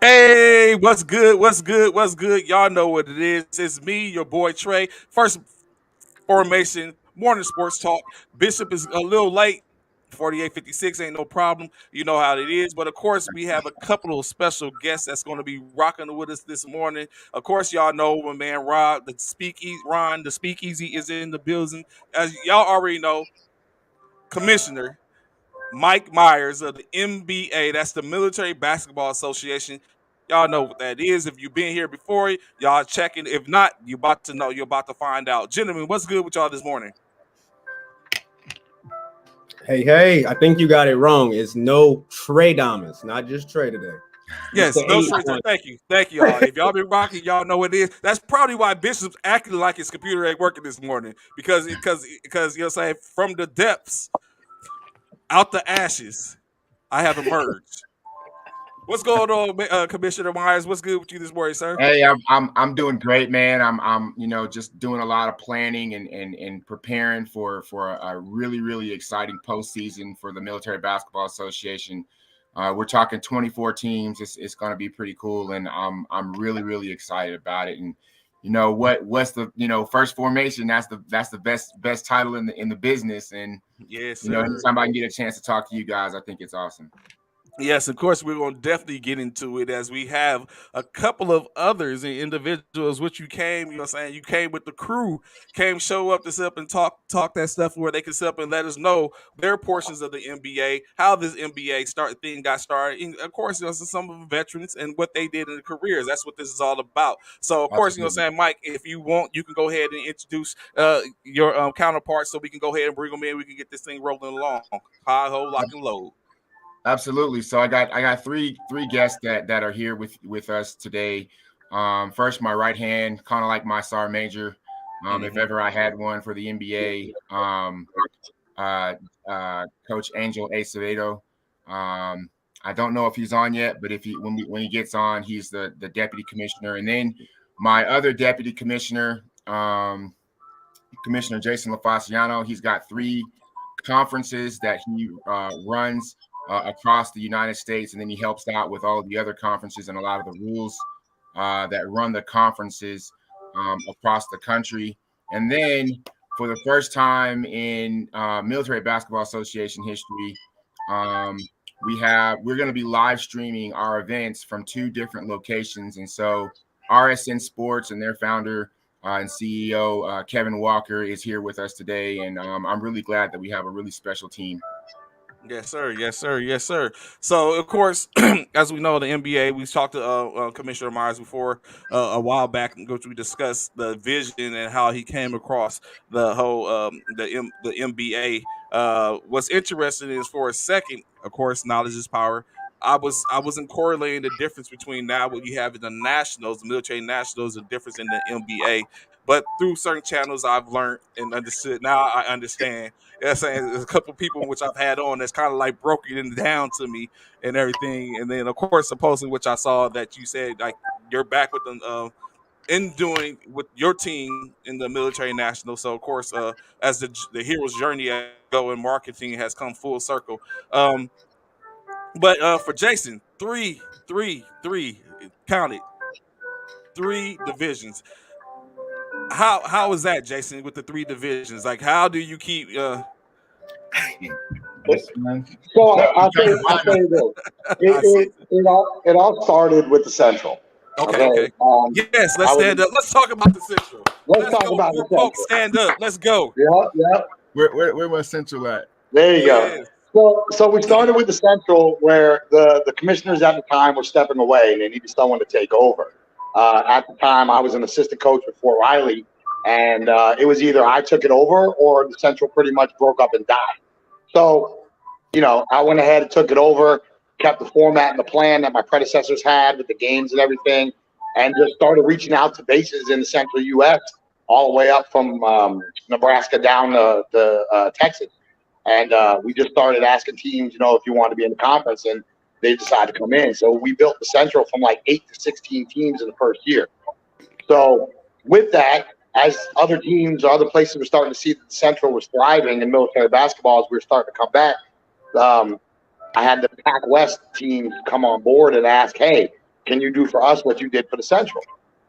Hey, what's good? What's good? What's good? Y'all know what it is. It's me, your boy Trey. First formation, morning sports talk. Bishop is a little late. 4856 ain't no problem. You know how it is. But of course, we have a couple of special guests that's going to be rocking with us this morning. Of course, y'all know my man Ron, the Speakeasy is in the building. As y'all already know, Commissioner Mike Myers of the MBA. That's the Military Basketball Association. Y'all know what that is. If you've been here before, y'all checking. If not, you're about to know. You're about to find out. Gentlemen, what's good with y'all this morning? Hey, I think you got it wrong. It's no Trey Damas, not just Trey today. Yes, Mr. no straight. H1. Thank you, y'all. If y'all been rocking, y'all know what it is. That's probably why Bishop's acting like his computer ain't working this morning because you know what I'm saying, from the depths, out the ashes, I have emerged. What's going on, Commissioner Myers? What's good with you this morning, sir? Hey, I'm doing great, man. I'm just doing a lot of planning and preparing for a really exciting postseason for the Military Basketball Association. We're talking 24 teams. It's going to be pretty cool, and I'm really excited about it. And what's the first formation? That's the best title in the business. And Yes, sir. anytime I can get a chance to talk to you guys, I think it's awesome. Yes, of course, we're going to definitely get into it as we have a couple of others and individuals which you came, you know what I'm saying, you came with the crew, came show up to sit up and talk that stuff where they can sit up and let us know their portions of the NBA, how this NBA thing got started. And of course, some of the veterans and what they did in their careers. That's what this is all about. So, of course, you know what I'm saying, Mike, if you want, you can go ahead and introduce your counterparts so we can go ahead and bring them in. We can get this thing rolling along. High, ho, lock, and load. Absolutely. So I got three guests that are here with us today. First, my right hand, kind of like my sergeant major, if ever I had one for the NBA. Coach Angel Acevedo. I don't know if he's on yet, but when he gets on, he's the deputy commissioner. And then my other deputy commissioner, Commissioner Jason LaFasciano, he's got 3 conferences that he runs across the United States, and then he helps out with all of the other conferences and a lot of the rules that run the conferences across the country. And then for the first time in Military Basketball Association history, we're going to be live streaming our events from 2 different locations. And so RSN Sports and their founder and CEO Kevin Walker is here with us today, and I'm really glad that we have a really special team. Yes, sir. Yes, sir. Yes, sir. So, of course, as we know, the NBA, we talked to Commissioner Myers before a while back, in which we discussed the vision and how he came across the whole the NBA. What's interesting is, for a second, of course, knowledge is power. I wasn't correlating the difference between now what you have in the nationals, the military nationals, the difference in the NBA. But through certain channels, I've learned and understood. Now I understand. Yeah, saying there's a couple of people which I've had on that's kind of like broke it down to me and everything. And then, of course, supposedly, which I saw that you said like you're back with them in doing with your team in the military national. So, of course, as the hero's journey go in marketing has come full circle. But for Jason, three, count it, 3 divisions. How is that, Jason, with the 3 divisions? Like, how do you keep? So I'll say this. It all started with the Central. Okay. Yes, let's stand up. Let's talk about the Central. Let's talk about the Central. Folks, stand up. Let's go. Yep. Where was Central at? There you go. So we started with the Central, where the commissioners at the time were stepping away and they needed someone to take over. At the time, I was an assistant coach with Fort Riley, and it was either I took it over or the Central pretty much broke up and died. So, I went ahead and took it over, kept the format and the plan that my predecessors had with the games and everything, and just started reaching out to bases in the Central U.S., all the way up from Nebraska down to Texas. And we just started asking teams, if you want to be in the conference, and they decided to come in. So we built the Central from like 8 to 16 teams in the first year. So with that, as other teams or other places were starting to see that the Central was thriving in military basketball as we were starting to come back, I had the Pac West team come on board and ask, hey, can you do for us what you did for the Central?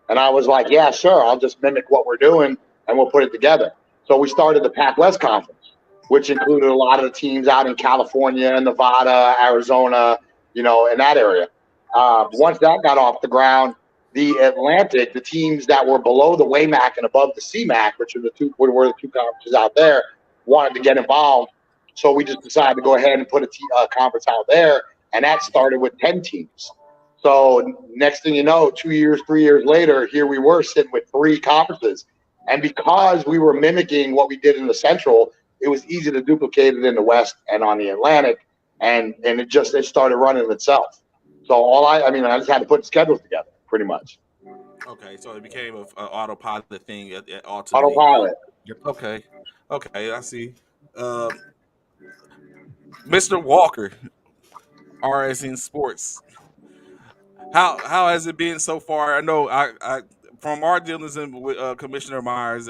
And I was like, yeah, sure. I'll just mimic what we're doing and we'll put it together. So we started the Pac West Conference, which included a lot of the teams out in California, Nevada, Arizona, in that area. Once that got off the ground, the Atlantic, the teams that were below the WAMAC and above the CMAC, which are the two conferences out there, wanted to get involved. So we just decided to go ahead and put a conference out there, and that started with 10 teams. So next thing you know, 2 years, 3 years later, here we were sitting with 3 conferences. And because we were mimicking what we did in the Central, it was easy to duplicate it in the West and on the Atlantic, and it started running itself. So I just had to put schedules together, pretty much. Okay, so it became an autopilot thing ultimately. Autopilot. Okay, I see. Mr. Walker, RSN Sports. How has it been so far? I know I from our dealings with Commissioner Myers,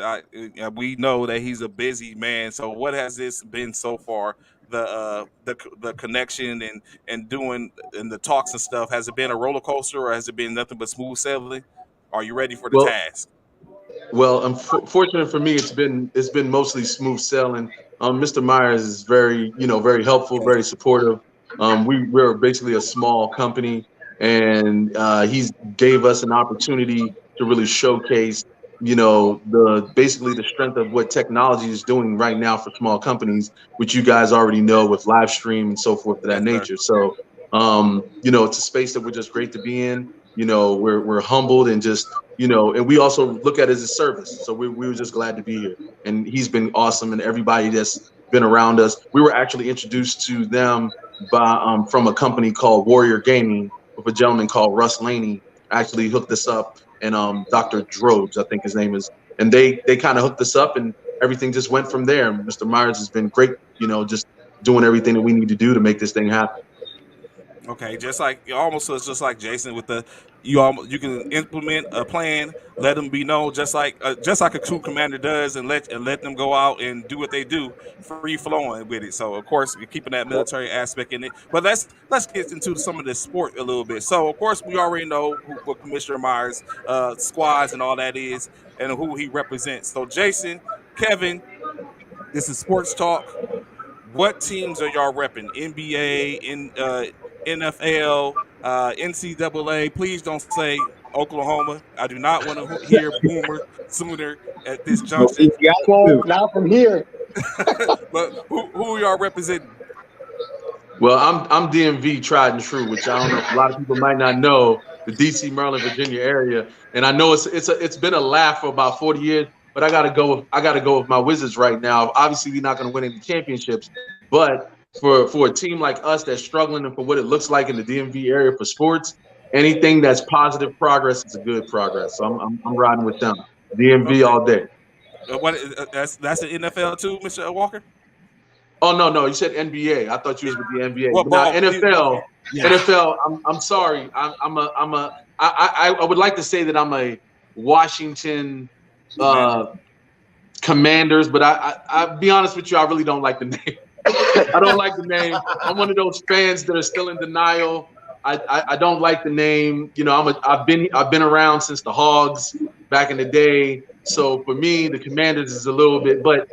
we know that he's a busy man. So what has this been so far? The connection and doing and the talks and stuff. Has it been a roller coaster or has it been nothing but smooth sailing? Are you ready for the task? Well, unfortunately for me, it's been mostly smooth sailing. Mr. Myers is very helpful, very supportive. We're basically a small company, and he's gave us an opportunity to really showcase, basically the strength of what technology is doing right now for small companies, which you guys already know with live stream and so forth of that nature. So, it's a space that we're just great to be in. We're humbled and just, and we also look at it as a service. So we were just glad to be here, and he's been awesome, and everybody that's been around us. We were actually introduced to them by from a company called Warrior Gaming with a gentleman called Russ Laney. Actually hooked us up, and Dr. Drobes, I think his name is, and they kind of hooked us up, and everything just went from there. Mr. Myers has been great, just doing everything that we need to do to make this thing happen. Okay, just like Jason with you can implement a plan, let them be known, just like a true commander does, and let them go out and do what they do, free flowing with it. So of course we're keeping that military aspect in it. But let's get into some of the sport a little bit. So of course we already know what Commissioner Myers squads and all that is, and who he represents. So Jason, Kevin, this is Sports Talk. What teams are y'all repping? NBA, NFL, NCAA. Please don't say Oklahoma. I do not want to hear Boomer Sooner at this junction. Not from here. But who y'all representing? Well, I'm DMV tried and true, which I don't know. A lot of people might not know the DC, Maryland, Virginia area, and I know it's been a laugh for about 40 years. But I gotta go with my Wizards right now. Obviously, we're not gonna win any championships, but for a team like us that's struggling and for what it looks like in the DMV area for sports, anything that's positive progress is a good progress. So I'm riding with them. DMV all day. That's the NFL too, Mr. Walker? Oh no, you said NBA. I thought you was with the NBA. Well, but now NFL. Yeah. NFL. I'm sorry. I would like to say that I'm a Washington Commanders, but I'll be honest with you, I really don't like the name. I don't like the name. I'm one of those fans that are still in denial. I don't like the name. I've been around since the Hogs back in the day. So for me, the Commanders is a little bit, but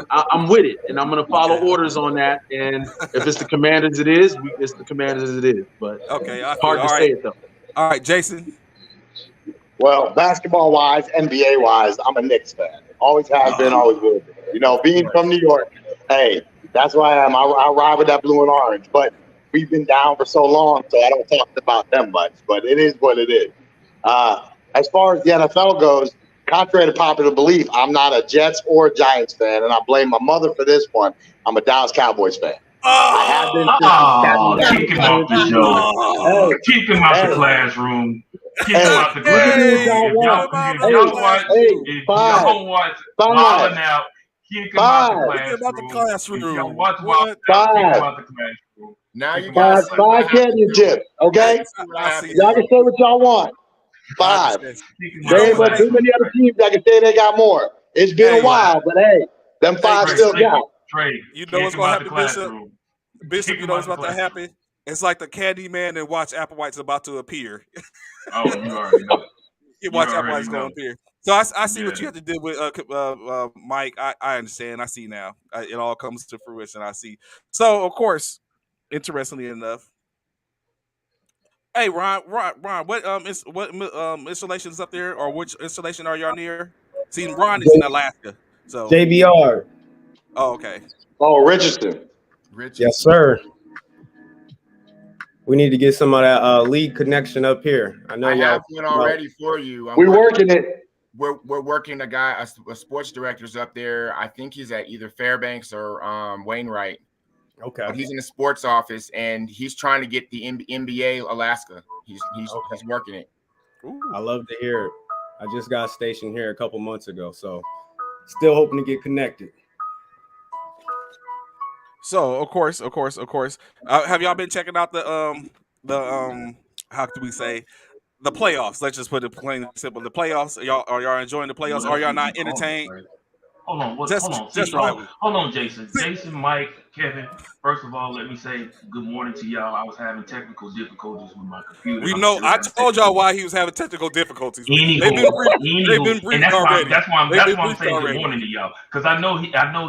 I'm with it, and I'm gonna follow orders on that. And if it's the Commanders, it's the Commanders as it is. But hard to say it though. All right, Jason. Well, basketball-wise, NBA-wise, I'm a Knicks fan. Always have been, always will be. Being from New York, hey, that's why I am. I ride with that blue and orange. But we've been down for so long, so I don't talk about them much. But it is what it is. As far as the NFL goes, contrary to popular belief, I'm not a Jets or a Giants fan, and I blame my mother for this one. I'm a Dallas Cowboys fan. I have been. Kick him off the show. Kick him out the classroom. Kick him out the classroom. If y'all watch Wildin' Out, kick him out the classroom. If y'all watch Wildin' Out, kick him out the classroom. Now you got five championships, okay? Y'all can say what y'all want. 5. There ain't but too many other teams that can say they got more. It's been a while, but hey, them 5 still got. Trey, you know what's gonna happen, Bishop? Bishop, you know what's about to happen? It's like the Candyman and Watch Applewhite's about to appear. Oh, you already know. You watch Applewhite's going to appear. So I see what you have to do with Mike. I understand. I see now. It all comes to fruition. I see. So, of course, interestingly enough, hey, Ron, what installations up there, or which installation are y'all near? See, Ron is in Alaska, so JBR. Oh, okay. Oh, Richardson. Yes, sir. We need to get some of that lead connection up here. I know y'all have one already for you. We're working it. We're working a sports director's up there. I think he's at either Fairbanks or Wainwright. Okay. But he's in the sports office and he's trying to get the NBA Alaska. He's working it. Ooh. I love to hear it. I just got stationed here a couple months ago, so still hoping to get connected. So of course, have y'all been checking out the how do we say, the playoffs? Let's just put it plain and simple. The playoffs. Are y'all enjoying the playoffs? Are y'all not entertained? Hold on. Hold on, Jason. Jason, Mike, Kevin. First of all, let me say good morning to y'all. I was having technical difficulties with my computer. We know. I told y'all why he was having technical difficulties. They've been briefed already. That's why I'm saying good morning to y'all, because I know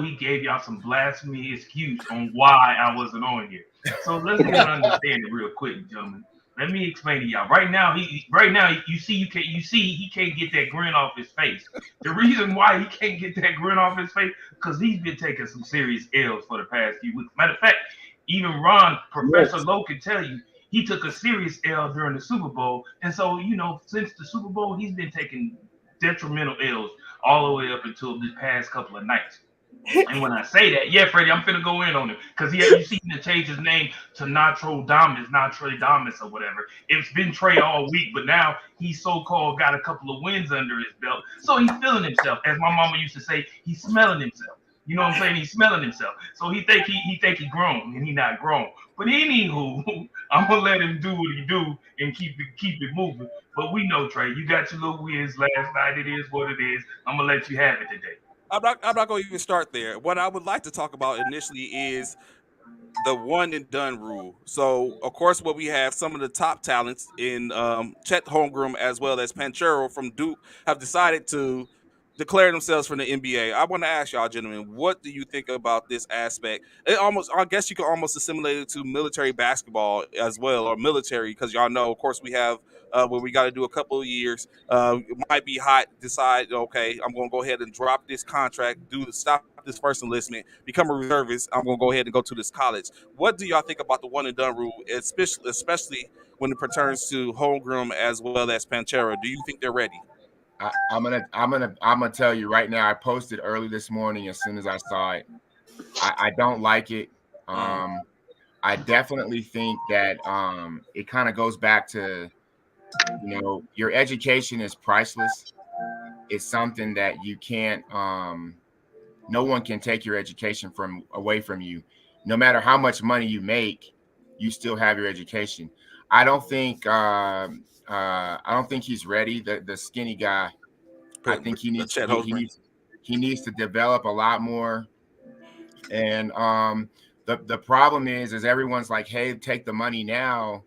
he gave y'all some blasphemy excuse on why I wasn't on here. So let's get an understanding real quick, gentlemen. Let me explain to y'all. Right now, he can't get that grin off his face. The reason why he can't get that grin off his face, because he's been taking some serious L's for the past few weeks. Matter of fact, even Ron, Professor Lowe, can tell you he took a serious L during the Super Bowl. And so, since the Super Bowl, he's been taking detrimental L's all the way up until the past couple of nights. And when I say that, yeah, Freddie, I'm finna go in on it, because you see him change his name to Nostradamus or whatever. It's been Trey all week, but now he's so-called got a couple of wins under his belt, so he's feeling himself. As my mama used to say, he's smelling himself. You know what I'm saying? He's smelling himself. So he think he grown, and he not grown. But anywho, I'm gonna let him do what he do and keep it moving. But we know, Trey, you got your little wins last night. It is what it is. I'm gonna let you have it today. I'm not going to even start there. What I would like to talk about initially is the one and done rule. So, of course, what we have, some of the top talents in Chet Holmgren as well as Panchero from Duke have decided to declare themselves from the NBA. I want to ask y'all, gentlemen, what do you think about this aspect? I guess you can almost assimilate it to military basketball as well, or military, because y'all know, of course, we have where we got to do a couple of years. It might be hot. Decide, okay, I'm going to go ahead and drop this contract, stop this first enlistment, become a reservist. I'm going to go ahead and go to this college. What do y'all think about the one and done rule, especially when it pertains to Holmgren as well as Panchero? Do you think they're ready? I'm gonna tell you right now. I posted early this morning as soon as I saw it. I don't like it. I definitely think that it kind of goes back to, your education is priceless. It's something that you can't. No one can take your education away from you. No matter how much money you make, you still have your education. I don't think he's ready. The skinny guy. I think he needs to develop a lot more. And the problem is everyone's like, hey, take the money now.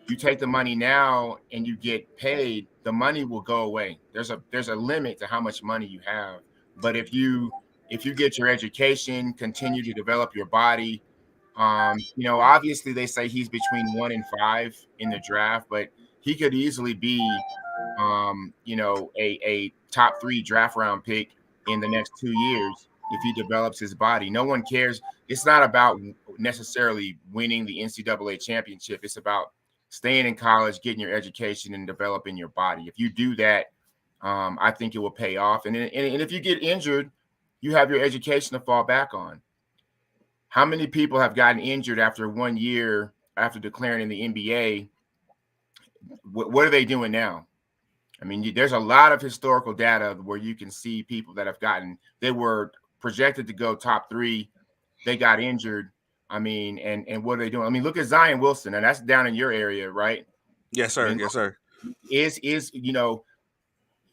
You take the money now and you get paid, the money will go away. There's a limit to how much money you have. But if you get your education, continue to develop your body, obviously they say he's between 1 and 5 in the draft, but he could easily be a top 3 draft round pick in the next 2 years if he develops his body. No one cares. It's not about necessarily winning the NCAA championship. It's about staying in college, getting your education, and developing your body. If you do that, I think it will pay off. And if you get injured, you have your education to fall back on. How many people have gotten injured after 1 year after declaring in the NBA? What are they doing now? I mean, there's a lot of historical data where you can see people that they were projected to go top 3. They got injured. I mean, and what are they doing? I mean, look at Zion Wilson, and that's down in your area, right? Yes, sir. Yes, sir.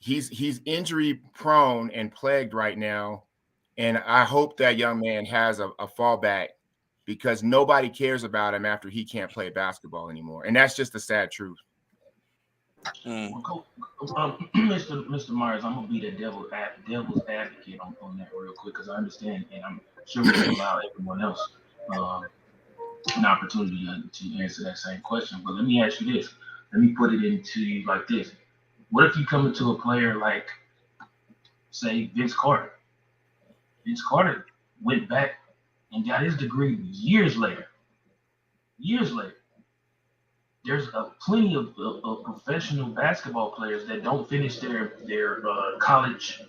He's injury prone and plagued right now. And I hope that young man has a fallback because nobody cares about him after he can't play basketball anymore. And that's just the sad truth. Mr. Myers, I'm gonna be the devil's advocate on that real quick, because I understand, and I'm sure we can allow everyone else an opportunity to answer that same question. But let me ask you this. Let me put it into you like this. What if you come into a player like, say, Vince Carter? Vince Carter went back and got his degree years later. Years later. There's plenty of professional basketball players that don't finish their college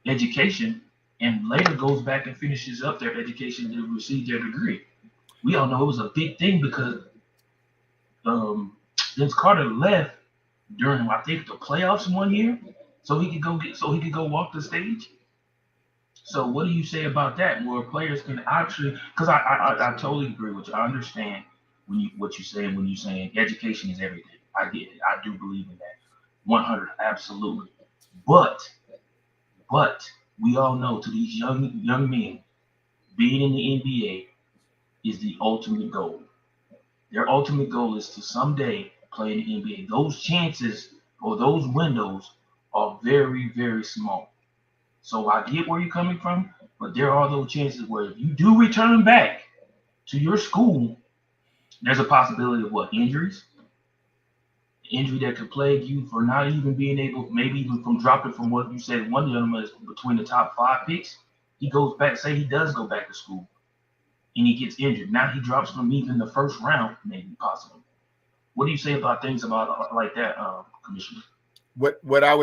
education and later goes back and finishes up their education to receive their degree. We all know it was a big thing because Vince Carter left during, I think, the playoffs one year, so he could go walk the stage. So what do you say about that? Where players can actually, because I totally agree with you. I understand what you're saying when you're saying education is everything. I get it. I do believe in that. 100, absolutely. But we all know, to these young men, being in the NBA is the ultimate goal. Their ultimate goal is to someday play in the NBA. Those chances or those windows are very, very small. So I get where you're coming from, but there are those chances where if you do return back to your school, there's a possibility of what? Injuries? Injury that could plague you for not even being able, maybe even from dropping from what you said, one gentleman is between the top 5 picks. He goes back, say he does go back to school, and he gets injured. Now he drops from even the first round, maybe possibly. What do you say about things about like that, Commissioner? What I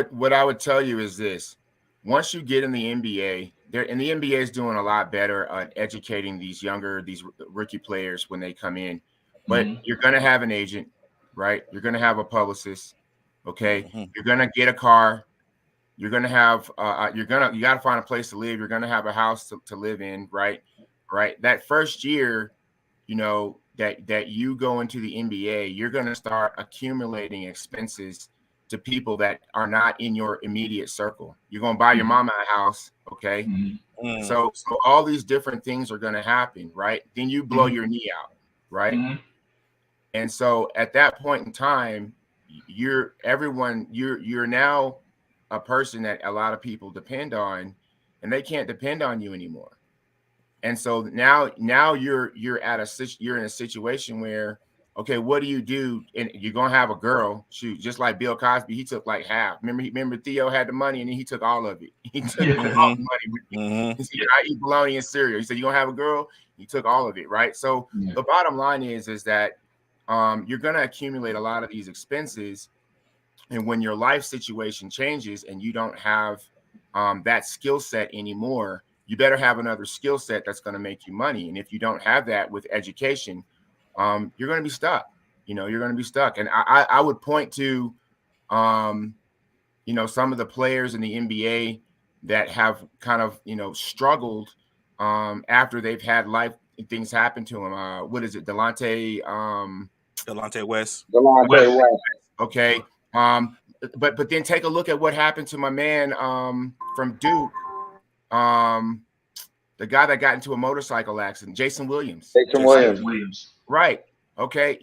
would tell you is this: once you get in the NBA, the NBA is doing a lot better at educating these rookie players when they come in. But you're going to have an agent, right? You're going to have a publicist, okay? You're going to get a car. You're going to have, you got to find a place to live. You're going to have a house to live in, right? Right. That first year, that you go into the NBA, you're going to start accumulating expenses to people that are not in your immediate circle. You're going to buy your mama a house, okay? So all these different things are going to happen, right? Then you blow your knee out, right? And so at that point in time, you're now a person that a lot of people depend on, and they can't depend on you anymore. And so now you're in a situation where, okay, what do you do? And you're gonna have a girl, shoot, just like Bill Cosby, he took like half. Remember Theo had the money and then he took all of it. He took all the money. He said, I eat bologna and cereal. He said, you're gonna have a girl, he took all of it, right? So the bottom line is that you're gonna accumulate a lot of these expenses, and when your life situation changes and you don't have that skill set anymore, you better have another skill set that's going to make you money. And if you don't have that with education, you're going to be stuck. You're going to be stuck. And I would point to, some of the players in the NBA that have kind of, struggled after they've had life things happen to them. What is it? Delonte West. Delonte West. Okay. But then take a look at what happened to my man from Duke. The guy that got into a motorcycle accident, Jason Williams. Jason Williams. Right. Okay.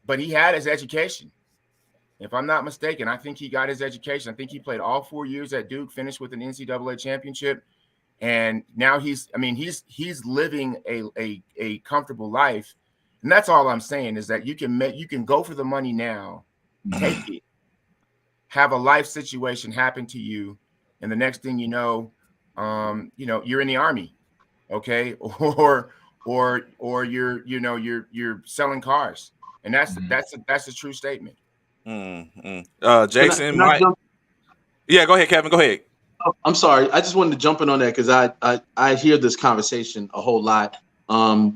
But he had his education. If I'm not mistaken, I think he got his education. I think he played all 4 years at Duke, finished with an NCAA championship. And now he's living a comfortable life. And that's all I'm saying is that you can go for the money now, take it, have a life situation happen to you, and the next thing you know, you're in the Army, okay, or you're selling cars, and that's a true statement. Jason, yeah, go ahead, Kevin. Go ahead. I'm sorry. I just wanted to jump in on that because I hear this conversation a whole lot.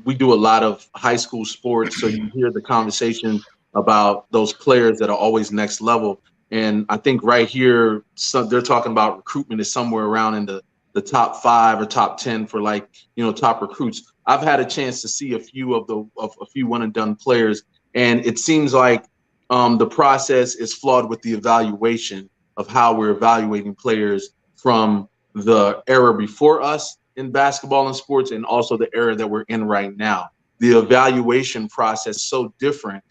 We do a lot of high school sports, so you hear the conversation about those players that are always next level. And I think right here, they're talking about recruitment is somewhere around in the top 5 or top 10 for top recruits. I've had a chance to see a few of a few one and done players, and it seems like the process is flawed with the evaluation of how we're evaluating players from the era before us in basketball and sports, and also the era that we're in right now. The evaluation process is so different.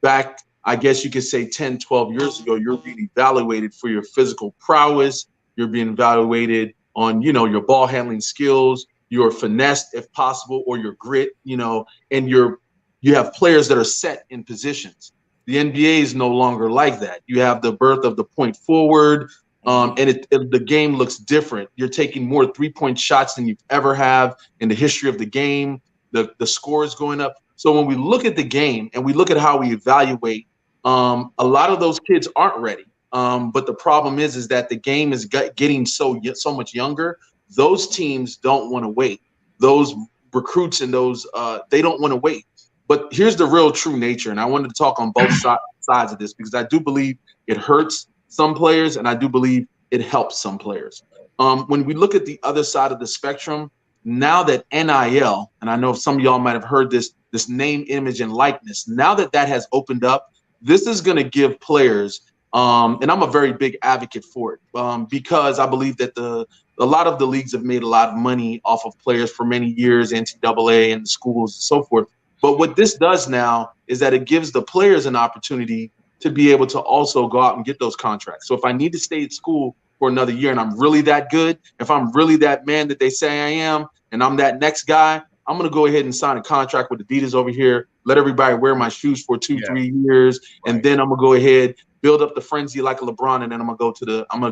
Back, I guess you could say 10, 12 years ago, you're being evaluated for your physical prowess. You're being evaluated on, your ball handling skills, your finesse, if possible, or your grit, and you have players that are set in positions. The NBA is no longer like that. You have the birth of the point forward, and the game looks different. You're taking more 3-point shots than you've ever have in the history of the game. The score is going up. So when we look at the game and we look at how we evaluate, a lot of those kids aren't ready. But the problem is that the game is getting so much younger. Those teams don't want to wait. Those recruits and those they don't want to wait. But here's the real true nature, and I wanted to talk on both sides of this because I do believe it hurts some players, and I do believe it helps some players. When we look at the other side of the spectrum, now that NIL, and I know some of y'all might have heard this name, image, and likeness, now that has opened up, this is going to give players, and I'm a very big advocate for it because I believe that a lot of the leagues have made a lot of money off of players for many years, NCAA and the schools and so forth. But what this does now is that it gives the players an opportunity to be able to also go out and get those contracts. So if I need to stay at school for another year and I'm really that good, if I'm really that man that they say I am, and I'm that next guy, I'm going to go ahead and sign a contract with Adidas over here, let everybody wear my shoes for 2-3 years, and then I'm going to go ahead, build up the frenzy like a LeBron, and then I'm going to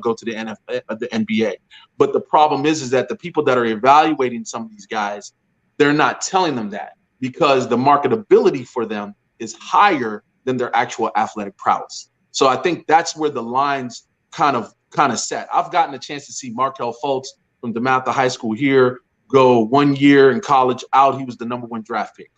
go to the NFL, the NBA. But the problem is that the people that are evaluating some of these guys, they're not telling them that, because the marketability for them is higher than their actual athletic prowess. So I think that's where the lines kind of set. I've gotten a chance to see Markelle Fultz from DeMatha High School here go 1 year in college out. He was the #1 draft pick.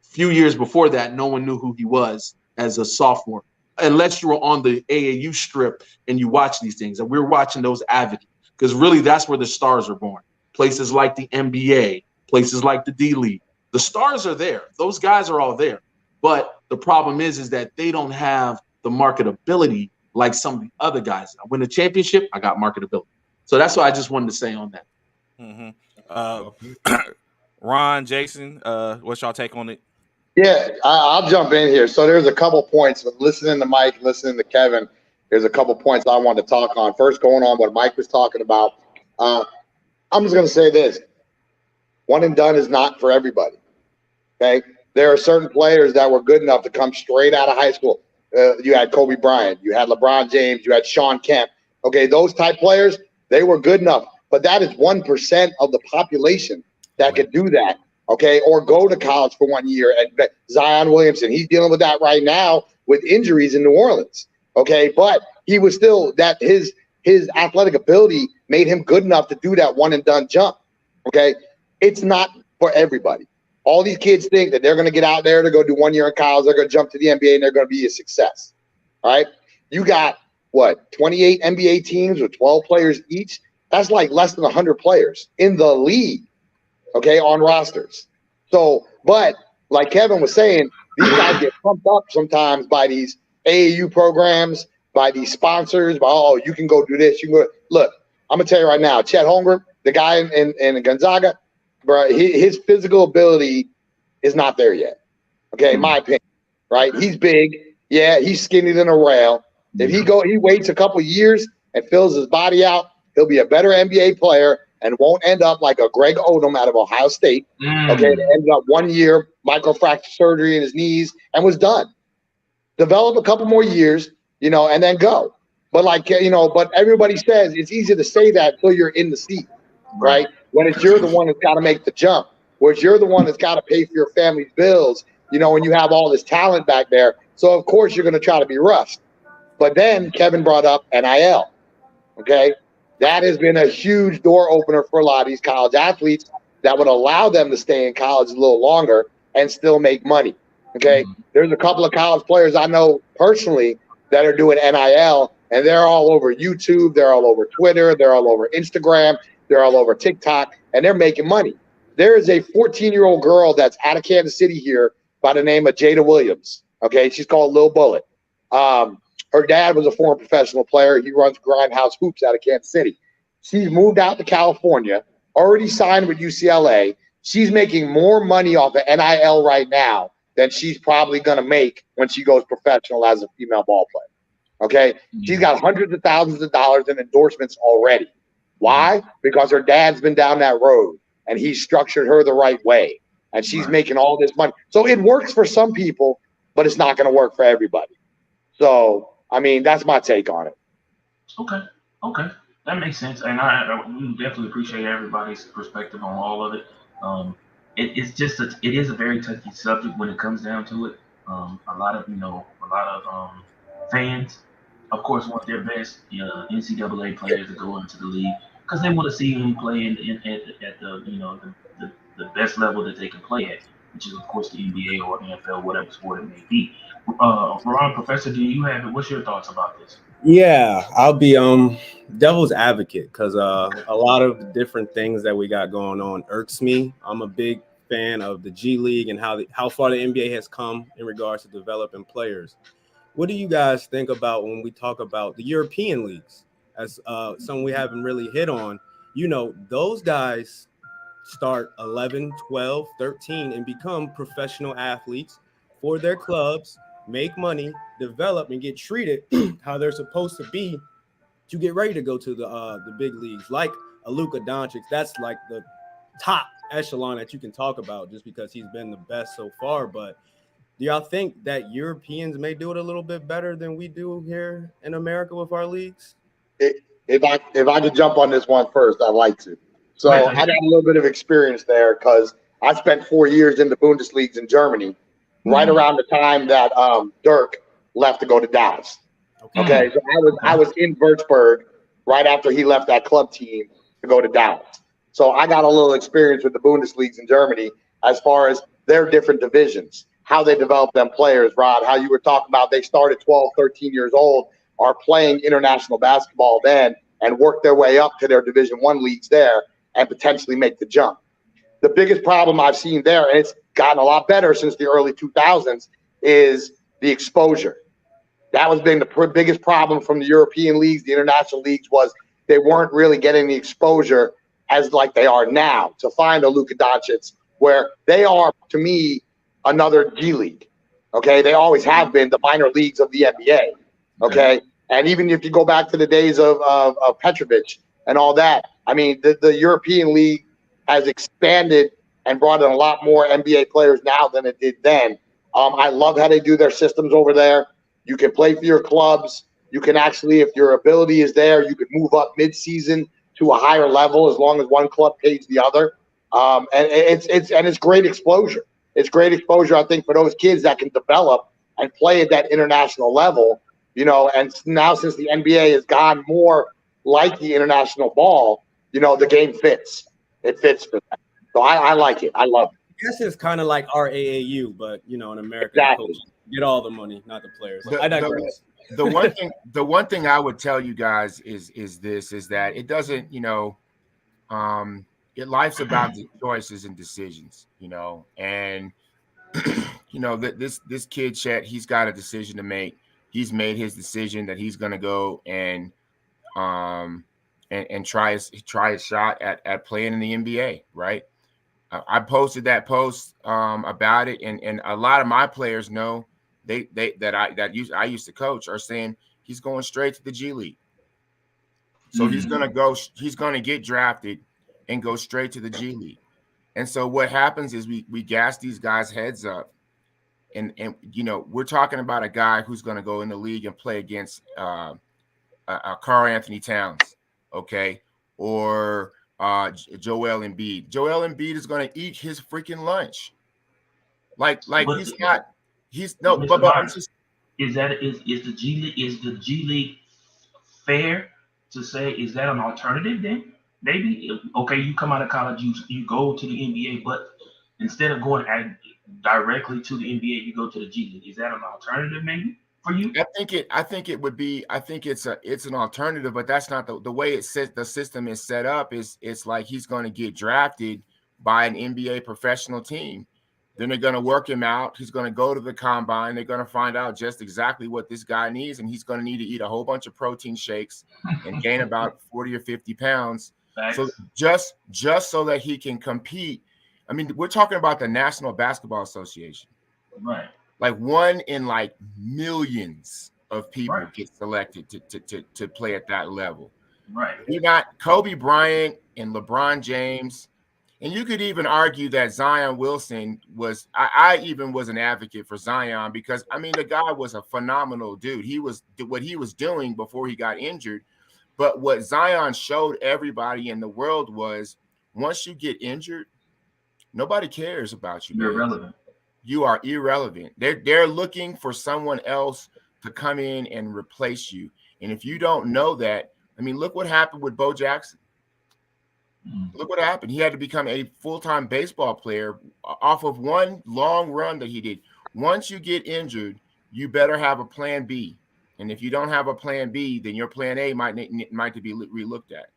A few years before that, no one knew who he was as a sophomore, unless you were on the AAU strip and you watch these things. And we're watching those avidly because really that's where the stars are born. Places like the NBA, places like the D-League. The stars are there. Those guys are all there. But the problem is that they don't have the marketability like some of the other guys. I win a championship, I got marketability. So that's what I just wanted to say on that. Ron, Jason, what's y'all take on it? Yeah, I'll jump in here. So there's a couple points. Listening to Mike, listening to Kevin, there's a couple points I wanted to talk on. First, going on what Mike was talking about, I'm just going to say this. One and done is not for everybody. Okay, there are certain players that were good enough to come straight out of high school. You had Kobe Bryant, you had LeBron James, you had Sean Kemp. Okay, those type players, they were good enough. But that is 1% of the population that could do that. Okay, or go to college for 1 year. And Zion Williamson, he's dealing with that right now with injuries in New Orleans. Okay, but he was still that his athletic ability made him good enough to do that one and done jump. Okay, it's not for everybody. All these kids think that they're going to get out there to go do 1 year in college, they're going to jump to the NBA, and they're going to be a success. All right? You got, 28 NBA teams with 12 players each? That's like less than 100 players in the league, okay, on rosters. So, but like Kevin was saying, these guys get pumped up sometimes by these AAU programs, by these sponsors, by, you can go do this. You can go. Look, I'm going to tell you right now, Chet Holmgren, the guy in Gonzaga, bro, his physical ability is not there yet. Okay, in my opinion, right? He's big. Yeah, he's skinny than a rail. If he waits a couple years and fills his body out, he'll be a better NBA player and won't end up like a Greg Odom out of Ohio State. Okay, that ended up 1 year, microfracture surgery in his knees, and was done. Develop a couple more years, and then go. But but everybody says it's easy to say that until you're in the seat, right? When you're the one that's got to make the jump, whereas you're the one that's got to pay for your family's bills, when you have all this talent back there. So, of course, you're going to try to be rushed. But then Kevin brought up NIL, okay? That has been a huge door opener for a lot of these college athletes that would allow them to stay in college a little longer and still make money, okay? There's a couple of college players I know personally that are doing NIL, and they're all over YouTube, they're all over Twitter, they're all over Instagram, they're all over TikTok, and they're making money. There is a 14-year-old girl that's out of Kansas City here by the name of Jada Williams. Okay, she's called Lil Bullet. Her dad was a former professional player. He runs Grindhouse Hoops out of Kansas City. She's moved out to California, already signed with UCLA. She's making more money off of NIL right now than she's probably going to make when she goes professional as a female ball player. Okay. She's got hundreds of thousands of dollars in endorsements already. Why? Because her dad's been down that road and he's structured her the right way. And she's making all this money. So it works for some people, but it's not going to work for everybody. So, I mean, that's my take on it. Okay. That makes sense. And we definitely appreciate everybody's perspective on all of it. It is a very touchy subject when it comes down to it. A lot of fans, of course, want their best NCAA players to go into the league because they want to see them play at the best level that they can play at, which is of course the NBA or NFL, whatever sport it may be. Ron, Professor, do you have it? What's your thoughts about this? Yeah, I'll be devil's advocate because a lot of different things that we got going on irks me. I'm a big fan of the G League and how far the NBA has come in regards to developing players. What do you guys think about when we talk about the European leagues as something we haven't really hit on? Those guys start 11, 12, 13 and become professional athletes for their clubs, make money, develop, and get treated how they're supposed to be to get ready to go to the big leagues. Like a Luka Doncic, that's like the top echelon that you can talk about just because he's been the best so far. But do y'all think that Europeans may do it a little bit better than we do here in America with our leagues? If I could jump on this one first, I'd like to. So I got a little bit of experience there because I spent 4 years in the Bundesliga in Germany, right around the time that Dirk left to go to Dallas. Okay, so I was in Würzburg right after he left that club team to go to Dallas. So I got a little experience with the Bundesliga in Germany as far as their different divisions, how they develop them players. Rod, how you were talking about they started 12, 13 years old, are playing international basketball then and work their way up to their Division I leagues there and potentially make the jump. The biggest problem I've seen there, and it's gotten a lot better since the early 2000s, is the exposure. That was been the biggest problem from the European leagues, the international leagues, was they weren't really getting the exposure as like they are now to find a Luka Doncic, where they are, to me, another G League. Okay, they always have been the minor leagues of the NBA. Okay, and even if you go back to the days of Petrovic and all that, I mean, the European League has expanded and brought in a lot more NBA players now than it did then. I love how they do their systems over there. You can play for your clubs. You can actually, if your ability is there, you could move up mid-season to a higher level as long as one club pays the other. And it's great exposure. It's great exposure, I think, for those kids that can develop and play at that international level. And now since the NBA has gone more like the international ball, the game fits. It fits for that. So I like it. I love it. I guess it's kind of like our AAU, but in America, exactly. Get all the money, not the players. I digress. The one thing I would tell you guys is that it doesn't, life's about the choices and decisions, and this kid Chet, he's got a decision to make. He's made his decision that he's going to go and try his shot at playing in the NBA, right? I posted that post about it, and a lot of my players know I used to coach are saying he's going straight to the G League. So he's gonna get drafted and go straight to the G League. And so what happens is we gas these guys' heads up. And we're talking about a guy who's going to go in the league and play against Karl Anthony Towns, okay, or Joel Embiid. Joel Embiid is going to eat his freaking lunch. Like he's not. He's no. But I'm just. Is the G League fair to say? Is that an alternative then? Maybe okay. You come out of college, you go to the NBA, but instead of going directly to the NBA, you go to the G League. Is that an alternative maybe for you? I think it would be. I think it's an alternative, but that's not the way the system is set up. It's like he's going to get drafted by an NBA professional team. Then they're going to work him out. He's going to go to the combine. They're going to find out just exactly what this guy needs, and he's going to need to eat a whole bunch of protein shakes and gain about 40 or 50 pounds So just so that he can compete. I mean, we're talking about the National Basketball Association. Right. Like one in like millions of people get selected to play at that level. Right. You got Kobe Bryant and LeBron James. And you could even argue that Zion Wilson was, I even was an advocate for Zion because, I mean, the guy was a phenomenal dude. He was what he was doing before he got injured. But what Zion showed everybody in the world was once you get injured, nobody cares about you. You're irrelevant. You are irrelevant. They're looking for someone else to come in and replace you. And if you don't know that, I mean, look what happened with Bo Jackson. Look what happened. He had to become a full-time baseball player off of one long run that he did. Once you get injured, you better have a plan B. And if you don't have a plan B, then your plan A might be relooked at.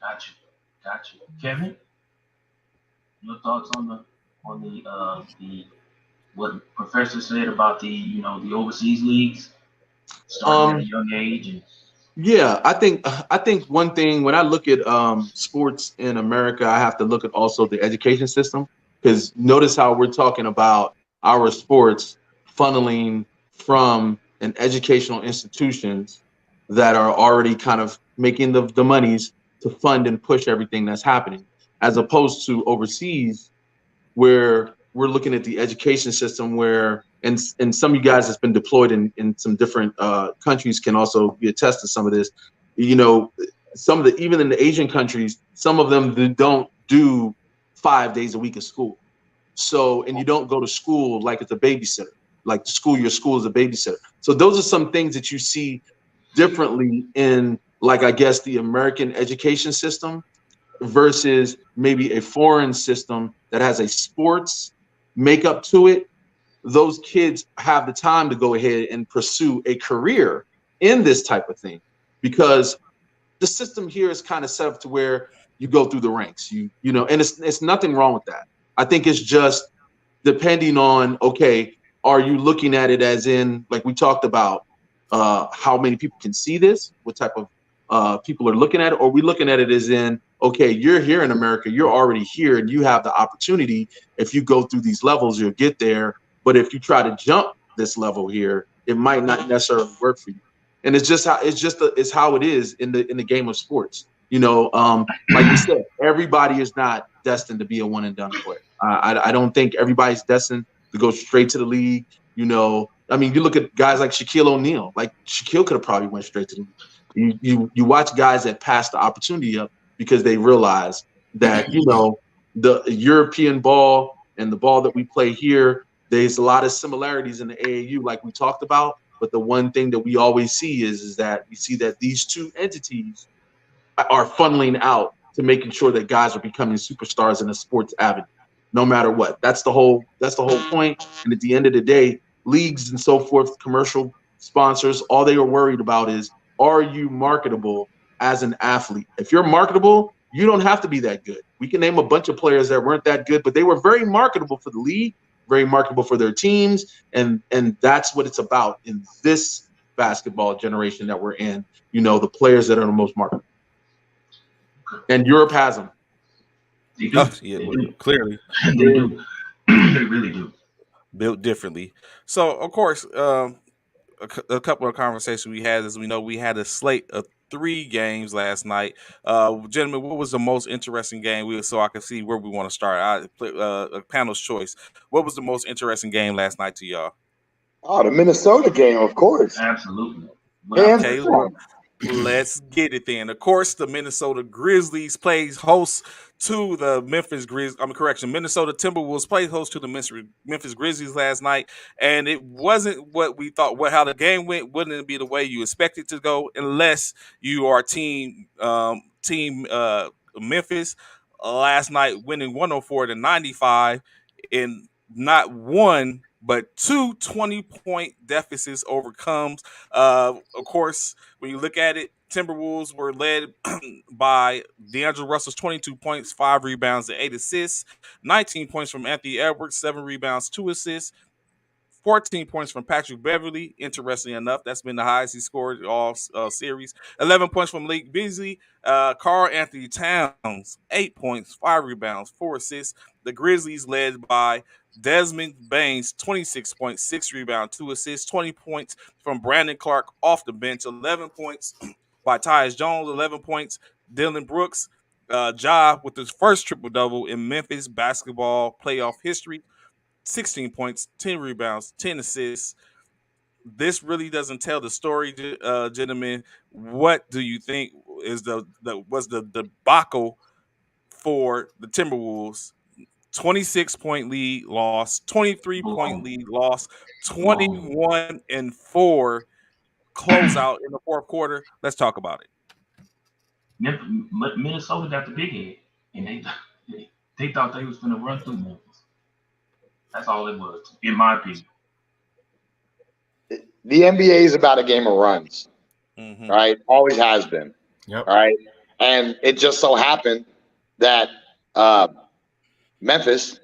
Got you. Kevin, your thoughts on the what the professor said about the overseas leagues starting at a young age? And yeah, I think one thing when I look at sports in America, I have to look at also the education system, because notice how we're talking about our sports funneling from an educational institutions that are already kind of making the monies to fund and push everything that's happening, as opposed to overseas where we're looking at the education system where, and some of you guys that's been deployed in some different countries can also be attest to some of this. Some of the, even in the Asian countries, some of them don't do 5 days a week of school. So, and you don't go to school like it's a babysitter, like your school is a babysitter. So those are some things that you see differently in, like, I guess, the American education system versus maybe a foreign system that has a sports makeup to it. Those kids have the time to go ahead and pursue a career in this type of thing, because the system here is kind of set up to where you go through the ranks, and it's nothing wrong with that. I think it's just depending on, okay, are you looking at it as in, like we talked about, how many people can see this, what type of people are looking at it, or are we looking at it as in, okay, you're here in America, you're already here, and you have the opportunity. If you go through these levels, you'll get there. But if you try to jump this level here, it might not necessarily work for you. And it's how it is in the game of sports. Like you said, everybody is not destined to be a one and done player. I don't think everybody's destined to go straight to the league. I mean, you look at guys like Shaquille O'Neal. Like, Shaquille could have probably went straight to the league. You watch guys that pass the opportunity up because they realize that, the European ball and the ball that we play here, there's a lot of similarities in the AAU, like we talked about. But the one thing that we always see is that we see that these two entities are funneling out to making sure that guys are becoming superstars in a sports avenue, no matter what. That's the whole point. And at the end of the day, leagues and so forth, commercial sponsors, all they are worried about is, are you marketable as an athlete? If you're marketable, you don't have to be that good. We can name a bunch of players that weren't that good, but they were very marketable for the league, very marketable for their teams. And that's what it's about in this basketball generation that we're in, the players that are the most marketable. And Europe has them. They do. Yeah, they do. Clearly. They do. They really do. Built differently. So, of course, a couple of conversations we had, as we know, we had a slate of 3 games last night. Gentlemen, what was the most interesting game? So I can see where we want to start. A panel's choice. What was the most interesting game last night to y'all? Oh, the Minnesota game, of course. Absolutely. Okay, let's get it then. Of course, the Minnesota Grizzlies plays host to the Minnesota Timberwolves played host to the Memphis Grizzlies last night, and it wasn't what we thought. How the game went wouldn't be the way you expect it to go, unless you are team Memphis. Last night, winning 104-95, in not one but 2 20-point deficits overcomes. Of course, when you look at it, Timberwolves were led by D'Angelo Russell's 22 points, 5 rebounds, and 8 assists, 19 points from Anthony Edwards, 7 rebounds, 2 assists, 14 points from Patrick Beverly. Interestingly enough, that's been the highest he scored all series. 11 points from Lake Beasley. Karl Anthony Towns, 8 points, 5 rebounds, 4 assists. The Grizzlies led by Desmond Baines, 26 points, 6 rebounds, 2 assists. 20 points from Brandon Clark off the bench. 11 points by Tyus Jones, 11 points. Dylan Brooks, Ja with his first triple-double in Memphis basketball playoff history. 16 points, 10 rebounds, 10 assists. This really doesn't tell the story, gentlemen. What do you think is was the debacle for the Timberwolves? 26-point lead loss, 23-point lead loss, 21-4 closeout in the fourth quarter. Let's talk about it. Minnesota got the big head, and they thought they was going to run through Memphis. That's all it was, in my opinion. The NBA is about a game of runs, right? Always has been. Yep. Right. And it just so happened that Memphis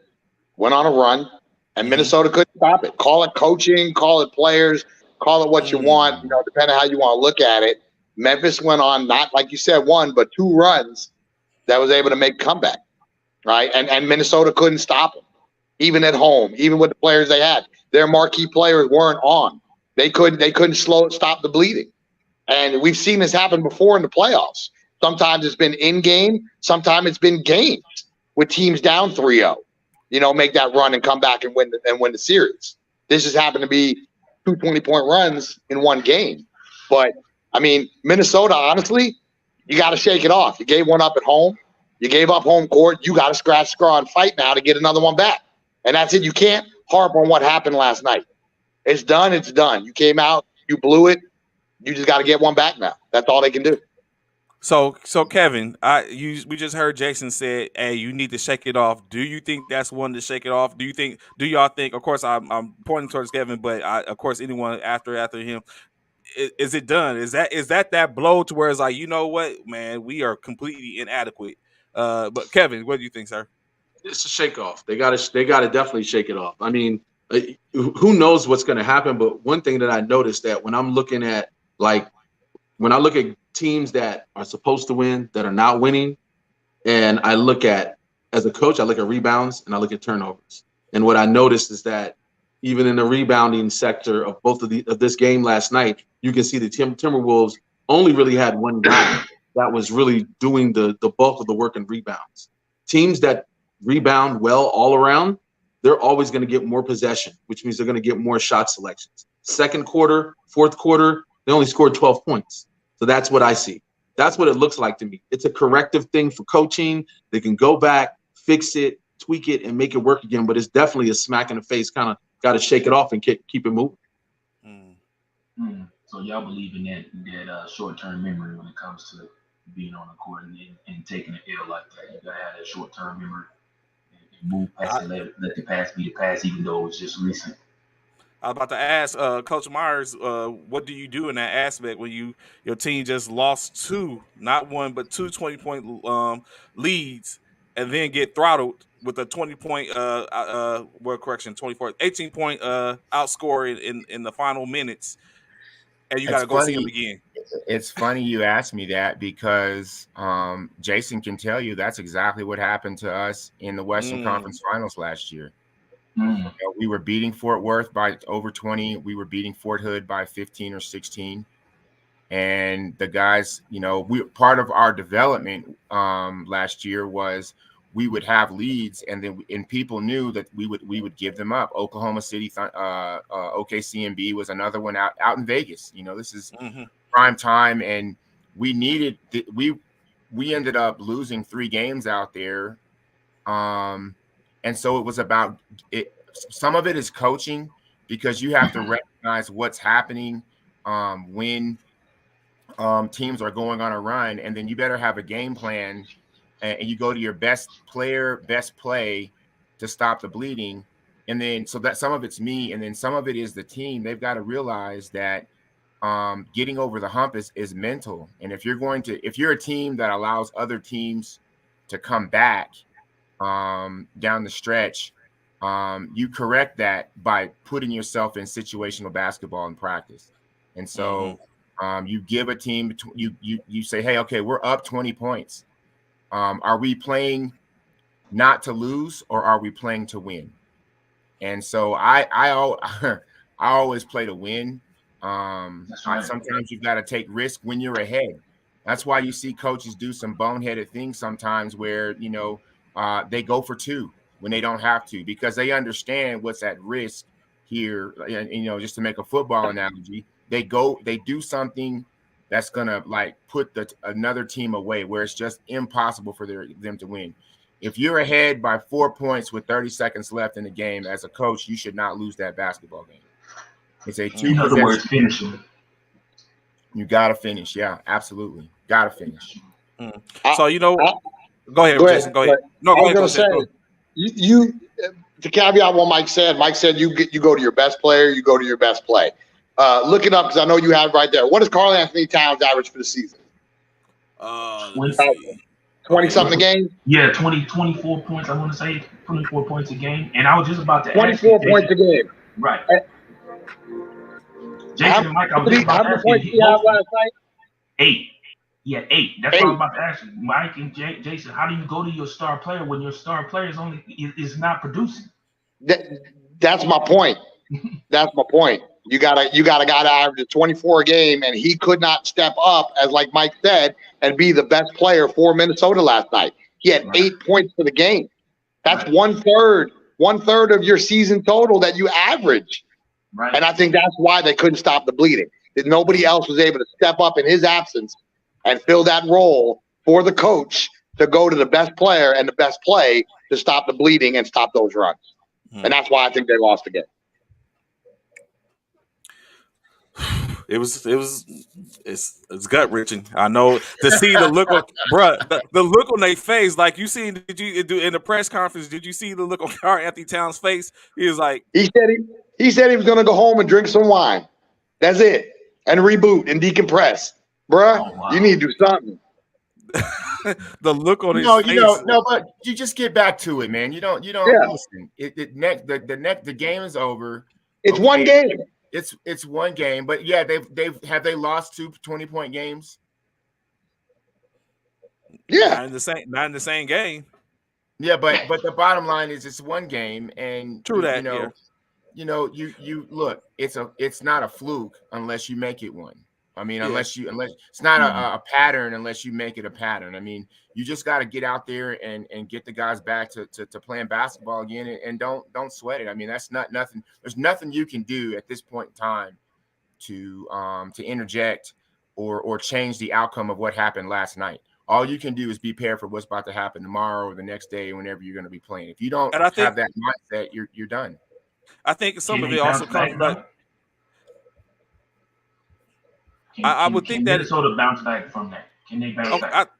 went on a run, and Minnesota couldn't stop it. Call it coaching, call it players, call it what you want, depending on how you want to look at it. Memphis went on, not like you said, one, but 2 runs that was able to make a comeback, right? And Minnesota couldn't stop them, even at home, even with the players they had. Their marquee players weren't on. They couldn't stop the bleeding. And we've seen this happen before in the playoffs. Sometimes it's been in game, sometimes it's been games with teams down 3-0. Make that run and come back and win the series. This just happened to be 2 20-point runs in one game. But I mean, Minnesota, honestly, you got to shake it off. You gave one up at home. You gave up home court. You got to scratch, scraw, and fight now to get another one back. And that's it. You can't harp on what happened last night. It's done. It's done. You came out. You blew it. You just got to get one back now. That's all they can do. So Kevin, we just heard Jason said, "Hey, you need to shake it off." Do you think that's one to shake it off? Do y'all think? Of course, I'm pointing towards Kevin, but of course, anyone after him. Is it done? Is that blow to where it's like, you know what, man, we are completely inadequate? But Kevin, what do you think, sir? It's a shake off. They gotta definitely shake it off. I mean, who knows what's going to happen? But one thing that I noticed that when I'm looking at, when I look at teams that are supposed to win that are not winning, and I look at, as a coach, I look at rebounds and I look at turnovers. And what I noticed is that even in the rebounding sector of both of this game last night, you can see the Timberwolves only really had one guy that was really doing the bulk of the work in rebounds. Teams that rebound well all around, they're always going to get more possession, which means they're going to get more shot selections. Second quarter, fourth quarter, they only scored 12 points. So that's what I see. That's what it looks like to me. It's a corrective thing for coaching. They can go back, fix it, tweak it, and make it work again. But it's definitely a smack in the face, kind of got to shake it off and keep it moving. So y'all believe in that short-term memory when it comes to being on the court and taking an L like that? You got to have that short-term memory and move past it, let the past be the past, even though it's just recent. I was about to ask Coach Myers, what do you do in that aspect when your team just lost 2, not 1, but 2 20-point leads, and then get throttled with a 20-point 18-point outscore in the final minutes, and you got to go see them again? It's funny you asked me that because Jason can tell you that's exactly what happened to us in the Western Conference Finals last year. We were beating Fort Worth by over 20. We were beating Fort Hood by 15 or 16. And the guys, part of our development last year was we would have leads, and people knew that we would give them up. Oklahoma City, OKCMB was another one out in Vegas. This is prime time, and we needed we ended up losing 3 games out there. And so it was about it. Some of it is coaching, because you have to recognize what's happening when teams are going on a run, and then you better have a game plan, and you go to your best player, best play to stop the bleeding. And then so that some of it's me, and then some of it is the team. They've got to realize that getting over the hump is mental. And if you're a team that allows other teams to come back down the stretch, you correct that by putting yourself in situational basketball in practice. And so you give a team, you say, hey, okay, we're up 20 points. Are we playing not to lose, or are we playing to win? And so I always play to win. Sometimes you've got to take risk when you're ahead. That's why you see coaches do some boneheaded things sometimes where, they go for 2 when they don't have to, because they understand what's at risk here. And, just to make a football analogy, they do something that's going to like put another team away where it's just impossible for them to win. If you're ahead by 4 points with 30 seconds left in the game, as a coach, you should not lose that basketball game. It's a 2 possession. Finishing. You got to finish. Yeah, absolutely. Got to finish. So, go ahead, Jason. Go ahead. No, go ahead. I was going to say, you to caveat what Mike said, you go to your best player, you go to your best play. Look it up because I know you have it right there. What does Karl Anthony Towns average for the season? 20-something a game? Yeah, 24 points, I want to say. 24 points a game. And I was just about to 24 points a game. Right. Jason and Mike, I was just about to ask points you have last night? 8. Yeah, 8. That's what I was about to ask you. Mike and Jason, how do you go to your star player when your star player is not producing? That's my point. That's my point. You got a guy that averaged 24 a game, and he could not step up, as like Mike said, and be the best player for Minnesota last night. He had 8 points for the game. That's one third of your season total that you average. Right. And I think that's why they couldn't stop the bleeding. That nobody else was able to step up in his absence and fill that role for the coach to go to the best player and the best play to stop the bleeding and stop those runs. And that's why I think they lost again. It's gut wrenching. I know to see the look on the look on their face. Like you see, did you do in the press conference? Did you see the look on Karl Anthony Towns' face? He was like, he said he was going to go home and drink some wine. That's it, and reboot and decompress, bruh. Oh, wow. You need to do something. The look on his face. No, but you just get back to it, man. You don't listen. The game is over. It's one game. It's one game, but yeah, they lost 2 20-point games? Yeah, not in the same game. Yeah, but the bottom line is it's one game, and true that. You look. It's not a fluke unless you make it one. I mean, unless it's not a pattern unless you make it a pattern. I mean, you just got to get out there and get the guys back to playing basketball again, and don't sweat it. I mean, that's not nothing. There's nothing you can do at this point in time to interject or change the outcome of what happened last night. All you can do is be prepared for what's about to happen tomorrow or the next day, whenever you're going to be playing. If you don't have that mindset, you're done. I think some of it also comes back. I would think that Minnesota bounce back from that. Can they bounce back?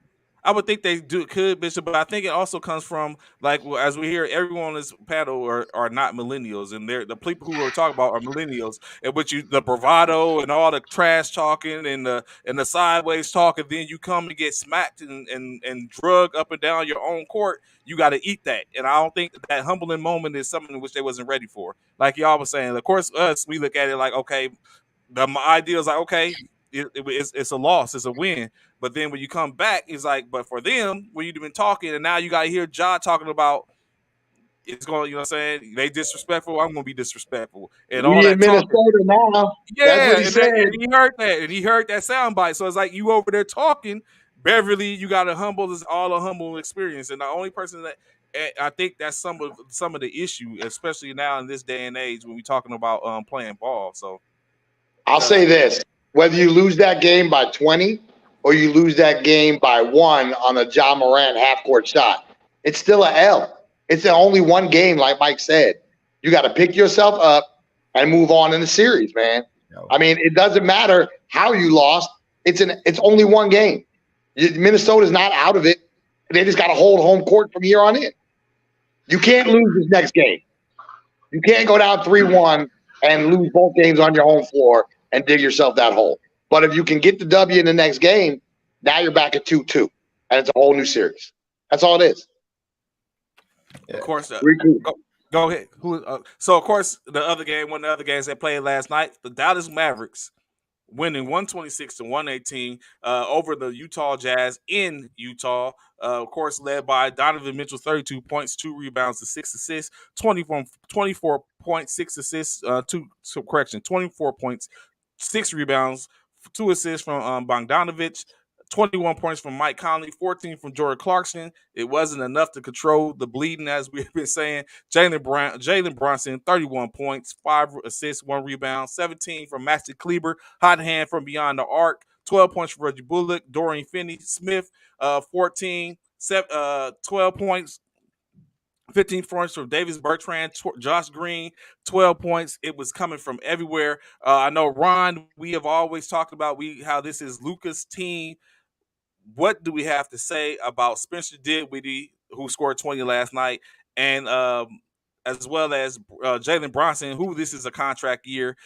I would think they could, Bishop, but I think it also comes from, like, as we hear, everyone on this panel are not millennials, and the people who we're talking about are millennials. And with the bravado and all the trash talking and the sideways talk, and then you come to get smacked and drugged up and down your own court, you got to eat that. And I don't think that humbling moment is something which they wasn't ready for. Like y'all was saying, of course, we look at it like, okay, the idea is like, okay, it's a loss, it's a win. But then when you come back, it's like, but for them, when you've been talking, and now you got to hear John talking about it's going, you know what I'm saying? They disrespectful, I'm going to be disrespectful. And all that Minnesota now. Yeah, that's what he said. And he heard that. And he heard that soundbite. So it's like you over there talking, Beverly, you got to humble. This all a humble experience. And the only person that I think that's some of the issue, especially now in this day and age when we're talking about playing ball. So I'll say this. Whether you lose that game by 20 or you lose that game by 1 on a Ja Morant half-court shot, it's still a L. It's only one game, like Mike said. You got to pick yourself up and move on in the series, man. No. I mean, it doesn't matter how you lost. It's only one game. Minnesota's not out of it. They just got to hold home court from here on in. You can't lose this next game. You can't go down 3-1 and lose both games on your home floor and dig yourself that hole. But if you can get the W in the next game, now you're back at 2-2, and it's a whole new series. That's all it is. Of course. Go ahead. So of course, one of the other games that played last night, the Dallas Mavericks winning 126-118 over the Utah Jazz in Utah. Of course, led by Donovan Mitchell, 32 points, 2 rebounds, to 6 assists, 24 points, 6 assists, 24 points, 6 rebounds, 2 assists from Bogdanovich, 21 points from Mike Conley, 14 from Jordan Clarkson. It wasn't enough to control the bleeding, as we've been saying. Jalen Brunson, 31 points, 5 assists, 1 rebound, 17 from Maxi Kleber, hot hand from beyond the arc, 12 points from Reggie Bullock, Dorian Finney-Smith, 12 points, 15 points from Davis Bertrand, Josh Green, 12 points. It was coming from everywhere. I know, Ron, we have always talked about how this is Luka's team. What do we have to say about Spencer Dinwiddie, who scored 20 last night, and as well as Jalen Brunson, who this is a contract year?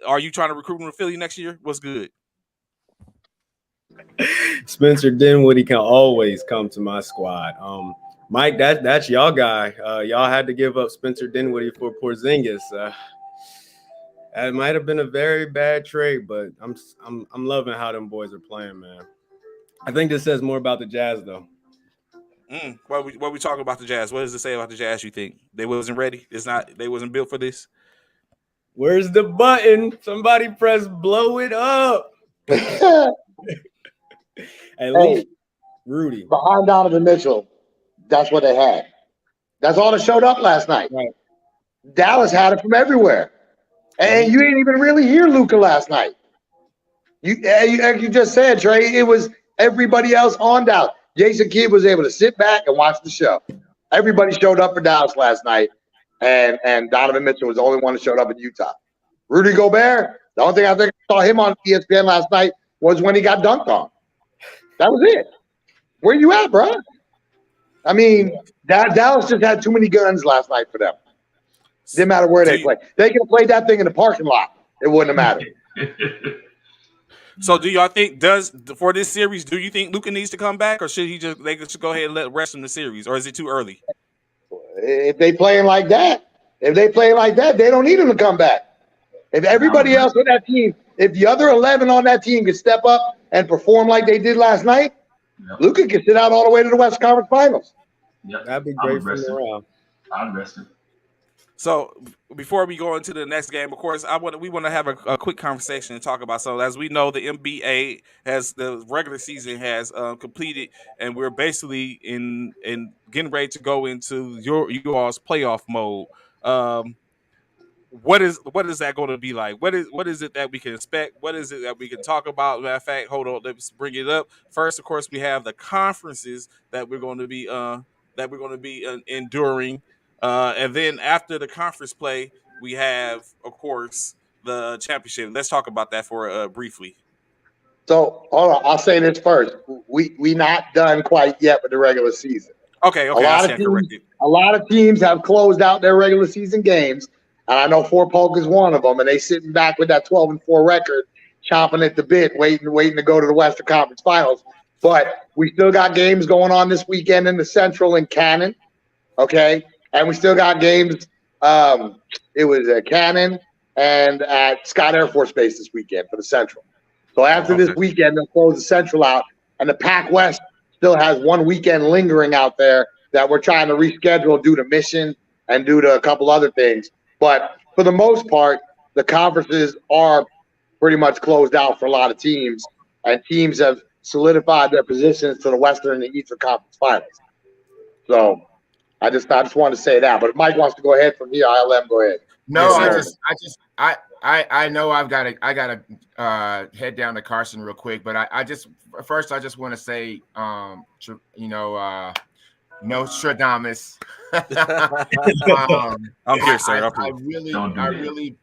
Are you trying to recruit him to Philly next year? What's good? Spencer Dinwiddie can always come to my squad. Mike, that's y'all guy. Y'all had to give up Spencer Dinwiddie for Porzingis. That might have been a very bad trade, but I'm loving how them boys are playing, man. I think this says more about the Jazz, though. What we talking about the Jazz? What does it say about the Jazz? You think they wasn't ready? They wasn't built for this. Where's the button? Somebody press blow it up. At least Rudy behind Donovan Mitchell. That's what they had. That's all that showed up last night. Right. Dallas had it from everywhere, and you didn't even really hear Luka last night. You just said, Trey, it was everybody else on Dallas. Jason Kidd was able to sit back and watch the show. Everybody showed up for Dallas last night, and Donovan Mitchell was the only one that showed up in Utah. Rudy Gobert, the only thing I think I saw him on ESPN last night was when he got dunked on. That was it. Where you at, bro? I mean, Dallas just had too many guns last night for them. Didn't matter where they played. They could have played that thing in the parking lot. It wouldn't have mattered. So do y'all think for this series, do you think Luka needs to come back, or should they just go ahead and let rest in the series, or is it too early? If they playing like that, they don't need him to come back. If everybody else on that team, if the other 11 on that team could step up and perform like they did last night, Luka could sit out all the way to the Western Conference Finals. Yep. That'd be great for morale. I'm resting. So before we go into the next game, of course, we want to have a quick conversation and talk about. So as we know, the NBA the regular season has completed, and we're basically in getting ready to go into you all's playoff mode. What is that going to be like? What is it that we can expect? What is it that we can talk about? Matter of fact, hold on, let's bring it up. First, of course, we have the conferences that we're going to be enduring. And then after the conference play, we have, of course, the championship. Let's talk about that for briefly. So, hold on. I'll say this first. We not done quite yet with the regular season. Okay. A lot of teams have closed out their regular season games, and I know Fort Polk is one of them, and they sitting back with that 12-4 record, chomping at the bit, waiting to go to the Western Conference Finals. But we still got games going on this weekend in the Central in Cannon. Okay. And we still got games. It was at Cannon and at Scott Air Force Base this weekend for the Central. So after this weekend, they'll close the Central out. And the Pac West still has one weekend lingering out there that we're trying to reschedule due to mission and due to a couple other things. But for the most part, the conferences are pretty much closed out for a lot of teams. And teams have solidified their positions to the Western and the Eastern Conference Finals. So I just wanted to say that, but if Mike wants to go ahead from here, I'll let him go ahead. No, I know I gotta head down to Carson real quick, but I just want to say, no Stradamus. I'm here, sir. I really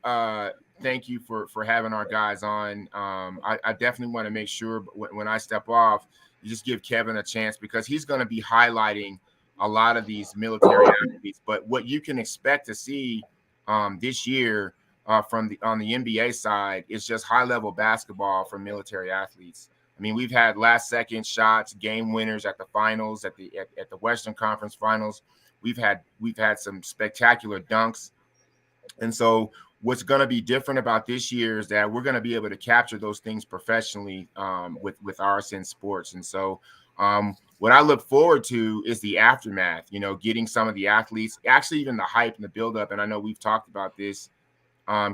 thank you for having our guys on. I definitely want to make sure when I step off, you just give Kevin a chance because he's going to be highlighting a lot of these military athletes. But what you can expect to see this year on the NBA side is just high-level basketball from military athletes. I mean, we've had last-second shots, game winners at the finals, at the Western Conference Finals. we've had some spectacular dunks. And so what's going to be different about this year is that we're going to be able to capture those things professionally with RSN Sports. And so what I look forward to is the aftermath, getting some of the athletes, actually even the hype and the buildup. And I know we've talked about this,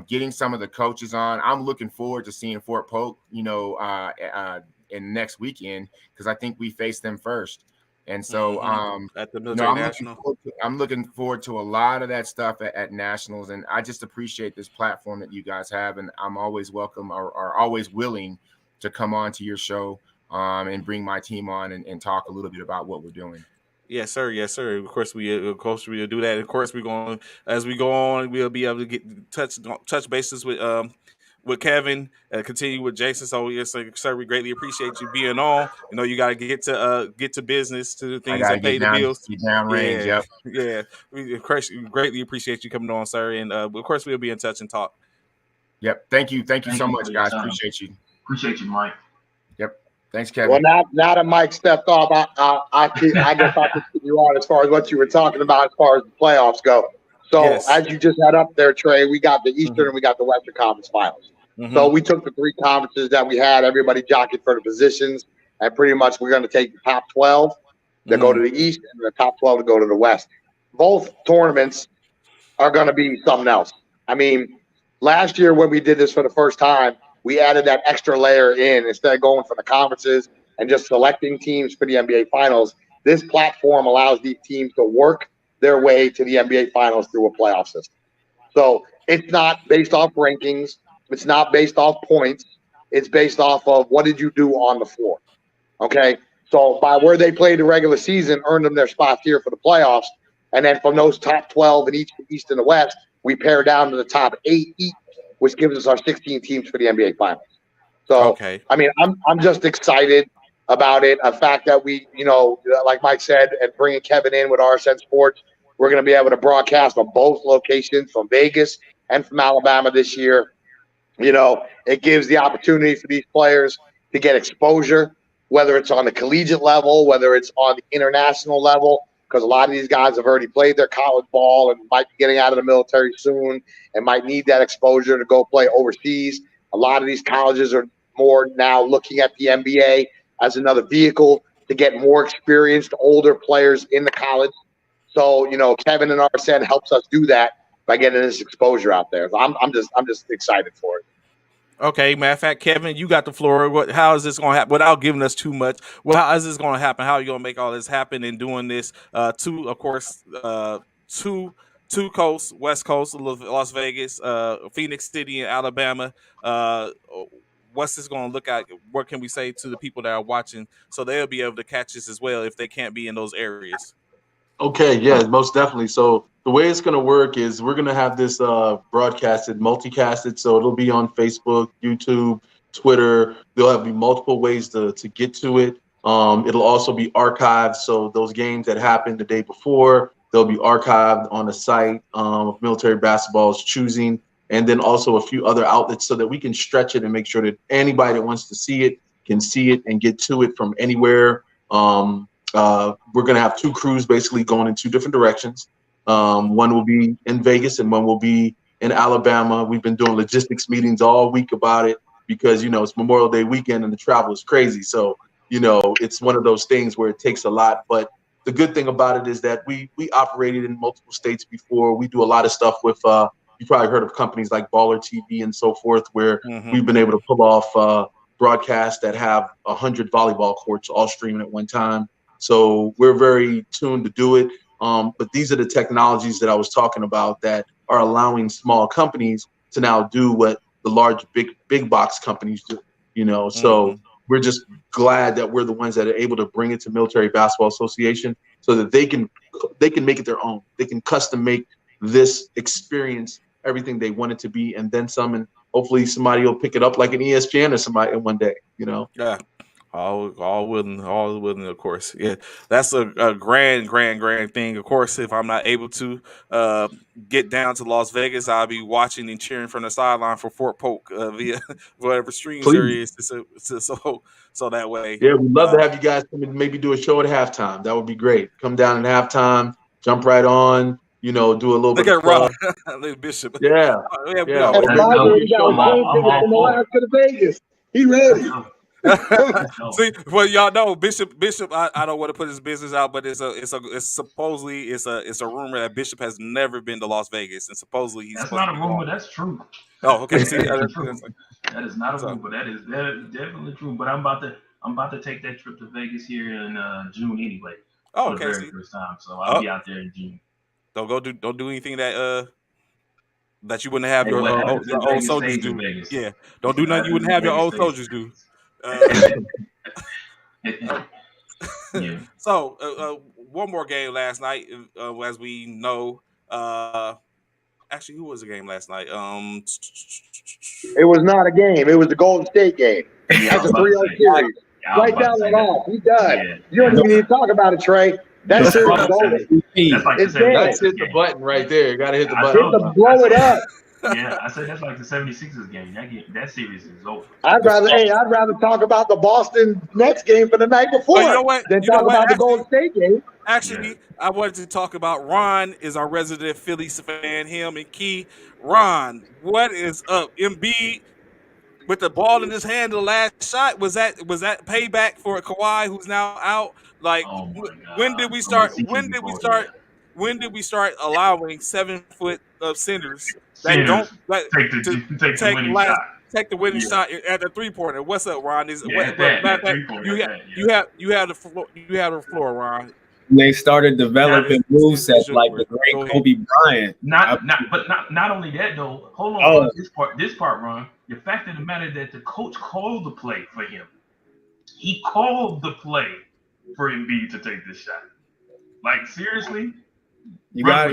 getting some of the coaches on. I'm looking forward to seeing Fort Polk, in next weekend, because I think we face them first. And so at the Military National, I'm looking forward to a lot of that stuff at Nationals. And I just appreciate this platform that you guys have. And I'm always welcome or always willing to come on to your show and bring my team on and talk a little bit about what we're doing. Yes, sir. Yes, sir. Of course, we'll do that. Of course, we're going as we go on. We'll be able to get touch bases with Kevin, continue with Jason. So yes, sir, we greatly appreciate you being on. You got to get to business, to the things that pay the bills. Range, yep. Yeah. We greatly appreciate you coming on, sir. And of course, we'll be in touch and talk. Yep. Thank you so much, guys. Appreciate you. Appreciate you, Mike. Yep. Thanks, Kevin. Well, now that Mike stepped off, I guess I can put you on as far as what you were talking about as far as the playoffs go. So as you just had up there, Trey, we got the Eastern and we got the Western Conference Finals. So we took the three conferences that we had, everybody jockeyed for the positions, and pretty much we're going to take the top 12 that go to the East and the top 12 to go to the West. Both tournaments are going to be something else. I mean, last year when we did this for the first time, we added that extra layer in instead of going for the conferences and just selecting teams for the NBA Finals. This platform allows these teams to work their way to the NBA Finals through a playoff system. So it's not based off rankings. It's not based off points. It's based off of what did you do on the floor. Okay? So by where they played the regular season, earned them their spots here for the playoffs. And then from those top 12 in each East and the West, we pare down to the top 8 each, which gives us our 16 teams for the NBA Finals. So, I mean, I'm just excited about it. The fact that we, like Mike said, and bringing Kevin in with RSN Sports, we're going to be able to broadcast from both locations, from Vegas and from Alabama this year. It gives the opportunity for these players to get exposure, whether it's on the collegiate level, whether it's on the international level, because a lot of these guys have already played their college ball and might be getting out of the military soon and might need that exposure to go play overseas. A lot of these colleges are more now looking at the NBA as another vehicle to get more experienced, older players in the college. So, Kevin and RSN helps us do that by getting this exposure out there. So I'm just excited for it. Okay, matter of fact, Kevin, you got the floor. How is this going to happen? Without giving us too much, how is this going to happen? How are you going to make all this happen and doing this? Two coasts, West Coast, Las Vegas, Phoenix City, and Alabama. What's this going to look like? What can we say to the people that are watching so they'll be able to catch this as well if they can't be in those areas? Okay, yeah, most definitely. So the way it's going to work is we're going to have this broadcasted, multicasted. So it'll be on Facebook, YouTube, Twitter. There'll be multiple ways to get to it. It'll also be archived. So those games that happened the day before, they'll be archived on the site of Military Basketball's choosing, and then also a few other outlets so that we can stretch it and make sure that anybody that wants to see it can see it and get to it from anywhere. We're going to have two crews basically going in two different directions. One will be in Vegas and one will be in Alabama. We've been doing logistics meetings all week about it because, it's Memorial Day weekend and the travel is crazy. So, it's one of those things where it takes a lot. But the good thing about it is that we operated in multiple states before. We do a lot of stuff with, you probably heard of companies like Baller TV and so forth, where we've been able to pull off broadcasts that have 100 volleyball courts all streaming at one time. So we're very tuned to do it. But these are the technologies that I was talking about that are allowing small companies to now do what the large, big box companies do, So we're just glad that we're the ones that are able to bring it to Military Basketball Association so that they can make it their own. They can custom make this experience everything they want it to be, and then some, and hopefully somebody will pick it up like an ESPN or somebody one day, Yeah. All willing, of course. Yeah, that's a grand thing. Of course, if I'm not able to get down to Las Vegas, I'll be watching and cheering from the sideline for Fort Polk via whatever streams there is. So that way. Yeah, we'd love to have you guys come and maybe do a show at halftime. That would be great. Come down at halftime, jump right on. Do a little Look bit of at Ron, club. little Bishop. Yeah. Yeah, Yeah. And I'm Marjorie got I'm a plane all ticket from for it. Alaska to Vegas. He ready. See, well, y'all know Bishop. I don't want to put his business out, but it's supposedly it's a rumor that Bishop has never been to Las Vegas, and supposedly he's That's supposed not to a be rumor. going. That's true. Oh, okay. See, That's true. That is not a So- rumor. That is definitely true. But I'm about to take that trip to Vegas here in June anyway. oh, For the okay. very See, first time. So I'll be out there in June. don't do anything that you wouldn't have Hey, what happens your in old Vegas soldiers stays in do. Vegas. Yeah, don't do What nothing you happens wouldn't in have your Vegas old stays soldiers in do. Vegas. Yeah. So one more game last night, as we know. Actually, who was the game last night? It was not a game. It was the Golden State game. Yeah, That's a 3-0 series. Write that one off. We done. Yeah. You don't even need to talk about it, Trey. That That's series like is the over. 70 that's like the It's dead. 76ers Nice hit the game. button right there. You gotta hit the I button. told you. Blow it up. Yeah, I said that's like the 76ers game. That series is over. I'd rather talk about the Boston Nets game for the night before you know what? than You know talk what? about the Golden State game. Actually, I wanted to talk about Ron is our resident Phillies fan. Him and Key. Ron, what is up? Embiid with the ball in his hand, the last shot was that payback for Kawhi, who's now out? Like, Oh my God. when did we I'm gonna start? see When you did we before start? that. When did we start allowing 7-foot centers that Sinners don't like take the winning last shot. take the winning Yeah. shot at the 3-pointer? What's up, Ron? Yeah, Matter of fact, three-pointer, you have the floor. You have the floor, Ron. They started developing movesets like the great Go ahead. Kobe Bryant. Not only that though. Hold on, Oh. this part, Ron. The fact of the matter that the coach called the play for him. He called the play for Embiid to take this shot. Like seriously, You got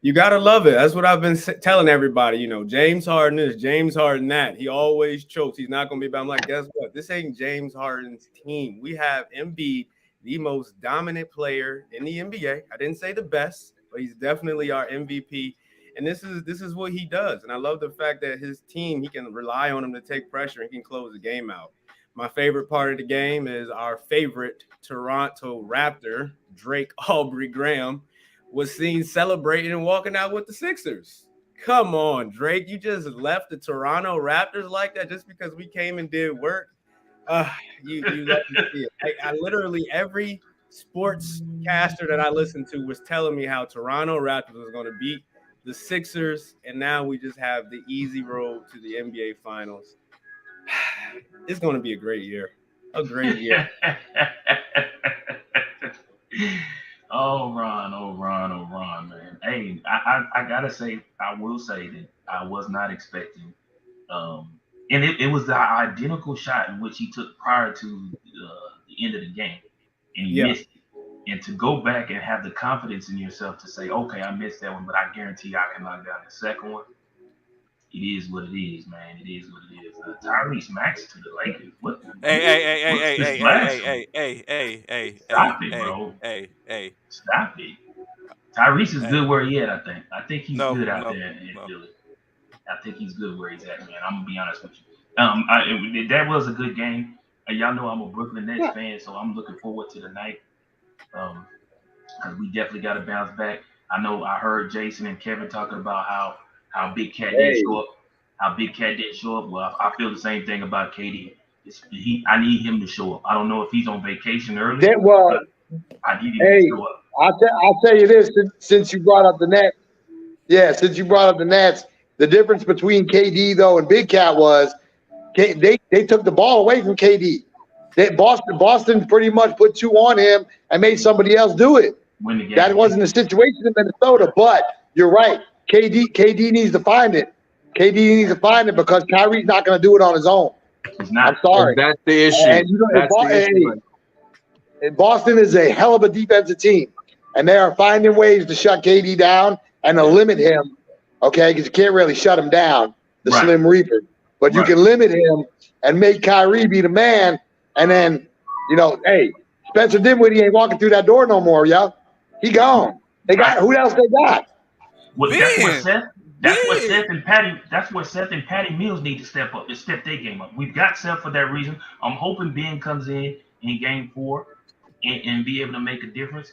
you gotta love it. That's what I've been telling everybody. James Harden is James Harden that. He always chokes. He's not gonna be bad. I'm like, guess what? This ain't James Harden's team. We have Embiid, the most dominant player in the NBA. I didn't say the best, but he's definitely our MVP. And this is what he does. And I love the fact that his team, he can rely on him to take pressure and can close the game out. My favorite part of the game is our favorite Toronto Raptor, Drake Aubrey Graham, was seen celebrating and walking out with the Sixers. Come on, Drake. You just left the Toronto Raptors like that just because we came and did work. You let me see it. I literally, every sports caster that I listened to was telling me how Toronto Raptors was going to beat the Sixers, and now we just have the easy road to the NBA Finals. It's going to be a great year. A great year. Oh, Ron, man. Hey, I gotta say, I will say that I was not expecting. And it was the identical shot in which he took prior to the end of the game, and he missed it. And to go back and have the confidence in yourself to say, okay, I missed that one, but I guarantee I can knock down the second one. It is what it is, man. It is what it is. Tyrese Max to the Lakers. What? Hey. Stop it, bro. Hey. Stop it. Tyrese is good where he at, I think. I think he's good out there in Philly. I think he's good where he's at, man. I'm gonna be honest with you. That was a good game. Y'all know I'm a Brooklyn Nets fan, so I'm looking forward to the night. Because we definitely got to bounce back. I know I heard Jason and Kevin talking about how Big Cat didn't show up. How Big Cat didn't show up. Well, I feel the same thing about KD. I need him to show up. I don't know if he's on vacation early. I need him to show up. I'll tell you this, since you brought up the Nets. Yeah, since you brought up the Nets, the difference between KD though and Big Cat was they took the ball away from KD. Boston pretty much put 2 on him and made somebody else do it. That wasn't the situation in Minnesota, but you're right. KD needs to find it. KD needs to find it because Kyrie's not going to do it on his own. He's not. I'm sorry. That's the issue. And Boston is a hell of a defensive team, and they are finding ways to shut KD down and to limit him. Okay, because you can't really shut him down, the Slim Reaper, but you can limit him and make Kyrie be the man. And then, hey, Spencer Dinwiddie ain't walking through that door no more, y'all. He gone. They got who else they got? Well, that's what Seth and Patty Mills need to step up and step their game up. We've got Seth for that reason. I'm hoping Ben comes in game 4 and be able to make a difference.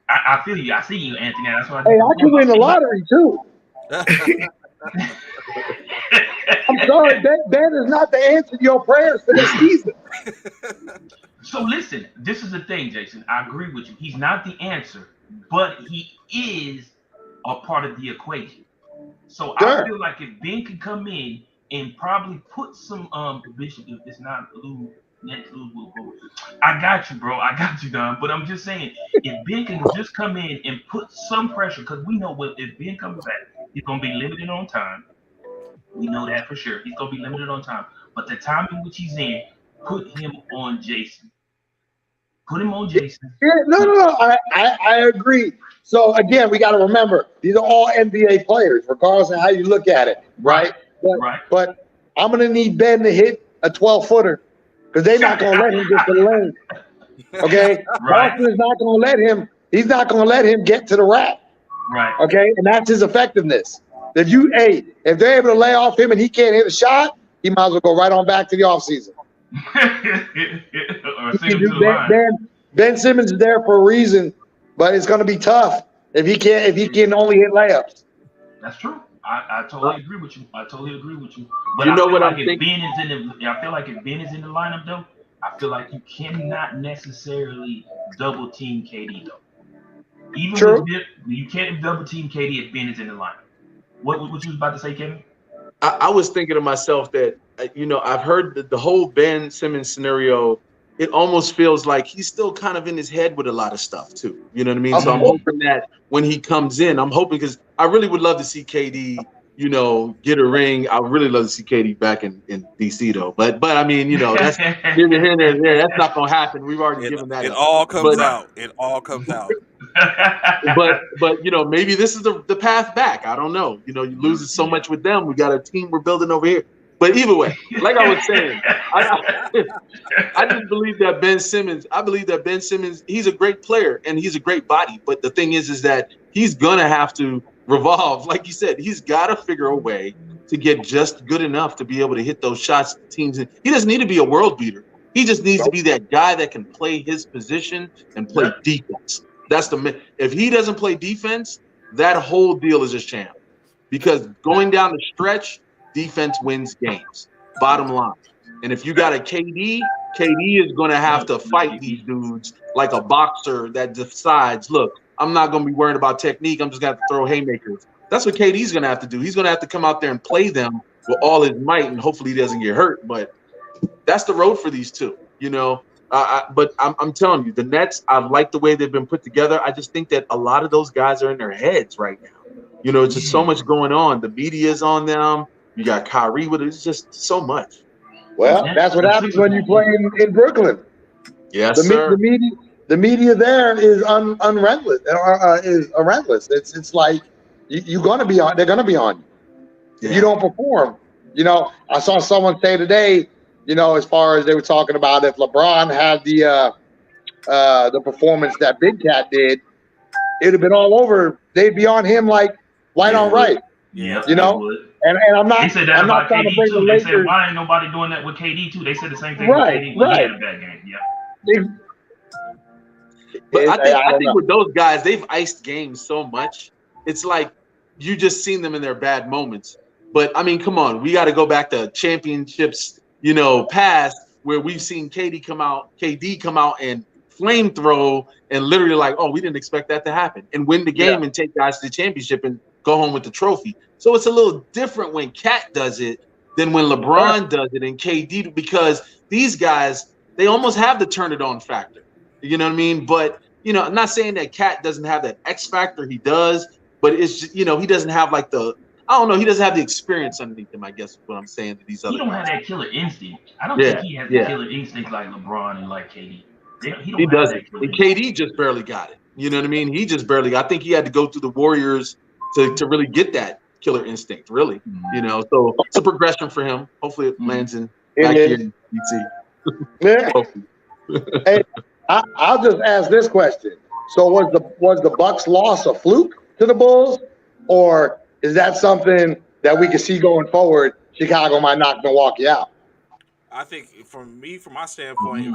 I feel you. I see you, Anthony. That's why. Hey, I can win the lottery too. I'm sorry, Ben is not the answer to your prayers for this season. So listen, this is the thing, Jason. I agree with you. He's not the answer, but he is a part of the equation. So Sure. I feel like if Ben could come in and probably put some Bishop, if it's not Lou, next Lou will go. I got you, bro. I got you, Don. But I'm just saying, if Ben can just come in and put some pressure, because we know if Ben comes back, he's gonna be limited on time. We know that for sure. He's gonna be limited on time. But the time in which he's in, put him on Jason. Put him on Jason. Yeah, no. I agree. So again, we got to remember these are all NBA players, regardless of how you look at it, right? But I'm gonna need Ben to hit a 12-footer because they're not gonna let him get to the lane. Okay, Boston is not gonna let him. He's not gonna let him get to the rack. Right. Okay, and that's his effectiveness. If they're able to lay off him and he can't hit a shot, he might as well go right on back to the offseason. Ben Simmons is there for a reason, but it's going to be tough if he can only hit layups. That's true. I totally agree with you. But you know what I'm thinking? I feel like if Ben is in the lineup, though, I feel like you cannot necessarily double team KD though. Even with you can't double team KD if Ben is in the lineup. What you was about to say, Kevin? I was thinking to myself that, I've heard the whole Ben Simmons scenario. It almost feels like he's still kind of in his head with a lot of stuff too. You know what I mean? So I'm hoping that when he comes in, because I really would love to see KD, get a ring. I would really love to see KD back in DC though. But I mean, that's here and there. That's not gonna happen. We've already given that. It all comes out. It all comes out. but maybe this is the path back. I don't know. You losing so much with them. We got a team we're building over here. But either way, like I was saying, I just believe that Ben Simmons. I believe that Ben Simmons. He's a great player and he's a great body. But the thing is that he's gonna have to revolve. Like you said, he's got to figure a way to get just good enough to be able to hit those shots. Teams. He doesn't need to be a world beater. He just needs to be that guy that can play his position and play defense. If he doesn't play defense, that whole deal is a sham. Because going down the stretch, defense wins games. Bottom line. And if you got a KD is going to have to fight these dudes like a boxer that decides, look, I'm not going to be worried about technique. I'm just going to have to throw haymakers. That's what KD's going to have to do. He's going to have to come out there and play them with all his might, and hopefully he doesn't get hurt. But that's the road for these two, But I'm telling you, the Nets, I like the way they've been put together. I just think that a lot of those guys are in their heads right now. It's just so much going on. The media's on them. You got Kyrie with it. It's just so much. Well, that's what happens when you play in Brooklyn. Yes, sir. The media there is unrelentless. Is relentless. It's like you're going to be on. They're going to be on you. Yeah. If you don't perform. I saw someone say today. As far as they were talking about if LeBron had the performance that Big Cat did, it'd have been all over. They'd be on him like white on right. Yeah, And I'm not. They said that about KD too. They said why ain't nobody doing that with KD too? They said the same thing with KD when he had a bad game. Yeah. But I think with those guys, they've iced games so much. It's like you just seen them in their bad moments. But I mean, come on, we got to go back to championships, past where we've seen KD come out and flame throw and literally like, oh, we didn't expect that to happen and win the game and take guys to the championship and go home with the trophy. So it's a little different when Cat does it than when LeBron does it and KD, because these guys, they almost have the turn it on factor. You know what I mean? But, I'm not saying that Cat doesn't have that X factor. He does, but it's just, he doesn't have like he doesn't have the experience underneath him, I guess is what I'm saying to these other guys. He don't have that killer instinct. I don't think he has the killer instinct like LeBron and like KD. He doesn't. And KD just barely got it. You know what I mean? He just barely got. I think he had to go through the Warriors to really get that killer instinct, really. So it's a progression for him. Hopefully it lands back here in DC. Hey, I'll just ask this question. So was the Bucks loss a fluke to the Bulls, or is that something that we can see going forward? Chicago might knock Milwaukee out. I think from my standpoint,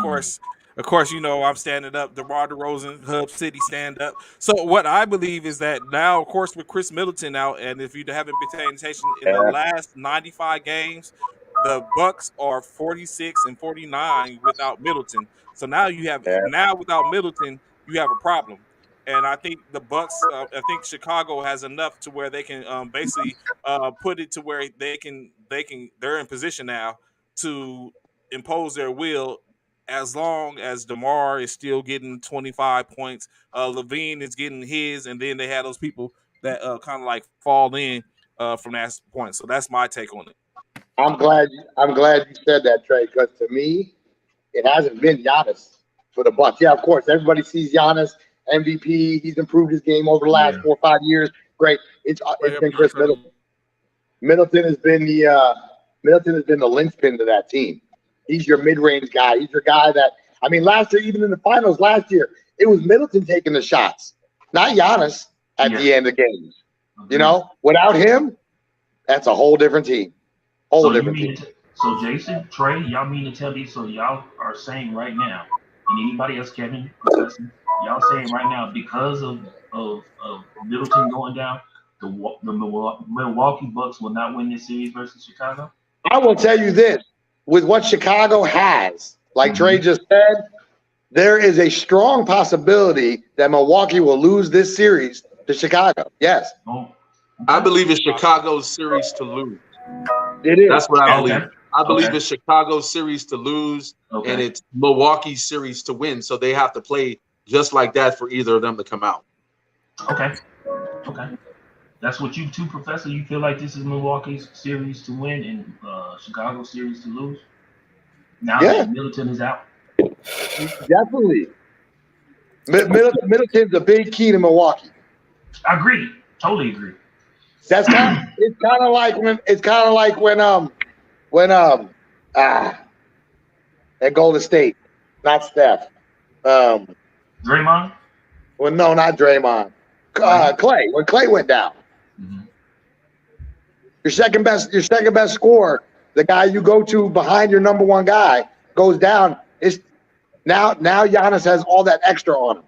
of course, you know, I'm standing up. DeMar DeRozan, Hub City, stand up. So what I believe is that now, of course, with Chris Middleton out, and if you haven't been paying attention, in the last 95 games, the Bucks are 46 and 49 without Middleton. So now without Middleton, you have a problem. And I think the Bucks, I think Chicago has enough to where they can basically put it to where they're in position now to impose their will as long as DeMar is still getting 25 points, Levine is getting his, and then they have those people that kind of like fall in from that point. So that's my take on it. I'm glad you said that, Trey, because to me, it hasn't been Giannis for the Bucks. Yeah, of course, everybody sees Giannis MVP. He's improved his game over the last 4 or 5 years. Great. It's been Chris Middleton. Middleton has been the linchpin to that team. He's your mid-range guy. He's your guy that, I mean, last year, even in the finals last year, it was Middleton taking the shots, not Giannis at the end of games. You know, without him, that's a whole different team. Different team. So Jason, Trey, y'all mean to tell me, so y'all are saying right now, and anybody else, Kevin, y'all saying right now, because of Middleton going down, the Milwaukee Bucks will not win this series versus Chicago? I will tell you this. With what Chicago has, like Trey just said, there is a strong possibility that Milwaukee will lose this series to Chicago. Yes. I believe it's Chicago's series to lose. It is. That's what I believe. I believe it's Chicago's series to lose, and it's Milwaukee's series to win. So they have to play just like that for either of them to come out. Okay. That's what you two, Professor. You feel like this is Milwaukee's series to win and Chicago's series to lose? Now that Middleton is out? Definitely. Middleton's a big key to Milwaukee. I agree. Totally agree. It's kind of like when at Golden State, not Steph. Draymond? Well, no, not Draymond. Clay. When Clay went down. Your second best scorer, the guy you go to behind your number one guy, goes down. Now Giannis has all that extra on him,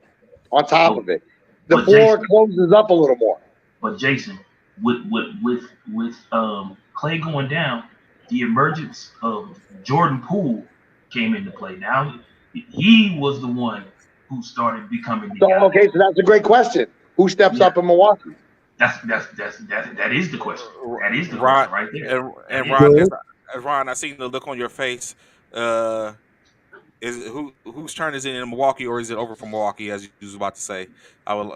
on top of it. The floor closes up a little more. But Jason, with Clay going down, the emergence of Jordan Poole came into play. Now he was the one who started becoming the guy. Okay, so that's a great question. Who steps up in Milwaukee? That is the question. That is the question right there. And Ron, I seen the look on your face. Is whose turn is it in Milwaukee, or is it over from Milwaukee, as you was about to say? I'm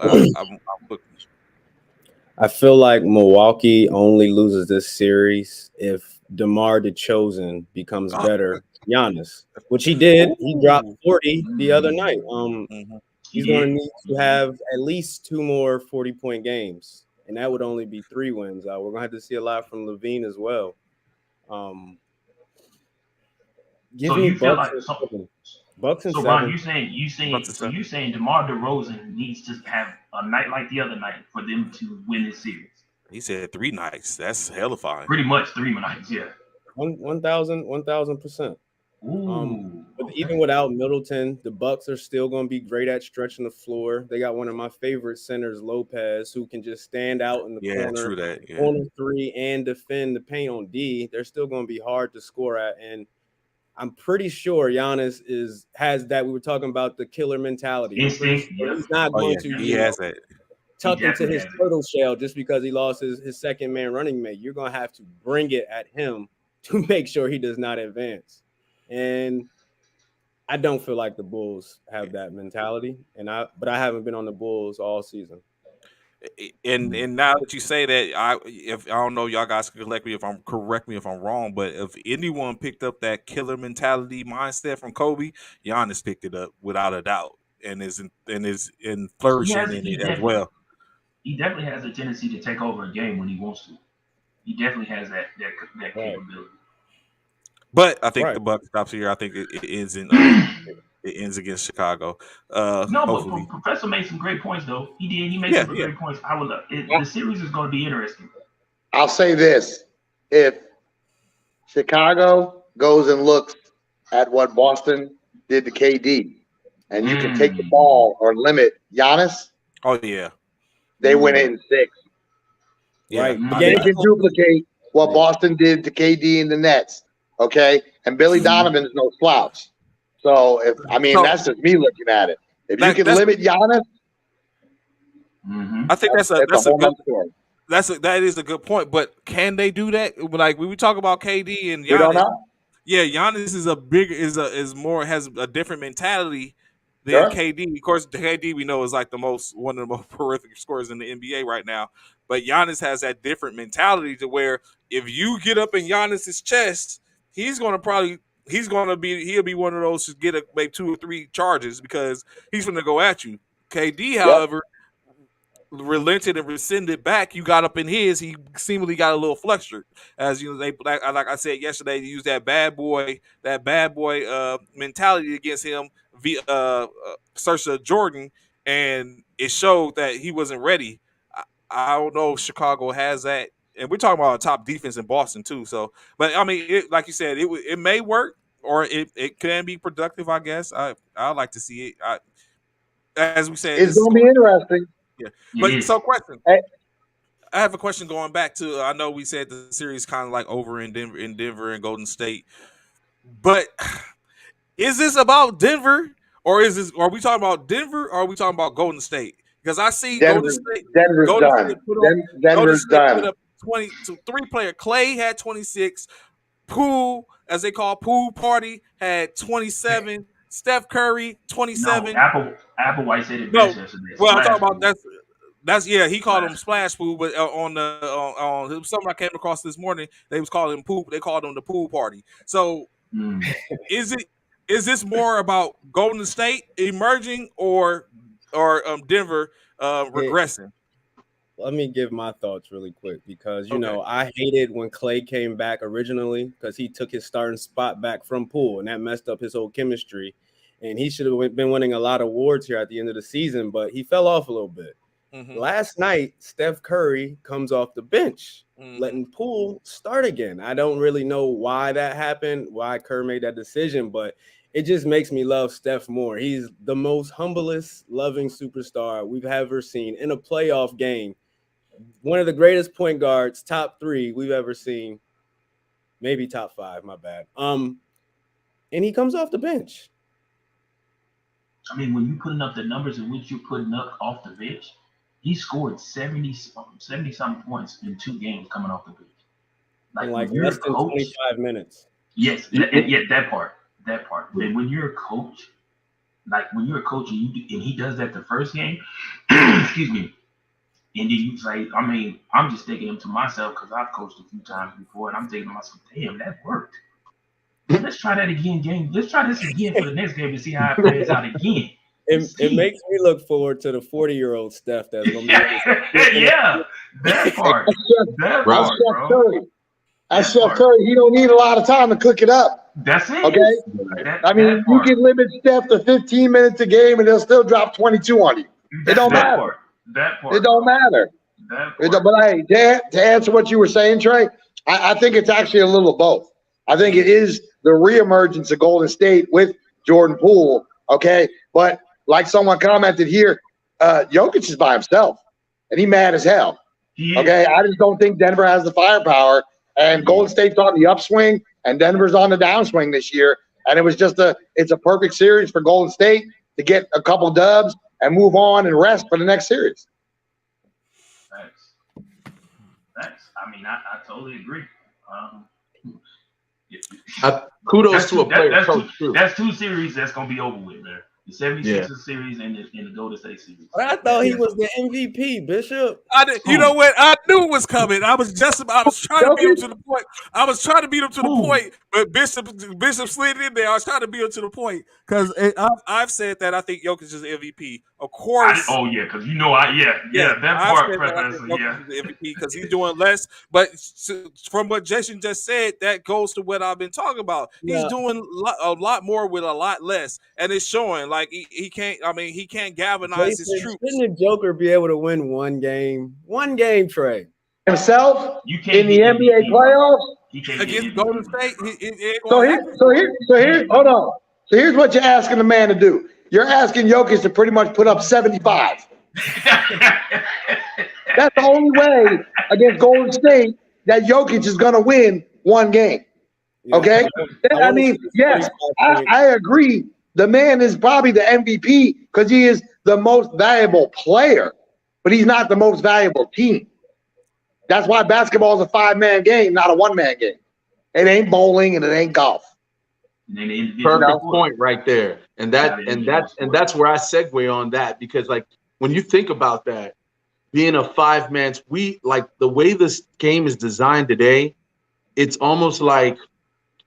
I feel like Milwaukee only loses this series if DeMar DeRozan becomes better. Giannis, which he did. He dropped 40 the other night. He's going to need to have at least 2 more 40-point games, and that would only be 3 wins. We're going to have to see a lot from Levine as well. Give me Bucks and 7. Ron, you saying DeMar DeRozan needs to have a night like the other night for them to win this series? He said 3 nights. That's hella fine. Pretty much 3 nights, yeah. 1,000%. But even without Middleton, the Bucks are still going to be great at stretching the floor. They got one of my favorite centers, Lopez, who can just stand out in the corner 3 and defend the paint on D. They're still going to be hard to score at, and I'm pretty sure Giannis has that. We were talking about the killer mentality. He's not going to tuck into his turtle shell just because he lost his second man running mate. You're going to have to bring it at him to make sure he does not advance. And I don't feel like the Bulls have that mentality. But I haven't been on the Bulls all season. And now that you say that, I don't know, y'all guys can correct me if I'm wrong, but if anyone picked up that killer mentality mindset from Kobe, Giannis picked it up without a doubt, and is flourishing in it as well. He definitely has a tendency to take over a game when he wants to. He definitely has that capability. But I think the Bucks stops here. I think it ends in. It ends against Chicago. But Professor made some great points, though. He did. He made some great points. The series is going to be interesting. I'll say this: if Chicago goes and looks at what Boston did to KD, and you can take the ball or limit Giannis. Oh yeah, they win it in 6. yeah. Right. They can duplicate what Boston did to KD and the Nets. Okay, and Billy Donovan is no slouch. So that's just me looking at it. If you can limit Giannis, I think that's a good story. That is a good point. But can they do that? Like when we talk about KD and Giannis, we don't know. Yeah, Giannis has a different mentality than KD. Of course, KD we know is like one of the most prolific scorers in the NBA right now. But Giannis has that different mentality to where if you get up in Giannis's chest, he'll be one of those to get maybe 2 or 3 charges because he's going to go at you. KD, however, relented and rescinded back. You got up in his. He seemingly got a little flustered, as you know. Like I said yesterday, they used that bad boy mentality against him via Saoirse Jordan, and it showed that he wasn't ready. I don't know if Chicago has that, and we're talking about a top defense in Boston too. So, but I mean, like you said, it may work or it can be productive. I guess I'd like to see it. As we said, it's going to be interesting. Yeah, but so question. I have a question going back to. I know we said the series kind of like over in Denver and Golden State, but is this about Denver or are we talking about Denver or are we talking about Golden State? Because I see Denver's done. Denver's done. Put up 3-player. Clay had 26. Poole, as they call Poole Party, had 27. Steph Curry 27. No, Applewhite said it best yesterday. Well, I'm talking about that's he called him Splash Pool, but on something I came across this morning, they was calling him Pool. They called him the Pool Party. So, is this more about Golden State emerging or Denver regressing? Let me give my thoughts really quick because you know I hated when Clay came back originally because he took his starting spot back from Poole and that messed up his whole chemistry. And he should have been winning a lot of awards here at the end of the season, but he fell off a little bit. Last night, Steph Curry comes off the bench, letting Poole start again. I don't really know why that happened, why Kerr made that decision, but it just makes me love Steph more. He's the most humblest, loving superstar we've ever seen in a playoff game. One of the greatest point guards, top 3 we've ever seen, maybe top 5, my bad. And he comes off the bench. I mean, when you're putting up the numbers in which you're putting up off the bench, he scored 70-something points in 2 games coming off the bench. Like less than 25 minutes. Yes, that part. But when you're a coach, and he does that the first game, excuse me, and then you say, I mean, I'm just thinking to myself because I've coached a few times before, and I'm thinking to myself, damn, that worked. Let's try that again, Let's try this again for the next game to see how it plays out again. It makes me look forward to the 40-year-old Steph that's going to be that part. That's Steph Curry. He don't need a lot of time to cook it up. That's it. Okay? You can limit Steph to 15 minutes a game and they'll still drop 22 on you. It don't matter. It don't matter. But hey, to answer what you were saying, Trey, I think it's actually a little of both. I think it is the reemergence of Golden State with Jordan Poole, okay? But like someone commented here, Jokic is by himself, and he's mad as hell, okay? I just don't think Denver has the firepower, and Golden State's on the upswing, and Denver's on the downswing this year, and it's a perfect series for Golden State to get a couple dubs and move on and rest for the next series. Thanks. I mean, I totally agree. Kudos to a player. That's 2 series that's going to be over with, man. The 76ers series and the Golden State series. I thought he was the MVP, Bishop. You know what? I knew it was coming. I was trying to beat him to the point. But Bishop slid in there. I was trying to beat him to the point because I've said that I think Jokic is the MVP. Of course. Because you know that part, Professor. MVP because he's doing less. But from what Jason just said, that goes to what I've been talking about. He's doing a lot more with a lot less, and it's showing. Like he can't. I mean, he can't galvanize his troops. Shouldn't the Joker be able to win one game? One game, Trey. Himself in the NBA playoffs. He can't get against Golden State. So here, hold on. So here's what you're asking the man to do. You're asking Jokic to pretty much put up 75. That's the only way against Golden State that Jokic is going to win one game. Okay? I mean, yes, I agree. The man is probably the MVP because he is the most valuable player, but he's not the most valuable team. That's why basketball is a 5-man game, not a 1-man game. It ain't bowling and it ain't golf. Perfect point right there. And that's where I segue on that, because like when you think about that, being a 5-man, like the way this game is designed today, it's almost like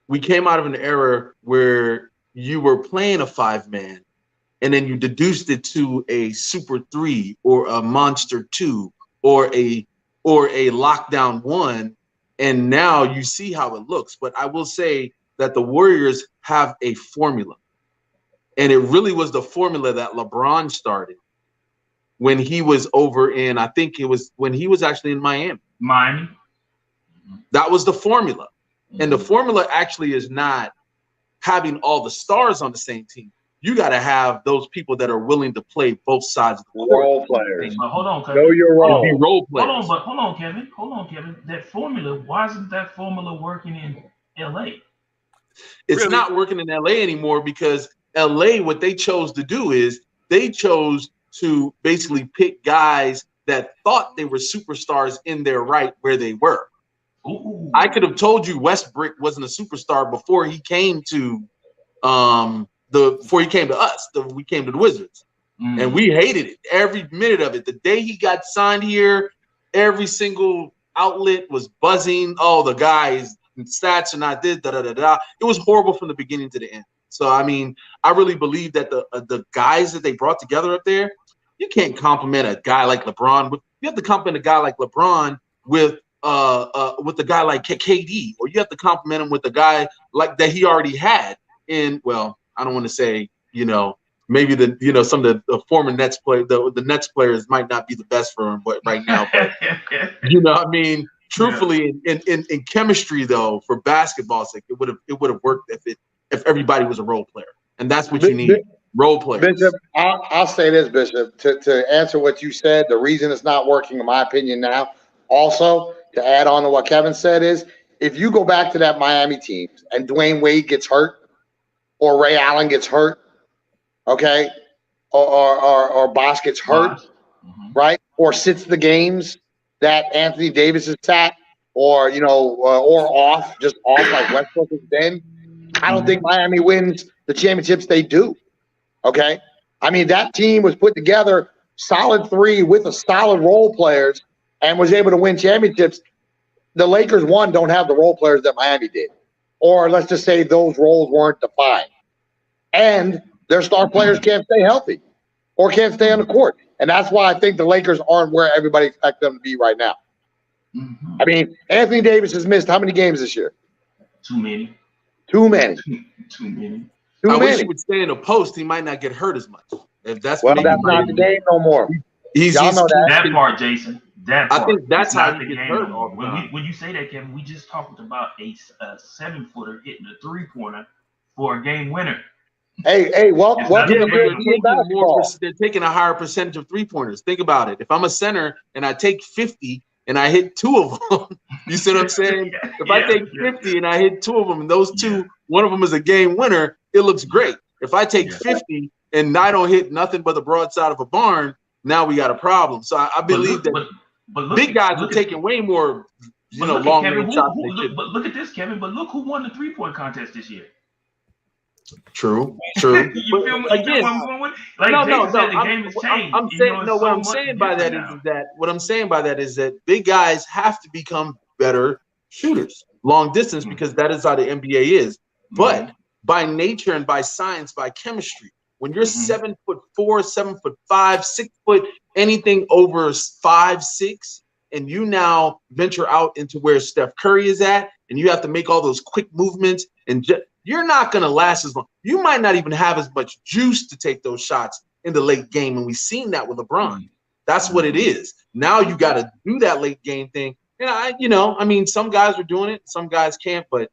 we came out of an era where you were playing a 5-man and then you deduced it to a super 3 or a monster 2 or a lockdown 1, and now you see how it looks. But I will say that the Warriors have a formula, and it really was the formula that LeBron started when he was over in, I think it was when he was actually in Miami. That was the formula. And the formula actually is not having all the stars on the same team. You got to have those people that are willing to play both sides of the court. Role players. But hold on, Kevin. Know your role. Role players. Hold on, Kevin. That formula, why isn't that formula working in LA? It's not working in LA anymore because LA, what they chose to do is they chose to basically pick guys that thought they were superstars in their right where they were. Ooh. I could have told you Westbrook wasn't a superstar before he came to us. We came to the Wizards. And we hated it, every minute of it. The day he got signed here, every single outlet was buzzing. Oh, the guy's stats are not this, da-da-da-da. It was horrible from the beginning to the end. So, I mean, I really believe that the guys that they brought together up there, you can't compliment a guy like LeBron. You have to compliment a guy like LeBron with a guy like KD, or you have to compliment him with a guy like that he already had in, well, I don't want to say, maybe some of the former Nets the Nets players might not be the best for him right now, but I mean, truthfully, in chemistry though, for basketball's sake, it would have worked if everybody was a role player, and that's what you need, role players. Bishop, I'll say this, Bishop, to answer what you said. The reason it's not working, in my opinion, now, also to add on to what Kevin said, is if you go back to that Miami team and Dwayne Wade gets hurt, or Ray Allen gets hurt, okay, or Bosh gets hurt, right, or sits the games that Anthony Davis is sat, or off like Westbrook has been, I don't think Miami wins the championships they do. Okay, I mean, that team was put together solid 3 with a solid role players and was able to win championships. The Lakers don't have the role players that Miami did, or let's just say those roles weren't defined, and their star players can't stay healthy or can't stay on the court. And that's why I think the Lakers aren't where everybody expects them to be right now. I mean, Anthony Davis has missed how many games this year? Too many. Too many. I wish he would stay in a post. He might not get hurt as much. If that's that's not the game no more. Y'all know that part, Jason. That part. I think that's how he gets hurt. When you say that, Kevin, we just talked about a 7-footer hitting a 3-pointer for a game winner. Hey, they're taking a higher percentage of 3-pointers. Think about it. If I'm a center and I take 50 and I hit 2 of them, you see what I'm saying? If I take 50 and I hit 2 of them, and those 2, one of them is a game winner, it looks great. If I take 50 and I don't hit nothing but the broadside of a barn, now we got a problem. So I believe that big guys are taking way more, long range shots. But look at this, Kevin. But look who won the 3-point contest this year. True. You feel me? Again, the game has changed. I'm saying what I'm saying by that is that big guys have to become better shooters, long distance, because that is how the NBA is. But by nature and by science, by chemistry, when you're 7'4", 7'5", 6 foot, anything over 5'6", and you now venture out into where Steph Curry is at, and you have to make all those quick movements, and you're not going to last as long. You might not even have as much juice to take those shots in the late game, and we've seen that with LeBron. That's what it is. Now you got to do that late game thing, And I mean, some guys are doing it, some guys can't. But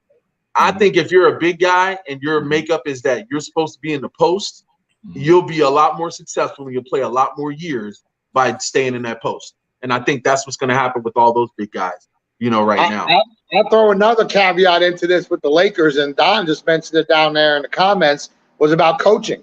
I think if you're a big guy and your makeup is that you're supposed to be in the post, you'll be a lot more successful and you'll play a lot more years by staying in that post. And I think that's what's going to happen with all those big guys, right now. I'll throw another caveat into this with the Lakers, and Don just mentioned it down there in the comments, was about coaching.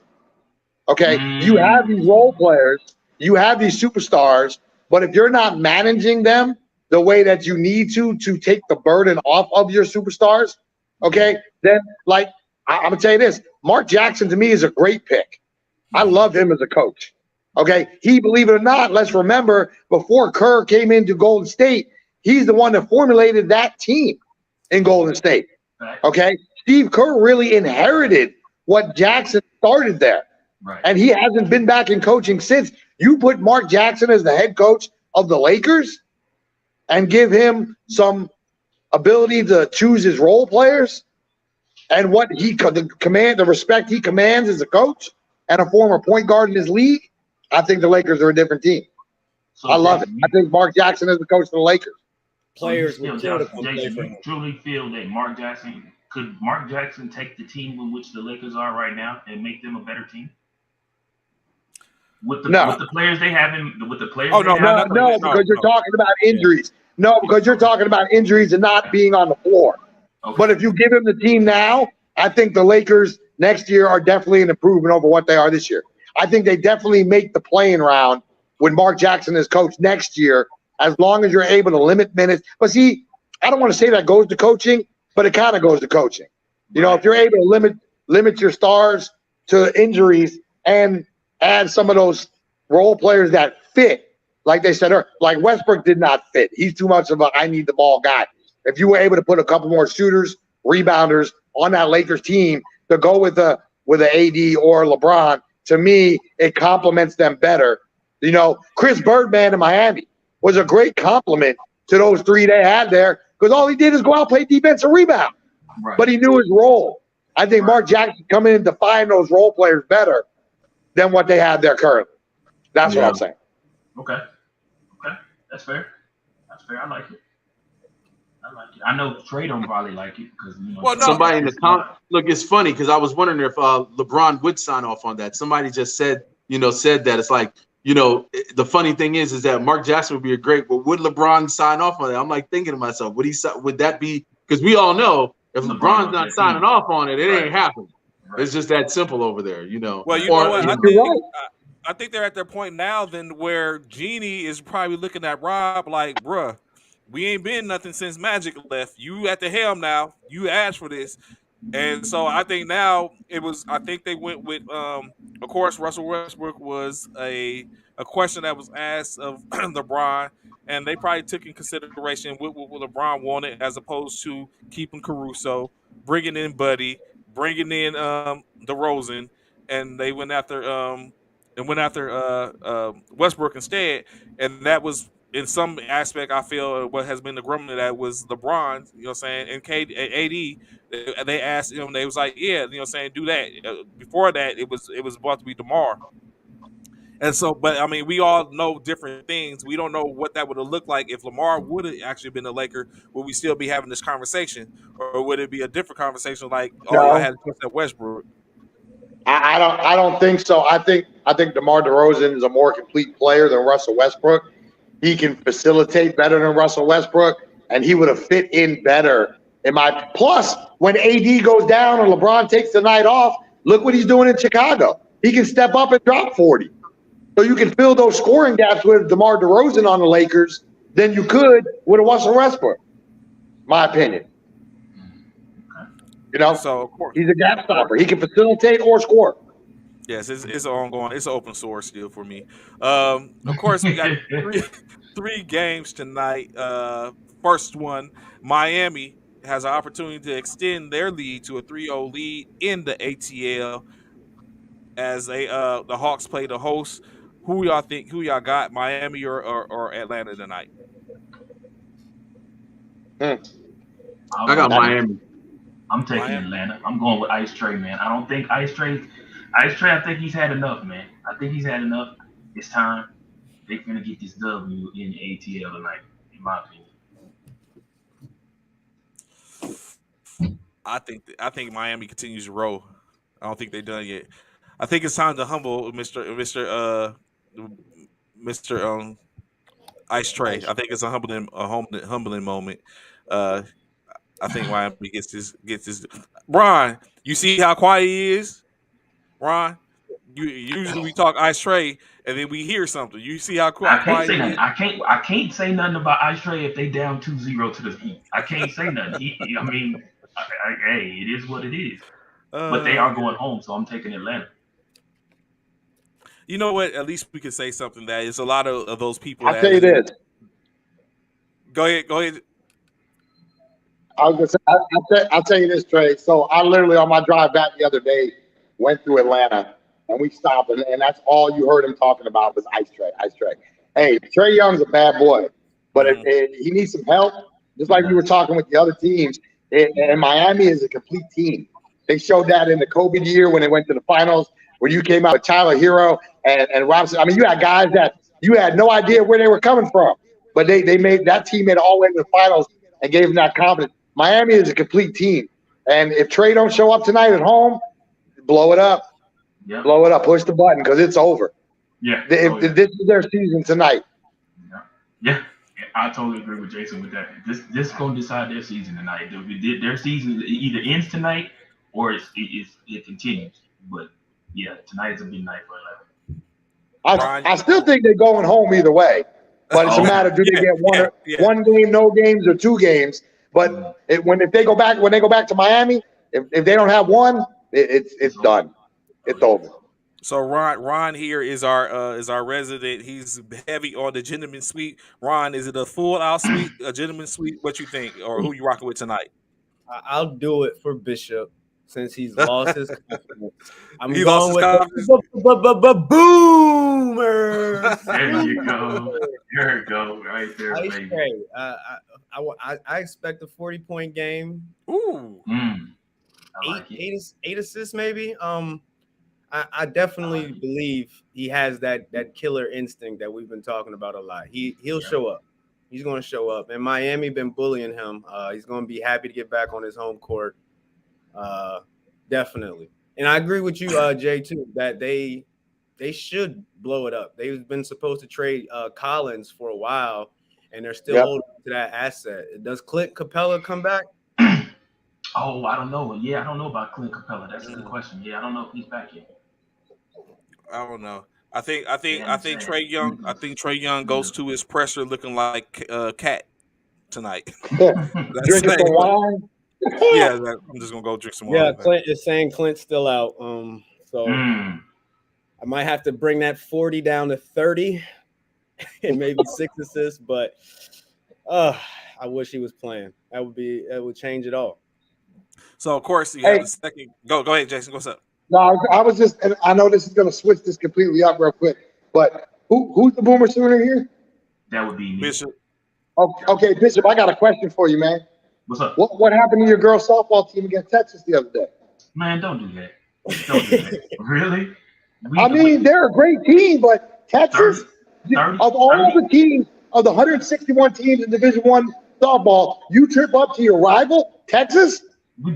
Okay, you have these role players, you have these superstars, but if you're not managing them the way that you need to take the burden off of your superstars, okay, then like I'm gonna tell you this, Mark Jackson to me is a great pick. I love him as a coach. Okay, he, believe it or not, let's remember, before Kerr came into Golden State, he's the one that formulated that team in Golden State. Okay, Steve Kerr really inherited what Jackson started there. Right. And he hasn't been back in coaching since. You put Mark Jackson as the head coach of the Lakers and give him some ability to choose his role players and what the respect he commands as a coach and a former point guard in his league, I think the Lakers are a different team. So I love it. I think Mark Jackson is the coach of the Lakers. Players will kill to come play Jason, for you him. truly feel that could Mark Jackson take the team in which the Lakers are right now and make them a better team? With the players they have with the players. Oh no, because you're talking about injuries. No, because you're talking about injuries and not being on the floor. Okay. But if you give him the team now, I think the Lakers next year are definitely an improvement over what they are this year. I think they definitely make the playing round when Mark Jackson is coach next year, as long as you're able to limit minutes. But see, I don't want to say that goes to coaching, but it kind of goes to coaching. You know, if you're able to limit your stars to injuries and add some of those role players that fit, like they said, like Westbrook did not fit. He's too much of a I need the ball guy. If you were able to put a couple more shooters, rebounders on that Lakers team to go with a AD or LeBron, to me, it complements them better. You know, Chris Birdman in Miami was a great compliment to those three they had there because all he did is go out, play defense, and rebound. Right. But he knew his role. I think Mark Jackson coming in to find those role players better than what they have there currently. That's what I'm saying. Okay. That's fair. I like it. I know Trey don't probably like it because somebody in the comments. Look, it's funny because I was wondering if LeBron would sign off on that. Somebody just said that. It's like, the funny thing is that Mark Jackson would be a great, but would LeBron sign off on that? I'm like thinking to myself, would that be, because we all know if LeBron's not signing off on it, it ain't happening. Right. It's just that simple over there, Well, you know what? I think they're at their point now then where Jeannie is probably looking at Rob like, bruh, we ain't been nothing since Magic left. You at the helm now. You asked for this. And so I think now I think they went with of course Russell Westbrook was a question that was asked of LeBron, and they probably took in consideration what LeBron wanted as opposed to keeping Caruso, bringing in Buddy, bringing in DeRozan, and they went after Westbrook instead, and that was in some aspect I feel what has been the grumbling that was LeBron, you know what I'm saying, and AD, they asked him, they was like, yeah, you know what I'm saying, do that. Before that, it was about to be DeMar. And so, but I mean, we all know different things. We don't know what that would have looked like if Lamar would have actually been a Laker. Would we still be having this conversation, or would it be a different conversation? Like, I had to trust that Westbrook. I don't think so. I think DeMar DeRozan is a more complete player than Russell Westbrook. He can facilitate better than Russell Westbrook, and he would have fit in better. Plus, when AD goes down or LeBron takes the night off, look what he's doing in Chicago. He can step up and drop 40. So you can fill those scoring gaps with DeMar DeRozan on the Lakers than you could with a Russell Westbrook. My opinion. So of course he's a gap stopper. He can facilitate or score. Yes, it's ongoing. It's an open source still for me. Of course, we got three games tonight. First one, Miami has an opportunity to extend their lead to a 3-0 lead in the ATL as the Hawks play the host. Who y'all got, Miami or Atlanta tonight? I got Miami. I'm taking Atlanta. I'm going with Ice Trey, man. I don't think Ice Trey, I think he's had enough, man. I think he's had enough. It's time. They're going to get this W in the ATL tonight, in my opinion. I think Miami continues to roll. I don't think they're done yet. I think it's time to humble Mr. Ice Tray. I think it's a humbling moment. Uh, I think Miami gets this. Ron, you see how quiet he is, Ron. Usually we talk Ice Tray and then we hear something. You see how I can't quiet say he nothing. is. I can't say nothing about Ice Tray if they down 2-0 to the Heat. I can't say nothing. I mean, hey, it is what it is. But they are going home, so I'm taking Atlanta. You know what? At least we can say something that it's a lot of those people. I'll tell you this. Go ahead. I was gonna say, I'll tell you this, Trey. So I literally on my drive back the other day went through Atlanta and we stopped and that's all you heard him talking about was Ice Tray. Hey, Trey Young's a bad boy, but he needs some help. Just like we were talking with the other teams, and Miami is a complete team. They showed that in the COVID year when they went to the finals, where you came out with Tyler Hero and Robinson. I mean, you had guys that you had no idea where they were coming from, but they made that team made it all the way to the finals and gave them that confidence. Miami is a complete team, and if Trey don't show up tonight at home, blow it up. Yep. Blow it up. Push the button because it's over. Yeah. If this is their season tonight. Yeah. I totally agree with Jason with that. This is going to decide their season tonight. Their season either ends tonight or it continues. But yeah, tonight's a big night for Atlanta. I still think they're going home either way, but it's a matter of do they get one game, no games, or 2 games. But when they go back to Miami, if they don't have one, it's done. It's over. So Ron here is our resident. He's heavy on the gentleman suite. Ron, is it a full out suite, a gentleman suite? What you think, or who you rocking with tonight? I'll do it for Bishop since he's lost his confidence. He lost his confidence. Boomers. There you go. There you go. Right there, baby. I expect a 40-point game. Ooh. Eight assists maybe. I definitely believe he has that killer instinct that we've been talking about a lot. He'll show up. He's going to show up. And Miami been bullying him. He's going to be happy to get back on his home court. Definitely. And I agree with you, Jay, too, that they should blow it up. They've been supposed to trade Collins for a while, and they're still holding to that asset. Does Clint Capella come back? Oh, I don't know. Yeah, I don't know about Clint Capella. That's a good question. Yeah, I don't know if he's back yet. I don't know. I think Trey Young. I think Trey Young goes to his presser looking like Cat tonight. Drinking some wine. Yeah, I'm just gonna go drink some wine. Yeah, Clint is saying Clint's still out. So I might have to bring that 40 down to 30 and maybe 6 assists. But I wish he was playing. That would change it all. So of course you have the second. Go ahead, Jason. What's up? No, I was just, and I know this is going to switch this completely up real quick, but who's the Boomer Sooner here? That would be me. Bishop. Okay, Bishop, I got a question for you, man. What's up? What happened to your girls' softball team against Texas the other day? Man, don't do that. Don't do that. Really? They're a great team, but Texas, 30, of all the teams, of the 161 teams in Division I softball, you trip up to your rival, Texas?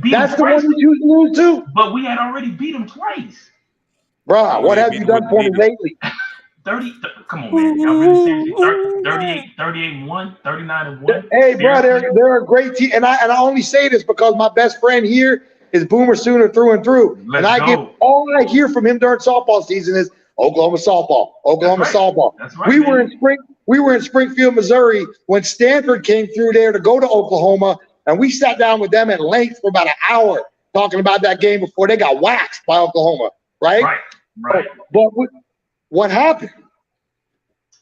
That's the one you choose to lose to? But we had already beat them twice. Bro, what have you done for me lately? 30, come on, man. Y'all really serious? 38-1, 39-1. Hey, bro, they're a great team. And I only say this because my best friend here is Boomer Sooner through and through. All I hear from him during softball season is Oklahoma softball, softball. That's right. We were in Springfield, Missouri when Stanford came through there to go to Oklahoma. And we sat down with them at length for about an hour talking about that game before they got waxed by Oklahoma, right? Right. But what happened?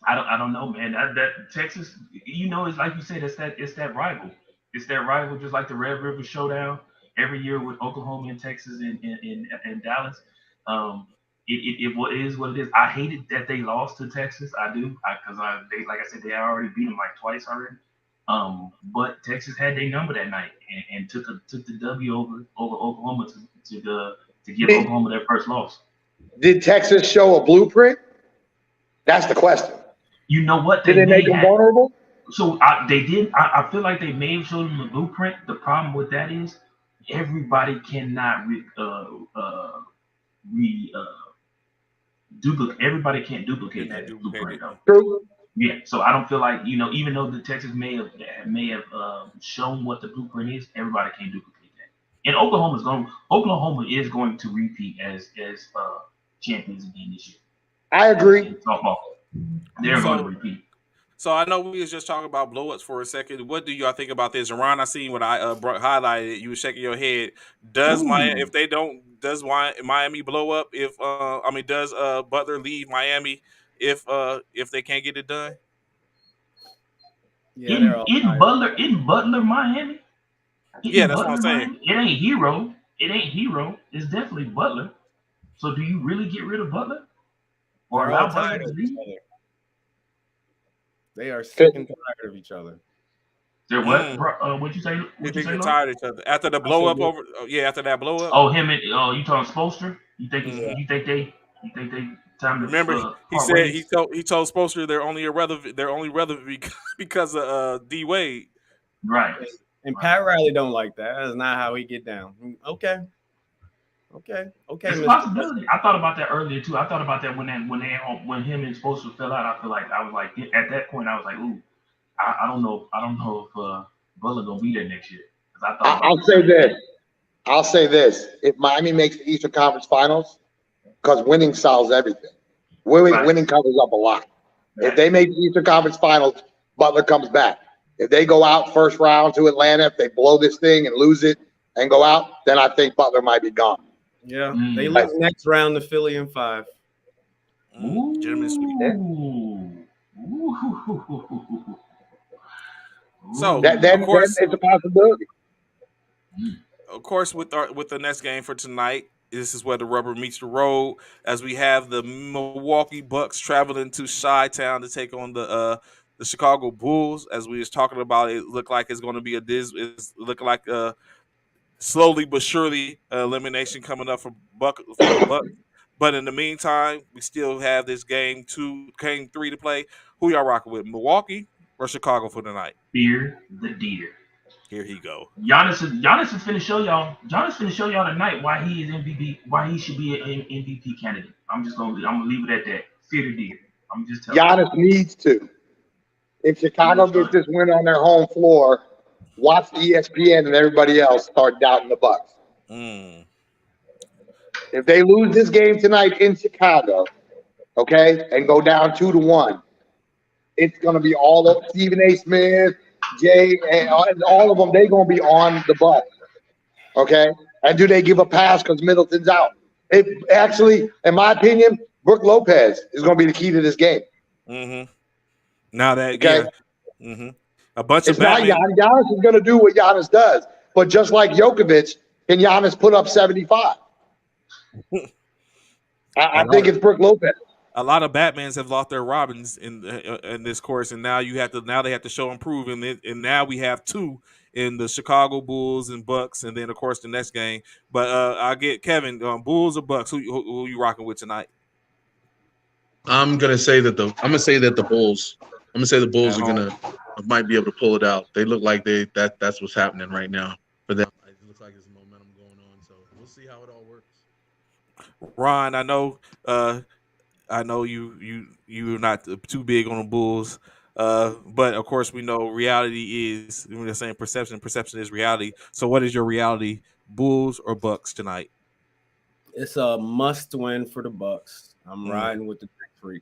I don't know, man. That Texas, it's like you said, it's that rival. It's that rival, just like the Red River Showdown every year with Oklahoma and Texas and Dallas. It is what it is. I hated that they lost to Texas. I do, because they, like I said, they already beat them like twice already. But Texas had their number that night and took the W over Oklahoma to give Oklahoma their first loss. Did Texas show a blueprint? That's the question. You know what? Did they make them vulnerable? So they did. I feel like they may have showed them the blueprint. The problem with that is everybody cannot duplicate. Everybody can't duplicate that blueprint though. True. Yeah, so I don't feel like even though the Texas may have shown what the blueprint is, everybody can't duplicate that. And Oklahoma is going to repeat as champions again this year. I agree. Softball, they're going to repeat. So I know we was just talking about blowups for a second. What do y'all think about this? And Ron, I seen what I highlighted. You were shaking your head. Does Miami, if they don't, does Miami blow up? If does Butler leave Miami if they can't get it done? Yeah, in Butler, Miami. Yeah, that's what I'm saying. Miami, it ain't Hero. It's definitely Butler. So do you really get rid of Butler or allow Butler to leave? They are sick and tired of each other. They're what? What'd you say? They're tired of each other after the blow up over. After that blow up. Oh, him and you talking Spoelstra? You think they time to? Remember, he said ways? he told Spoelstra they're only relevant because of D Wade. Right. And Pat Riley don't like that. That's not how he get down. Okay. It's a possibility. I thought about that earlier too. I thought about that when him and Spoelstra fell out. I was like at that point I was like, ooh, I don't know if Butler gonna be there next year. I'll say this: if Miami makes the Eastern Conference Finals, because winning solves everything. Winning covers up a lot. Right. If they make the Eastern Conference Finals, Butler comes back. If they go out first round to Atlanta, if they blow this thing and lose it and go out, then I think Butler might be gone. Yeah, they lose next round to Philly in 5. So of course, it's a possibility. Of course, with the next game for tonight, this is where the rubber meets the road. As we have the Milwaukee Bucks traveling to Chi-Town to take on the Chicago Bulls. As we was talking about, it looked like it's going to be it's looking like slowly but surely elimination coming up for the Bucks. But in the meantime, we still have this game 3 to play. Who y'all rocking with, Milwaukee or Chicago for tonight? Fear the deer. Here he go. Giannis is finna show y'all. Giannis finna show y'all tonight why he is MVP. Why he should be an MVP candidate. I'm gonna leave it at that. Fear the deer. I'm just telling Giannis needs to. If Chicago gets this win on their home floor, watch ESPN and everybody else start doubting the Bucks. If they lose this game tonight in Chicago, okay, and go down 2-1, it's going to be all of Stephen A. Smith, Jay, and all of them. They're going to be on the Bucks, okay? And do they give a pass because Middleton's out? It actually, in my opinion, Brook Lopez is going to be the key to this game. Now that a bunch it's of Batman. not Giannis. Giannis is going to do what Giannis does, but just like Jokovic, can Giannis put up 75? I think it's Brook Lopez. A lot of Batmans have lost their Robins in this course, and now they have to show and prove, and now we have 2 in the Chicago Bulls and Bucks, and then of course the next game. But I get Kevin, Bulls or Bucks. Who you rocking with tonight? I'm gonna say that the Bulls. I'm gonna say the Bulls might be able to pull it out. They look like that's what's happening right now for them. It looks like there's momentum going on, so we'll see how it all works. Ron, I know you're not too big on the Bulls, but of course we know reality is, we're saying perception is reality. So what is your reality, Bulls or Bucks tonight? It's a must win for the Bucks. I'm riding with the Big Three.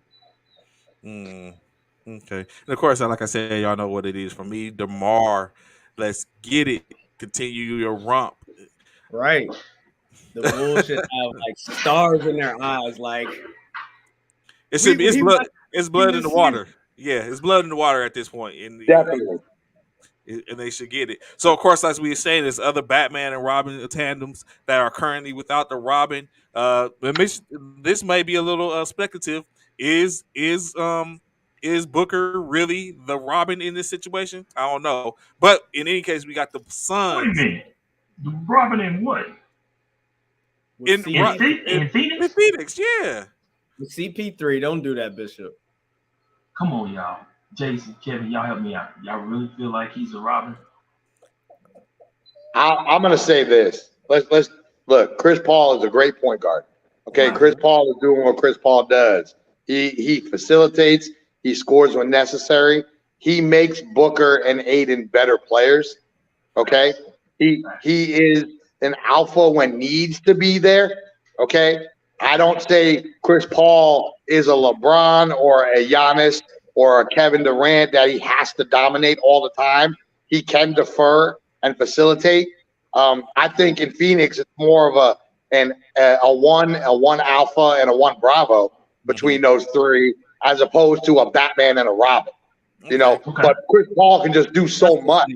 Okay. And of course, like I said, y'all know what it is for me. DeMar, let's get it. Continue your romp. Right. The Bulls should have like stars in their eyes, like it's blood in the water. Yeah, it's blood in the water at this point. Definitely. And they should get it. So, of course, as we were saying, there's other Batman and Robin tandems that are currently without the Robin. This may be a little speculative. Is Booker really the Robin in this situation? I don't know. But in any case, we got the Suns. What do you mean? The Robin in what? In Phoenix? In Phoenix, yeah. With CP3, don't do that, Bishop. Come on, y'all. Jason, Kevin, y'all help me out. Y'all really feel like he's a Robin? I'm going to say this. Let's look. Chris Paul is a great point guard. Okay, Chris Paul is doing what Chris Paul does. He facilitates. He scores when necessary. He makes Booker and Aiden better players. Okay, he is an alpha when needs to be there. Okay, I don't say Chris Paul is a LeBron or a Giannis or a Kevin Durant that he has to dominate all the time. He can defer and facilitate. I think in Phoenix it's more of a one alpha and a one bravo between those three, as opposed to a Batman and a Robin. You know, but Chris Paul can just do so much.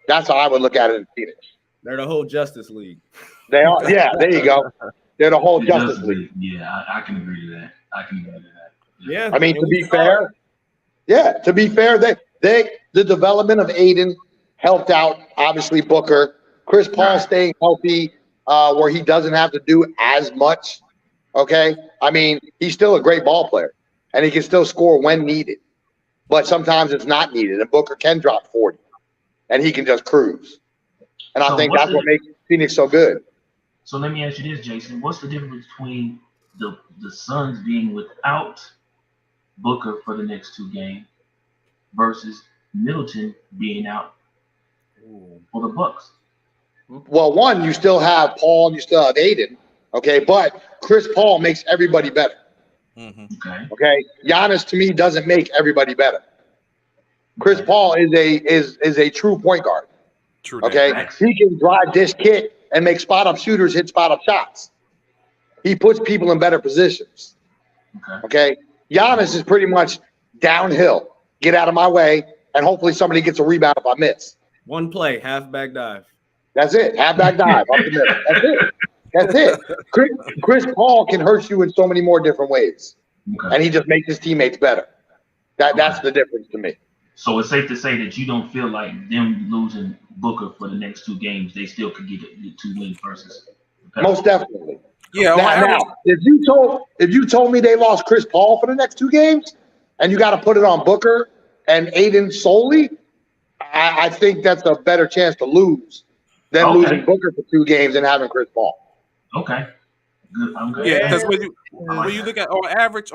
That's how I would look at it in Phoenix. They're the whole Justice League. They are, yeah. There you go. They're the whole Justice League. Yeah, I can agree to that. Yeah. I mean, to be fair, the development of Aiden helped out obviously Booker. Chris Paul staying healthy, where he doesn't have to do as much. Okay, I mean, he's still a great ball player, and he can still score when needed. But sometimes it's not needed, and Booker can drop 40, and he can just cruise. And I think that's what makes Phoenix so good. So let me ask you this, Jason. What's the difference between the Suns being without Booker for the next 2 games versus Middleton being out for the Bucks? Well, one, you still have Paul and you still have Aiden, okay? But Chris Paul makes everybody better. Okay. Giannis to me doesn't make everybody better. Chris Paul is a true point guard. True. Okay. He can drive this kit and make spot up shooters hit spot up shots. He puts people in better positions. Okay. Giannis is pretty much downhill. Get out of my way, and hopefully somebody gets a rebound if I miss. One play, half-back dive. That's it. Half-back dive. Up the middle. That's it. That's it. Chris Paul can hurt you in so many more different ways, and he just makes his teammates better. That's the difference to me. So it's safe to say that you don't feel like them losing Booker for the next 2 games, they still could get 2 wins versus. Most definitely. Yeah. Now, if you told me they lost Chris Paul for the next 2 games, and you got to put it on Booker and Aiden solely, I think that's a better chance to lose than losing Booker for 2 games and having Chris Paul. Okay. Good. I'm good. Yeah, because when you look at on average,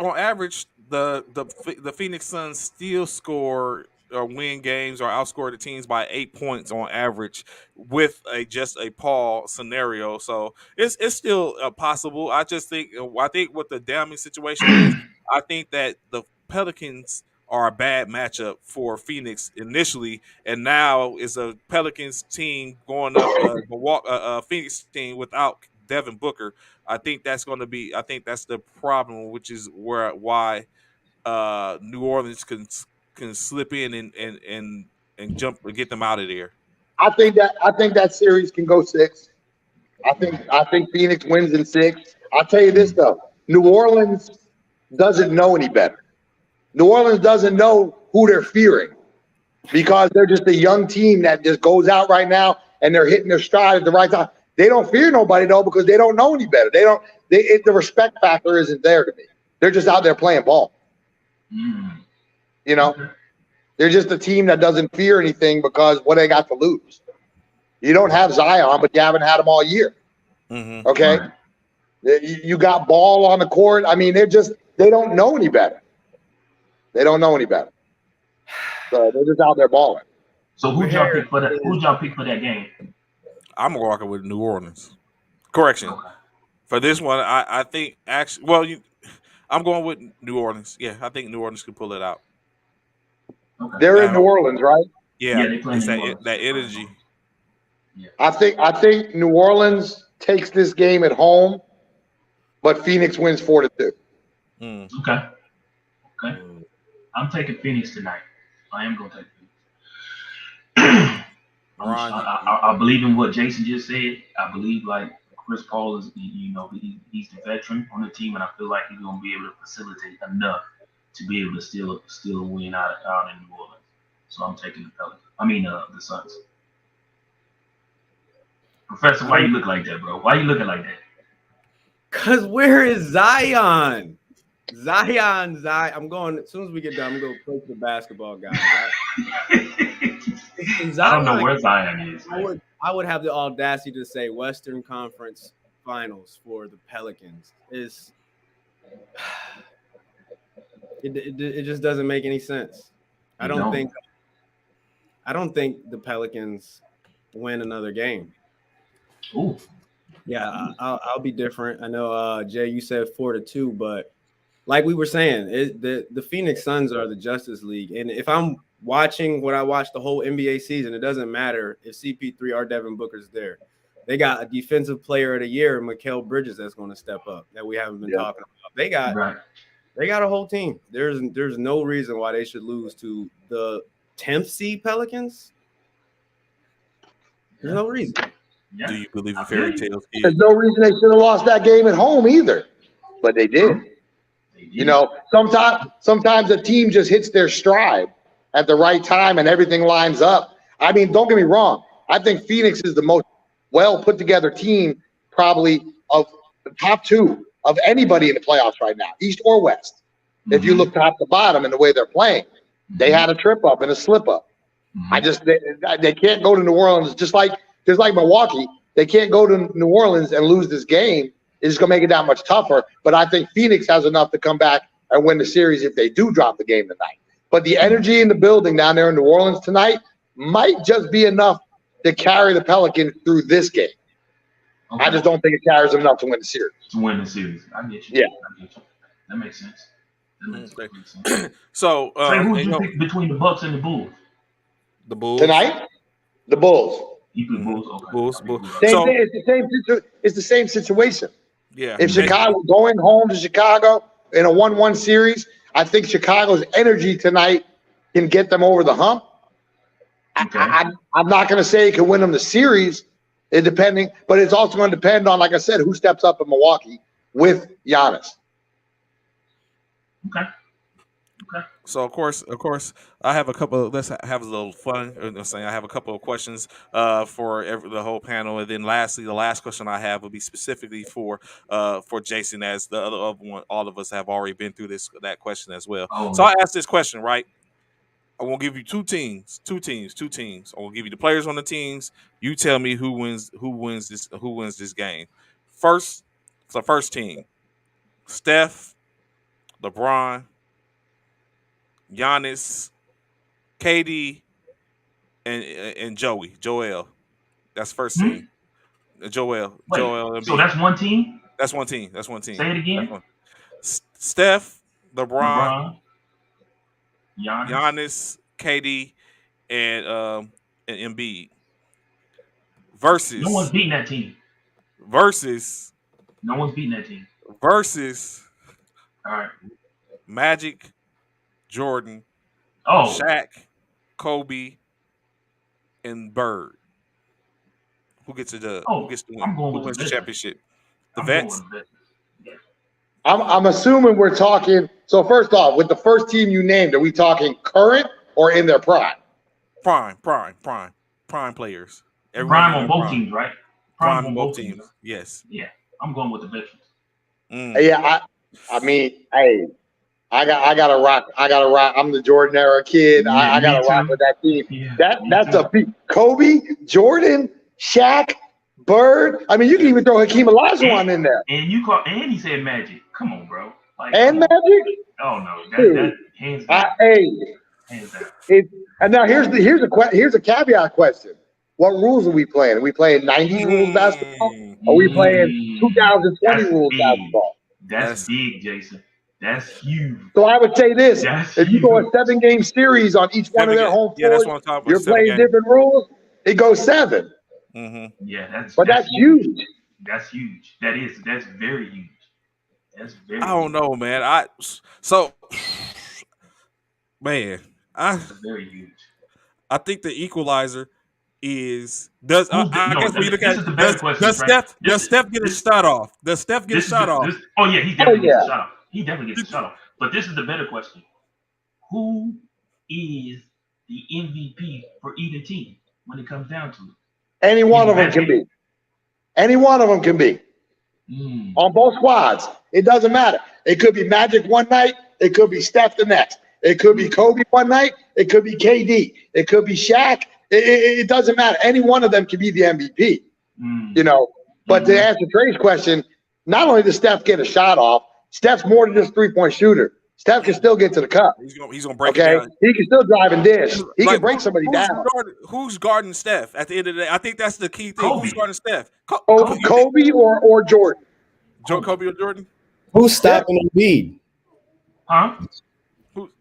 the Phoenix Suns still score or win games or outscore the teams by 8 points on average with just a Paul scenario. So it's still possible. I think what the damning situation is, I think that the Pelicans are a bad matchup for Phoenix initially, and now is a Pelicans team going up Phoenix team without Devin Booker. I think that's the problem, which is why New Orleans can slip in and jump and get them out of there. I think that series can go 6. I think Phoenix wins in 6. I'll tell you this though, New Orleans doesn't know any better. New Orleans doesn't know who they're fearing because they're just a young team that just goes out right now and they're hitting their stride at the right time. They don't fear nobody though because they don't know any better. The respect factor isn't there to me. They're just out there playing ball. You know, they're just a team that doesn't fear anything because what they got to lose. You don't have Zion, but you haven't had him all year. Okay, you got Ball on the court. I mean, they don't know any better. They don't know any better. So they're just out there balling. So who'd y'all pick for that game? I'm walking with New Orleans. Correction. For this one, I think actually, I'm going with New Orleans. Yeah, I think New Orleans can pull it out. They're in New Orleans, right? Yeah, it's that energy. Yeah. I think New Orleans takes this game at home, but Phoenix wins 4-2. Okay. I'm taking Phoenix tonight. I am going to take Phoenix. I believe in what Jason just said. I believe like Chris Paul is, he's the veteran on the team, and I feel like he's going to be able to facilitate enough to be able to steal a win out in New Orleans. So I'm taking the Suns. Professor, why you look like that, bro? Why you looking like that? Cause where is Zion? Zion. I'm going as soon as we get done. I'm going to coach the basketball guy. I don't know where Zion is. I would have the audacity to say Western Conference Finals for the Pelicans is it just doesn't make any sense. I don't think the Pelicans win another game. Ooh. Yeah, I'll be different. I know, Jay, you said 4-2, but like we were saying, the Phoenix Suns are the Justice League, and if I'm watching what I watched the whole NBA season, it doesn't matter if CP3 or Devin Booker's there. They got a Defensive Player of the Year, Mikal Bridges, that's going to step up that we haven't been talking about. They got a whole team. There's no reason why they should lose to the 10th seed Pelicans. There's no reason. Yeah. Do you believe in fairy tales? There's no reason they should have lost that game at home either, but they did. You know, sometimes a team just hits their stride at the right time and everything lines up. I mean, don't get me wrong. I think Phoenix is the most well put together team, probably of the top two of anybody in the playoffs right now, East or West. Mm-hmm. If you look top to bottom in the way they're playing, they had a trip up and a slip up. Mm-hmm. They can't go to New Orleans just like Milwaukee. They can't go to New Orleans and lose this game. It's just going to make it that much tougher. But I think Phoenix has enough to come back and win the series if they do drop the game tonight. But the energy in the building down there in New Orleans tonight might just be enough to carry the Pelicans through this game. Okay. I just don't think it carries them enough to win the series. To win the series. I get you. Yeah. I get you. That makes sense. So, who's you pick between the Bucks and the Bulls? The Bulls. Tonight? The Bulls. You pick Bulls? Okay. Bulls. It's the same situation. Yeah. If Chicago going home to Chicago in a 1-1 series, I think Chicago's energy tonight can get them over the hump. Okay. I'm not going to say it can win them the series, but it's also going to depend on, like I said, who steps up in Milwaukee with Giannis. Okay. So of course, I have a couple. Let's have a little fun. I have a couple of questions for the whole panel, and then lastly, the last question I have will be specifically for Jason, as the other one. All of us have already been through that question as well. Oh. So I asked this question, right? I will give you two teams. I will give you the players on the teams. You tell me who wins this game. First team: Steph, LeBron, Giannis, KD, and Joel. That's first team. Joel. Embiid. So that's one team? That's one team. Say it again. Steph, LeBron, Giannis, KD, and Embiid. Versus. No one's beating that team. No one's beating that team. Versus. All right. Magic, Jordan, Shaq, Kobe, and Bird. Who gets the dub? Who gets the win? Who wins the championship? The vets. I'm assuming we're talking. So first off, with the first team you named, are we talking current or in their prime? Prime players. Prime on both teams, right? Prime on both teams. Yes. Yeah, I'm going with the veterans. Yeah, I mean, hey. I gotta rock. I'm the Jordan era kid. I gotta rock with that team. Yeah, that's a beat. Kobe, Jordan, Shaq, Bird. I mean, you can even throw Hakeem Olajuwon in there. And he said Magic. Come on, bro. Magic? Oh no, that hands down. Hands down. And now here's a caveat question. What rules are we playing? Are we playing 90s rules basketball? Or are we playing 2020 rules basketball? That's big, Jason. That's huge. So I would say this: if you go a 7-game series on each one of their home floors, you're playing different rules. It goes 7. Mm-hmm. Yeah, that's huge. That's huge. That's very huge. That's very. I don't know, man. That's very huge. I think the equalizer is does Steph get a shot off? Does Steph get a shot off? Oh yeah, he definitely gets a shot off. He definitely gets a shot off. But this is the better question. Who is the MVP for either team when it comes down to it? Any one of them can be. Any one of them can be. On both squads. It doesn't matter. It could be Magic one night. It could be Steph the next. It could be Kobe one night. It could be KD. It could be Shaq. It doesn't matter. Any one of them can be the MVP, you know. But to answer Trey's question, not only does Steph get a shot off, Steph's more than just 3-point shooter. Steph can still get to the cup. He's gonna break it down. He can still drive and dish. He can break somebody down. Who's guarding Steph at the end of the day? I think that's the key thing. Who's guarding Steph? Kobe or Jordan? Kobe or Jordan? Who's stopping Embiid? Huh?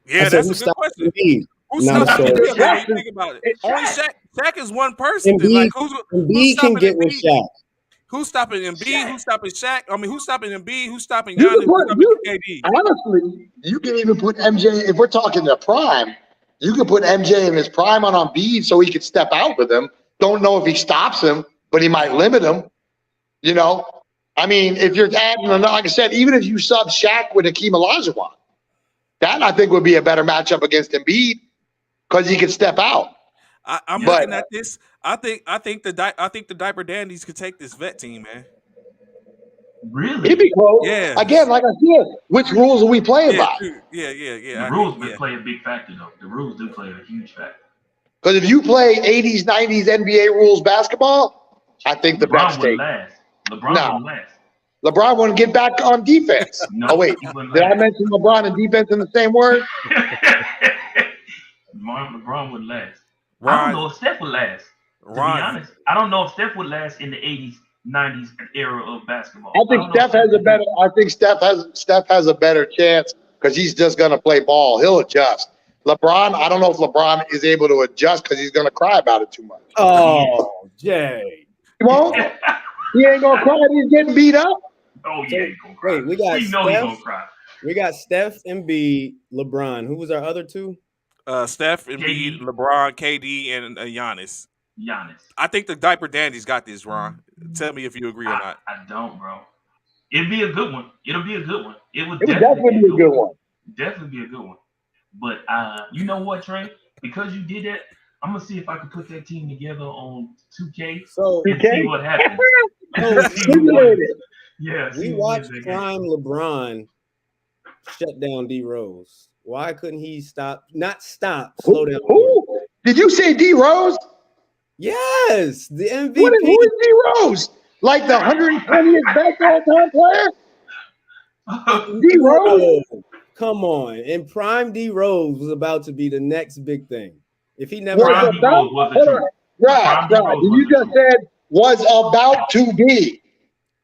That's a good question. Embiid? Who's stopping Embiid? Think about it. Only Shaq is one person. Embiid, who's can get with Shaq. Who's stopping Embiid? Who's stopping Shaq? I mean, who's stopping Embiid? Who's stopping Giannis? Who's stopping KD? Honestly, you can even put MJ, if we're talking the prime, you can put MJ in his prime on Embiid so he could step out with him. Don't know if he stops him, but he might limit him. You know? I mean, if you're adding, like I said, even if you sub Shaq with Hakeem Olajuwon, that I think would be a better matchup against Embiid because he could step out. I'm looking at this. I think the Diaper Dandies could take this vet team, man. Really? He'd be close. Yeah. Again, like I said, which rules are we playing by? Yeah. The rules play a big factor, though. The rules do play a huge factor. Because if you play 80s, 90s NBA rules basketball, I think the best take. LeBron wouldn't last. LeBron wouldn't get back on defense. No, wait. Did I mention LeBron and defense in the same word? LeBron would last. I don't know if Steph would last. To be honest, I don't know if Steph would last in the 80s, 90s era of basketball. I think Steph has a better chance because he's just gonna play ball. He'll adjust. LeBron, I don't know if LeBron is able to adjust because he's gonna cry about it too much. Oh, Jay. He won't? He ain't gonna cry. He's getting beat up. Oh yeah, he's gonna cry. Wait, we got he's gonna cry. We got Steph, Embiid, LeBron. Who was our other two? Steph, Embiid, LeBron, KD, and Giannis. I think the Diaper Dandies got this, Ron. Tell me if you agree or not. I don't, bro. It'd be a good one. It'll be a good one. It would definitely be a good one. Definitely be a good one. But you know what, Trey? Because you did that, I'm gonna see if I can put that team together on 2K and see what happens. We watched prime LeBron shut down D Rose. Why couldn't he slow down? Who? Did you say D Rose? Yes, the MVP. Who is D Rose? Like the 120th best all-time player? D Rose? Come on. And prime D Rose was about to be the next big thing. If he never Right. You just said was about to be.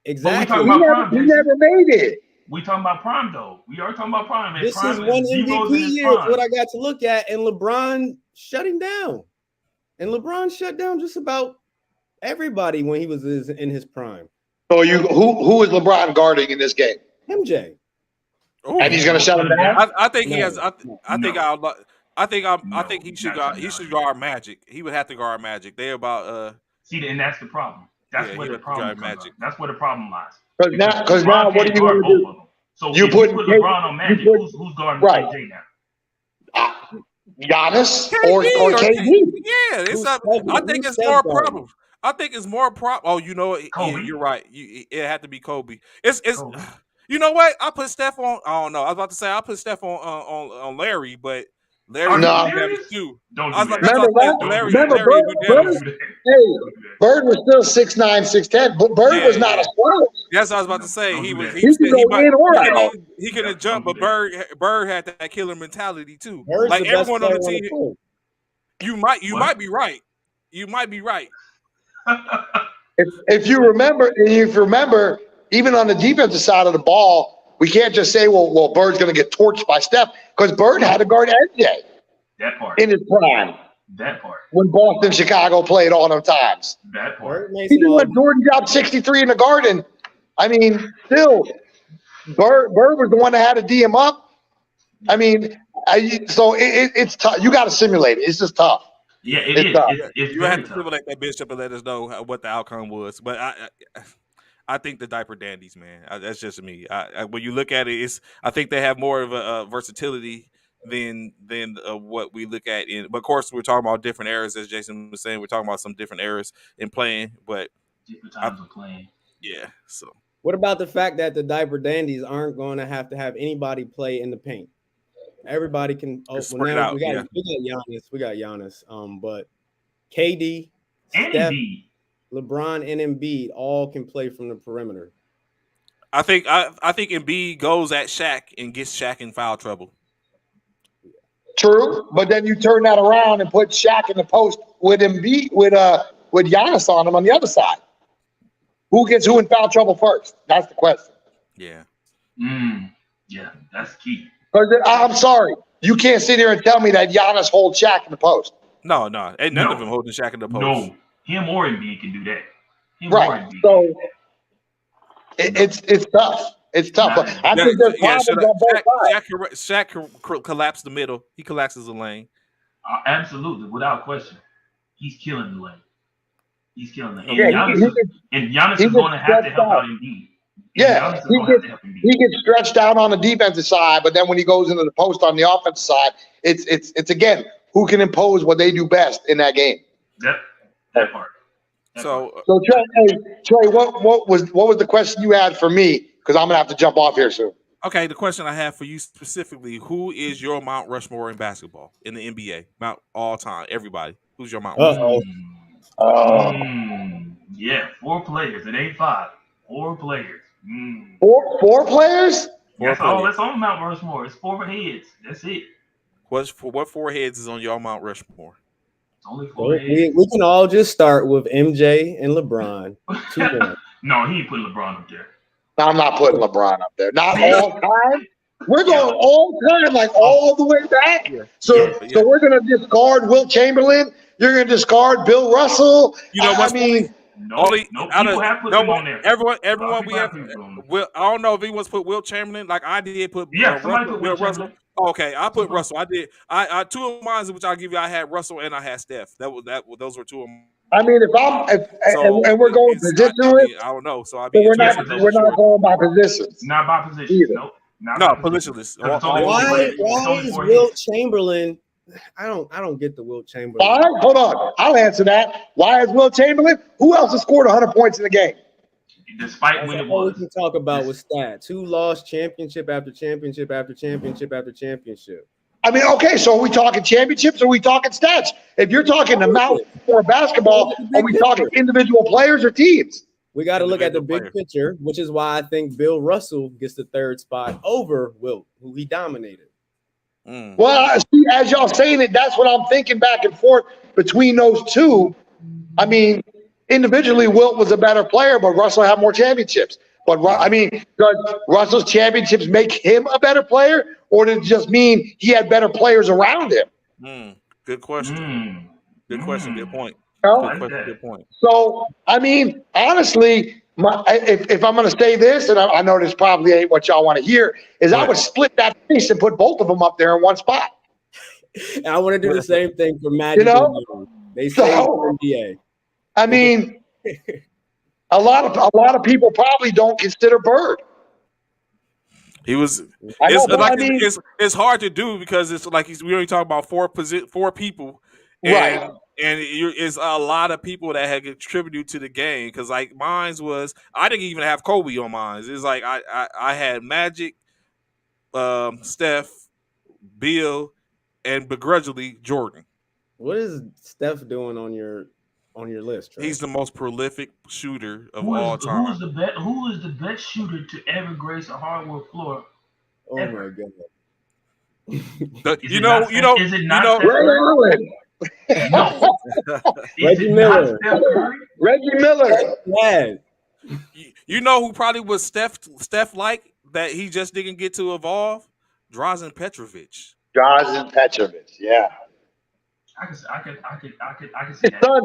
Exactly. He never made it. We talking about prime though. We are talking about prime. This is one MVP year. It's what I got to look at, and LeBron shut him down. And LeBron shut down just about everybody when he was in his prime. So who is LeBron guarding in this game? MJ. Ooh. And he's going to shut him down. I think he has. I think he should guard. He should guard Magic. He would have to guard Magic. They're about. See, and that's the problem. That's where the problem comes up. That's where the problem lies. Because now, what do you want to do? So you put LeBron on Magic. Who's guarding KD now? Giannis or KD? Yeah, I think it's more problem. I think it's more problem. Oh, you know what? Kobe. You're right. It had to be Kobe. It's Kobe. You know what? I put Steph on. I don't know. I was about to say I put Steph on Larry, but Larry too. Remember Bird was still 6'9", 6'10", but Bird was not a slouch. That's what I was about to say. He couldn't jump, but Bird had that killer mentality too. Bird's like everyone on the team. You might be right. You might be right. If you remember, even on the defensive side of the ball, we can't just say, well, Bird's going to get torched by Steph, because Bird had to guard MJ. That part. In his prime. That part. When Boston, Chicago played all them times. That part. Even when Jordan dropped 63 in the Garden, I mean, still, Bird was the one that had to D him up. I mean, so it's tough. You got to simulate it. It's just tough. Yeah, it's you have to simulate that bishop and let us know what the outcome was. But I think the Diaper Dandies, man. That's just me. When you look at it, I think they have more of a versatility than what we look at in. But of course, we're talking about different eras, as Jason was saying. We're talking about some different eras in playing, but different times of playing. Yeah. So, what about the fact that the Diaper Dandies aren't going to have anybody play in the paint? Everybody can. We got Giannis. But KD, And Steph, Embiid. LeBron, and Embiid all can play from the perimeter. I think Embiid goes at Shaq and gets Shaq in foul trouble. True, but then you turn that around and put Shaq in the post with Embiid with Giannis on him on the other side. Who gets who in foul trouble first? That's the question. Yeah. Yeah, that's key. I'm sorry, you can't sit here and tell me that Giannis holds Shaq in the post. No, ain't none of them holding Shaq in the post. No, him or Embiid can do that. Right. So it's tough. It's tough. I think there's problems on both sides. Shaq collapsed the middle. He collapses the lane. Absolutely, without question. He's killing the lane. He's killing the lane. Yeah, Giannis is going to have to help out Embiid. Yeah, he gets stretched out on the defensive side, but then when he goes into the post on the offensive side, it's again who can impose what they do best in that game. That part. So Trey, what was the question you had for me? Because I'm gonna have to jump off here soon. Okay, the question I have for you specifically: who is your Mount Rushmore in basketball in the NBA? Mount all time, everybody. Who's your Mount Rushmore? Yeah, 4 players. It ain't 5. 4 players. Four players? That's on Mount Rushmore. It's 4 heads. That's it. What 4 heads is on your Mount Rushmore? It's only 4 heads. We can all just start with MJ and LeBron. No, he ain't putting LeBron up there. No, I'm not putting LeBron up there. Not all time. We're going all time, like all the way back. Yeah. So we're gonna discard Wilt Chamberlain. You're gonna discard Bill Russell. You know what I mean? Everyone we have. I don't know if he wants to put Wilt Chamberlain. Like I did put Russell. Okay, I put Russell. I did. I 2 of mine, which I'll give you. I had Russell and I had Steph. Those were 2 of them. I mean, and we're going positionless. I don't know. So we're not going by positions. Not by positions. Nope. No, positionless. Why is Wilt Chamberlain? I don't get the Wilt Chamberlain. Why? Hold on. I'll answer that. Why is Wilt Chamberlain? Who else has scored 100 points in the game? Despite when it was. We can talk about with stats. Who lost championship after championship after championship after championship? I mean, okay, so are we talking championships or are we talking stats? If you're talking amount for basketball, are we talking individual players or teams? We got to look at the big picture, which is why I think Bill Russell gets the 3rd spot over Wilt, who he dominated. Well, see, as y'all saying it, that's what I'm thinking back and forth between those 2. I mean, individually, Wilt was a better player, but Russell had more championships. But I mean, does Russell's championships make him a better player, or did it just mean he had better players around him? Good question. Good question. Good point. Good point. So, I mean, honestly, if I'm going to say this, and I know this probably ain't what y'all want to hear, is I would split that piece and put both of them up there in one spot. And I want to do the same thing for Magic. They say NBA. I mean, a lot of people probably don't consider Bird. He was. It's hard to do because it's like we only talk about 4 people, right? And it's a lot of people that had contributed to the game. Because like mine's was, I didn't even have Kobe on mine. It's like I had Magic, Steph, Bill, and begrudgingly Jordan. What is Steph doing on your list, Trey? He's the most prolific shooter of all time. Who is the best shooter to ever grace a hardwood floor? Oh ever? My God! Is it not Ray Allen? No. Reggie Miller. Reggie Miller. Yeah. You know who probably was Steph like that he just didn't get to evolve? Drazen Petrovic. Yeah. I can see his that. Son,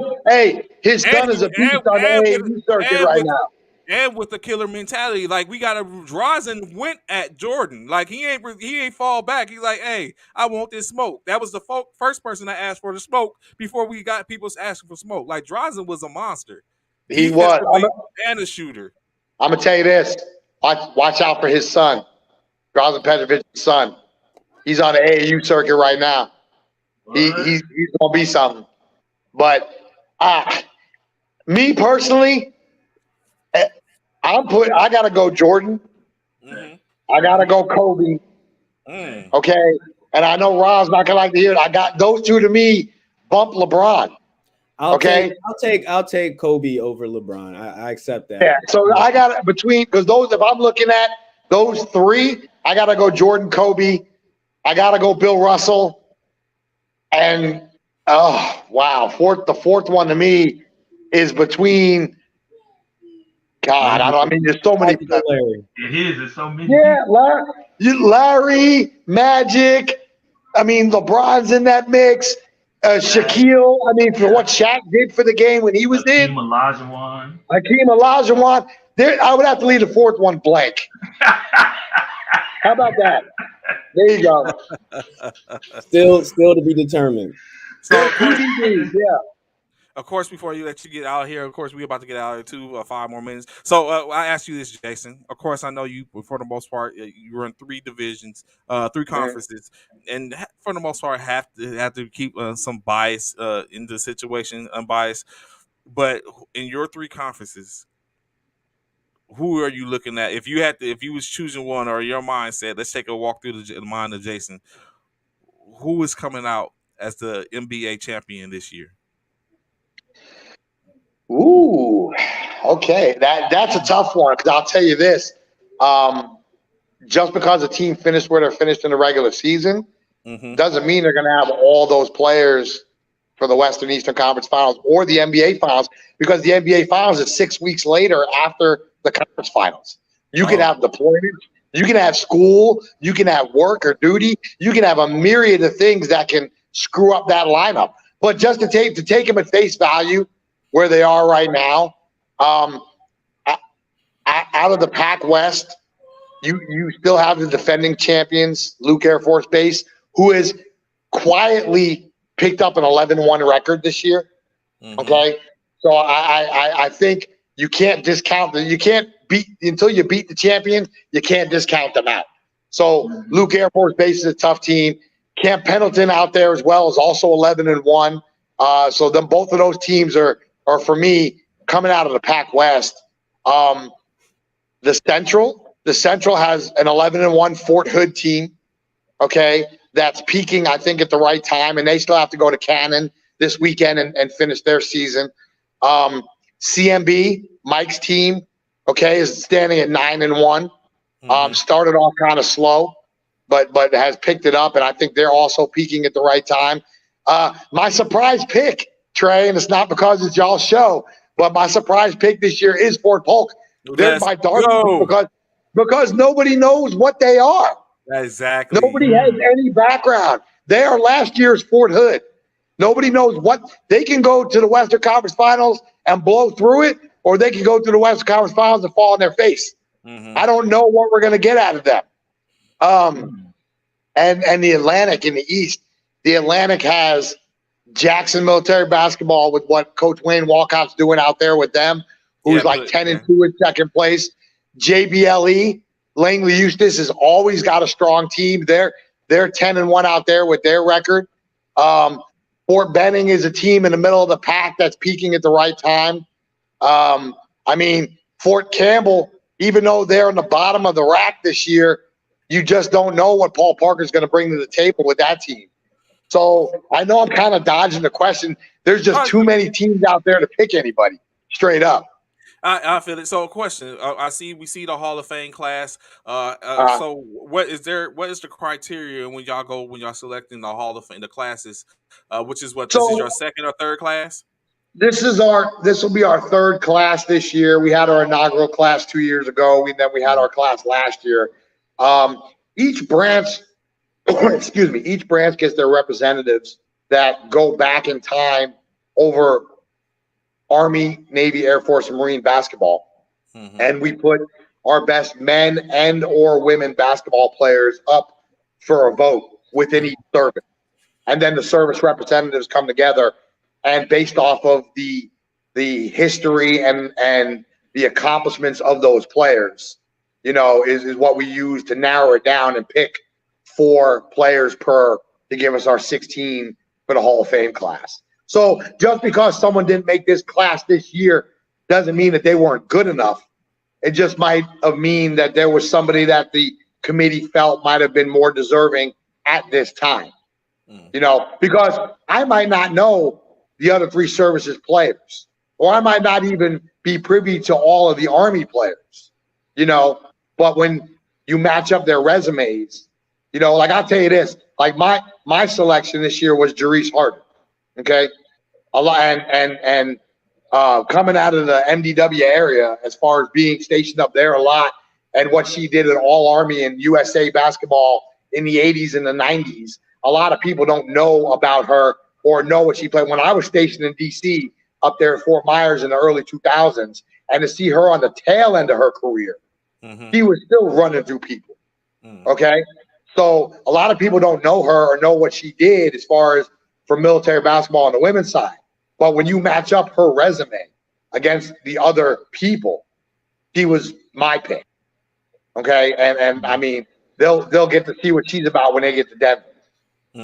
his son is a beast on the AAU circuit right now. And with the killer mentality, like Drazen went at Jordan. Like he ain't fall back. He's like, hey, I want this smoke. That was the first person that asked for the smoke before we got people asking for smoke. Like Drazen was a monster. He was and a shooter. I'm gonna tell you this. Watch out for his son, Drazen Petrovic's son. He's on the AAU circuit right now. He's gonna be something. But me personally, I gotta go Jordan. Mm-hmm. I gotta go Kobe. Okay, and I know Rob's not gonna like to hear it. I got those 2 to me. Bump LeBron. I'll take Kobe over LeBron. I accept that. Yeah. So I got between because those if I'm looking at those three, I gotta go Jordan, Kobe. I gotta go Bill Russell, and the fourth one to me is between. God, I mean, there's so many. It is. There's so many. Yeah, Larry, Magic. I mean, LeBron's in that mix. Shaquille. I mean, for what Shaq did for the game when he was Hakeem in. Olajuwon. Hakeem Olajuwon. There, I would have to leave the fourth one blank. How about that? There you go. Still to be determined. So, yeah. Of course, before you let you get out of here, of course, we're about to get out of here 5 more minutes. So I asked you this, Jason. Of course, I know you, for the most part, you run 3 divisions, 3 conferences, and for the most part, have to keep some bias in the situation, unbiased. But in your 3 conferences, who are you looking at? If you was choosing one, or your mindset, let's take a walk through the mind of Jason. Who is coming out as the NBA champion this year? Ooh, okay. That's a tough one because I'll tell you this. Just because a team finished where they're finished in the regular season doesn't mean they're going to have all those players for the Western Eastern Conference Finals or the NBA Finals, because the NBA Finals is 6 weeks later after the conference finals. You can have deployment, you can have school, you can have work or duty, you can have a myriad of things that can screw up that lineup. But just to take them at face value, where they are right now, out of the Pac West, you still have the defending champions, Luke Air Force Base, who has quietly picked up an 11-1 record this year. Okay, so I think you can't discount that. You can't beat until you beat the champion. You can't discount them out. So Luke Air Force Base is a tough team. Camp Pendleton out there as well is also 11-1. So then both of those teams are for me coming out of the Pac West. The Central has an 11-1 Fort Hood team. Okay, that's peaking, I think, at the right time, and they still have to go to Cannon this weekend and finish their season. CMB, Mike's team, okay, is standing at 9-1. Started off kind of slow, but has picked it up, and I think they're also peaking at the right time. My surprise pick, Trey, and it's not because it's y'all's show, but my surprise pick this year is Fort Polk. They're my dark horse because nobody knows what they are. Exactly. Nobody has any background. They are last year's Fort Hood. Nobody knows what they can go to the Western Conference Finals and blow through it, or they can go to the Western Conference Finals and fall on their face. I don't know what we're going to get out of them. And the Atlantic in the East, the Atlantic has Jackson Military Basketball with what Coach Wayne Walcott's doing out there with them, who's 10-2 in second place. JBLE, Langley Eustis has always got a strong team. They're 10-1 out there with their record. Fort Benning is a team in the middle of the pack that's peaking at the right time. I mean, Fort Campbell, even though they're in the bottom of the rack this year, you just don't know what Paul Parker's going to bring to the table with that team. So I know I'm kind of dodging the question. There's just too many teams out there to pick anybody straight up. I feel it. So, a question: we see the Hall of Fame class. So, what is the criteria when y'all selecting the Hall of Fame, the classes? Which is this is your second or third class? This will be our third class this year. We had our inaugural class 2 years ago. Then we had our class last year. Each branch, each branch gets their representatives that go back in time over Army, Navy, Air Force, and Marine basketball. And we put our best men and or women basketball players up for a vote within each service. And then the service representatives come together, and based off of the history and the accomplishments of those players, is what we use to narrow it down and pick 4 players to give us our 16 for the Hall of Fame class. So just because someone didn't make this class this year doesn't mean that they weren't good enough. It just might have mean that there was somebody that the committee felt might have been more deserving at this time. Because I might not know the other 3 services players, or I might not even be privy to all of the Army players, but when you match up their resumes, like I'll tell you this, like my selection this year was Jerice Harden. Okay. A lot, and coming out of the MDW area, as far as being stationed up there a lot, and what she did at All Army and USA basketball in the 80s and the 90s, a lot of people don't know about her or know what she played. When I was stationed in DC up there at Fort Myers in the early 2000s, and to see her on the tail end of her career, she was still running through people. Okay. So a lot of people don't know her or know what she did as far as for military basketball on the women's side. But when you match up her resume against the other people, she was my pick. Okay. And I mean, they'll get to see what she's about when they get to Denver.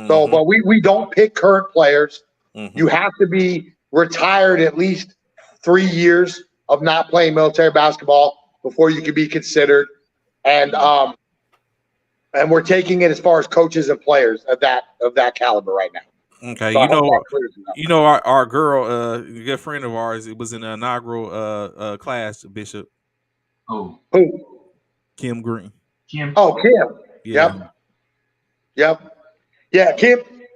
So, but we don't pick current players. You have to be retired at least 3 years of not playing military basketball before you can be considered. And we're taking it as far as coaches and players of that caliber right now. Okay, so our girl, a good friend of ours, it was in the inaugural class, Bishop. Who? Kim Green. Kim. Oh, Kim. Yeah. Yep. Yeah,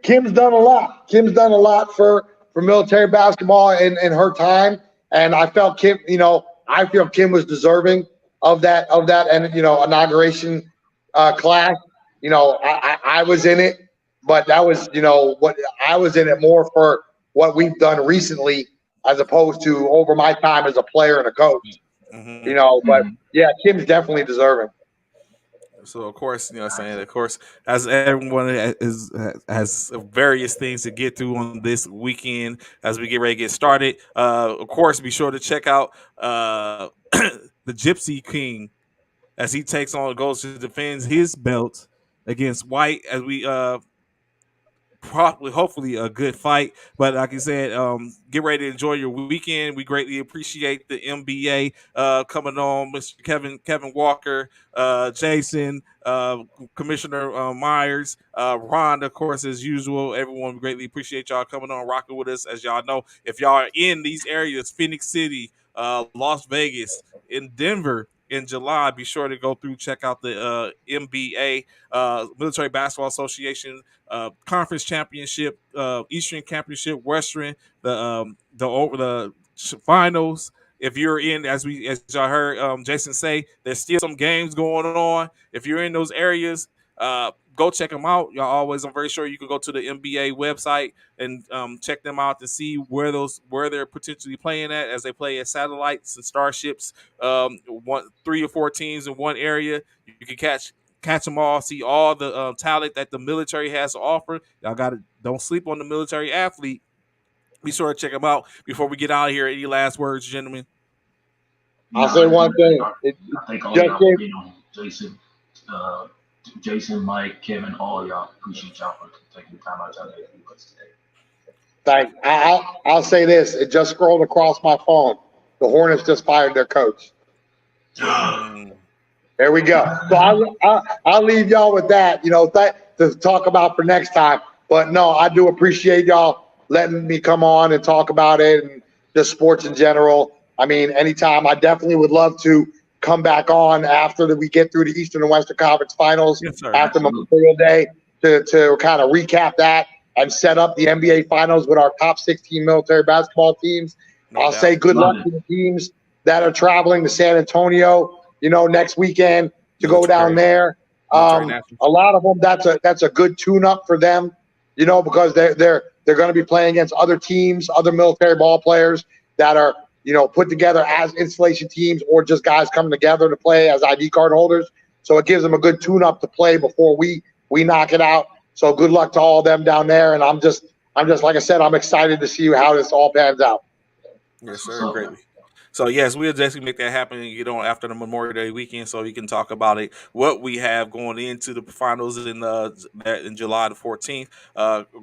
Kim's done a lot. Kim's done a lot for military basketball in her time, and I felt Kim. I feel Kim was deserving of that, and inauguration class. I was in it. But that was, what I was in it more for what we've done recently, as opposed to over my time as a player and a coach. But yeah, Kim's definitely deserving. So of course, of course, as everyone has various things to get through on this weekend as we get ready to get started. Of course, be sure to check out the Gypsy King as he goes to defend his belt against White, as we hopefully a good fight. But like I said, get ready to enjoy your weekend. We greatly appreciate the NBA coming on, Mr. Kevin Walker, Jason, Commissioner Myers, Ron, of course, as usual. Everyone, we greatly appreciate y'all coming on, rocking with us. As y'all know, if y'all are in these areas, Phoenix City, Las Vegas, in Denver in July, be sure to go through, check out the MBA, Military Basketball Association Conference Championship, Eastern Championship, Western, the finals. If you're in, as y'all heard Jason say, there's still some games going on. If you're in those areas, go check them out. I'm very sure you can go to the NBA website and check them out to see where they're potentially playing at, as they play at satellites and starships. 3 or 4 teams in one area. You can catch them all, see all the talent that the military has to offer. Y'all don't sleep on the military athlete. Be sure to check them out before we get out of here. Any last words, gentlemen? I'll say one thing. I think all y'all, Jason, Mike, Kevin, all y'all, appreciate y'all for taking the time out of your day with us today. Thanks. I'll say this. It just scrolled across my phone. The Hornets just fired their coach. There we go. So I'll leave y'all with that, to talk about for next time. But no, I do appreciate y'all letting me come on and talk about it and just sports in general. I mean, anytime. I definitely would love to come back on after we get through the Eastern and Western Conference Finals, after Memorial Day, to kind of recap that and set up the NBA Finals with our top 16 military basketball teams. I'll say good luck to the teams that are traveling to San Antonio, next weekend to go down there. A lot of them, that's a good tune-up for them, because they're going to be playing against other teams, other military ball players that are, put together as installation teams, or just guys coming together to play as ID card holders. So it gives them a good tune-up to play before we knock it out. So good luck to all of them down there. And I'm just like I said, I'm excited to see how this all pans out. Yes, sir. Greatly. So yes, we'll definitely make that happen and get on after the Memorial Day weekend, so we can talk about it. What we have going into the finals in July the 14th.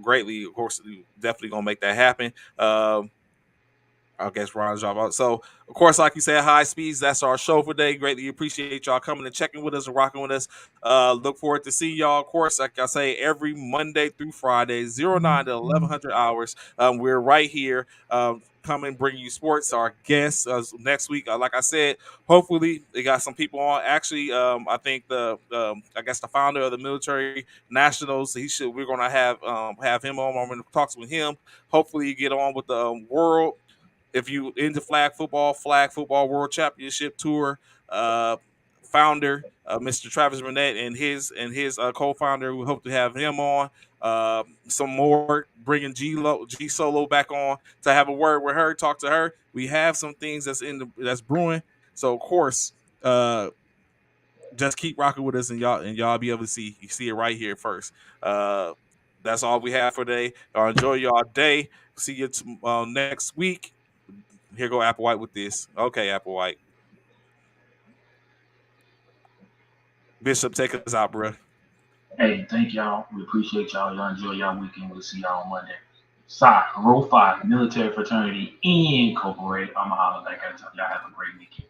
Greatly, of course, definitely gonna make that happen. I guess Ron's job out. So, of course, like you said, High Speeds, that's our show for today. Greatly appreciate y'all coming and checking with us and rocking with us. Look forward to seeing y'all, of course, like I say, every Monday through Friday, 09 to 1100 hours. We're right here. Come and bring you sports. Our guests next week, like I said, hopefully they got some people on. Actually, I think I guess the founder of the Military Nationals, we're gonna have him on. I'm gonna talk with him. Hopefully, you get on with the world. If you into flag football world championship tour, founder Mr. Travis Burnett and his co-founder, we hope to have him on. Some more, bringing G Solo back on to have a word with her, talk to her. We have some things that's brewing. So of course, just keep rocking with us, and y'all be able to see it right here first. That's all we have for today. Enjoy y'all day. See you next week. Here go Applewhite with this. Okay, Applewhite. Bishop, take us out, bro. Hey, thank y'all. We appreciate y'all. Y'all enjoy y'all weekend. We'll see y'all on Monday. Row 5, military fraternity incorporated. I'm going to holler back at y'all. Y'all have a great weekend.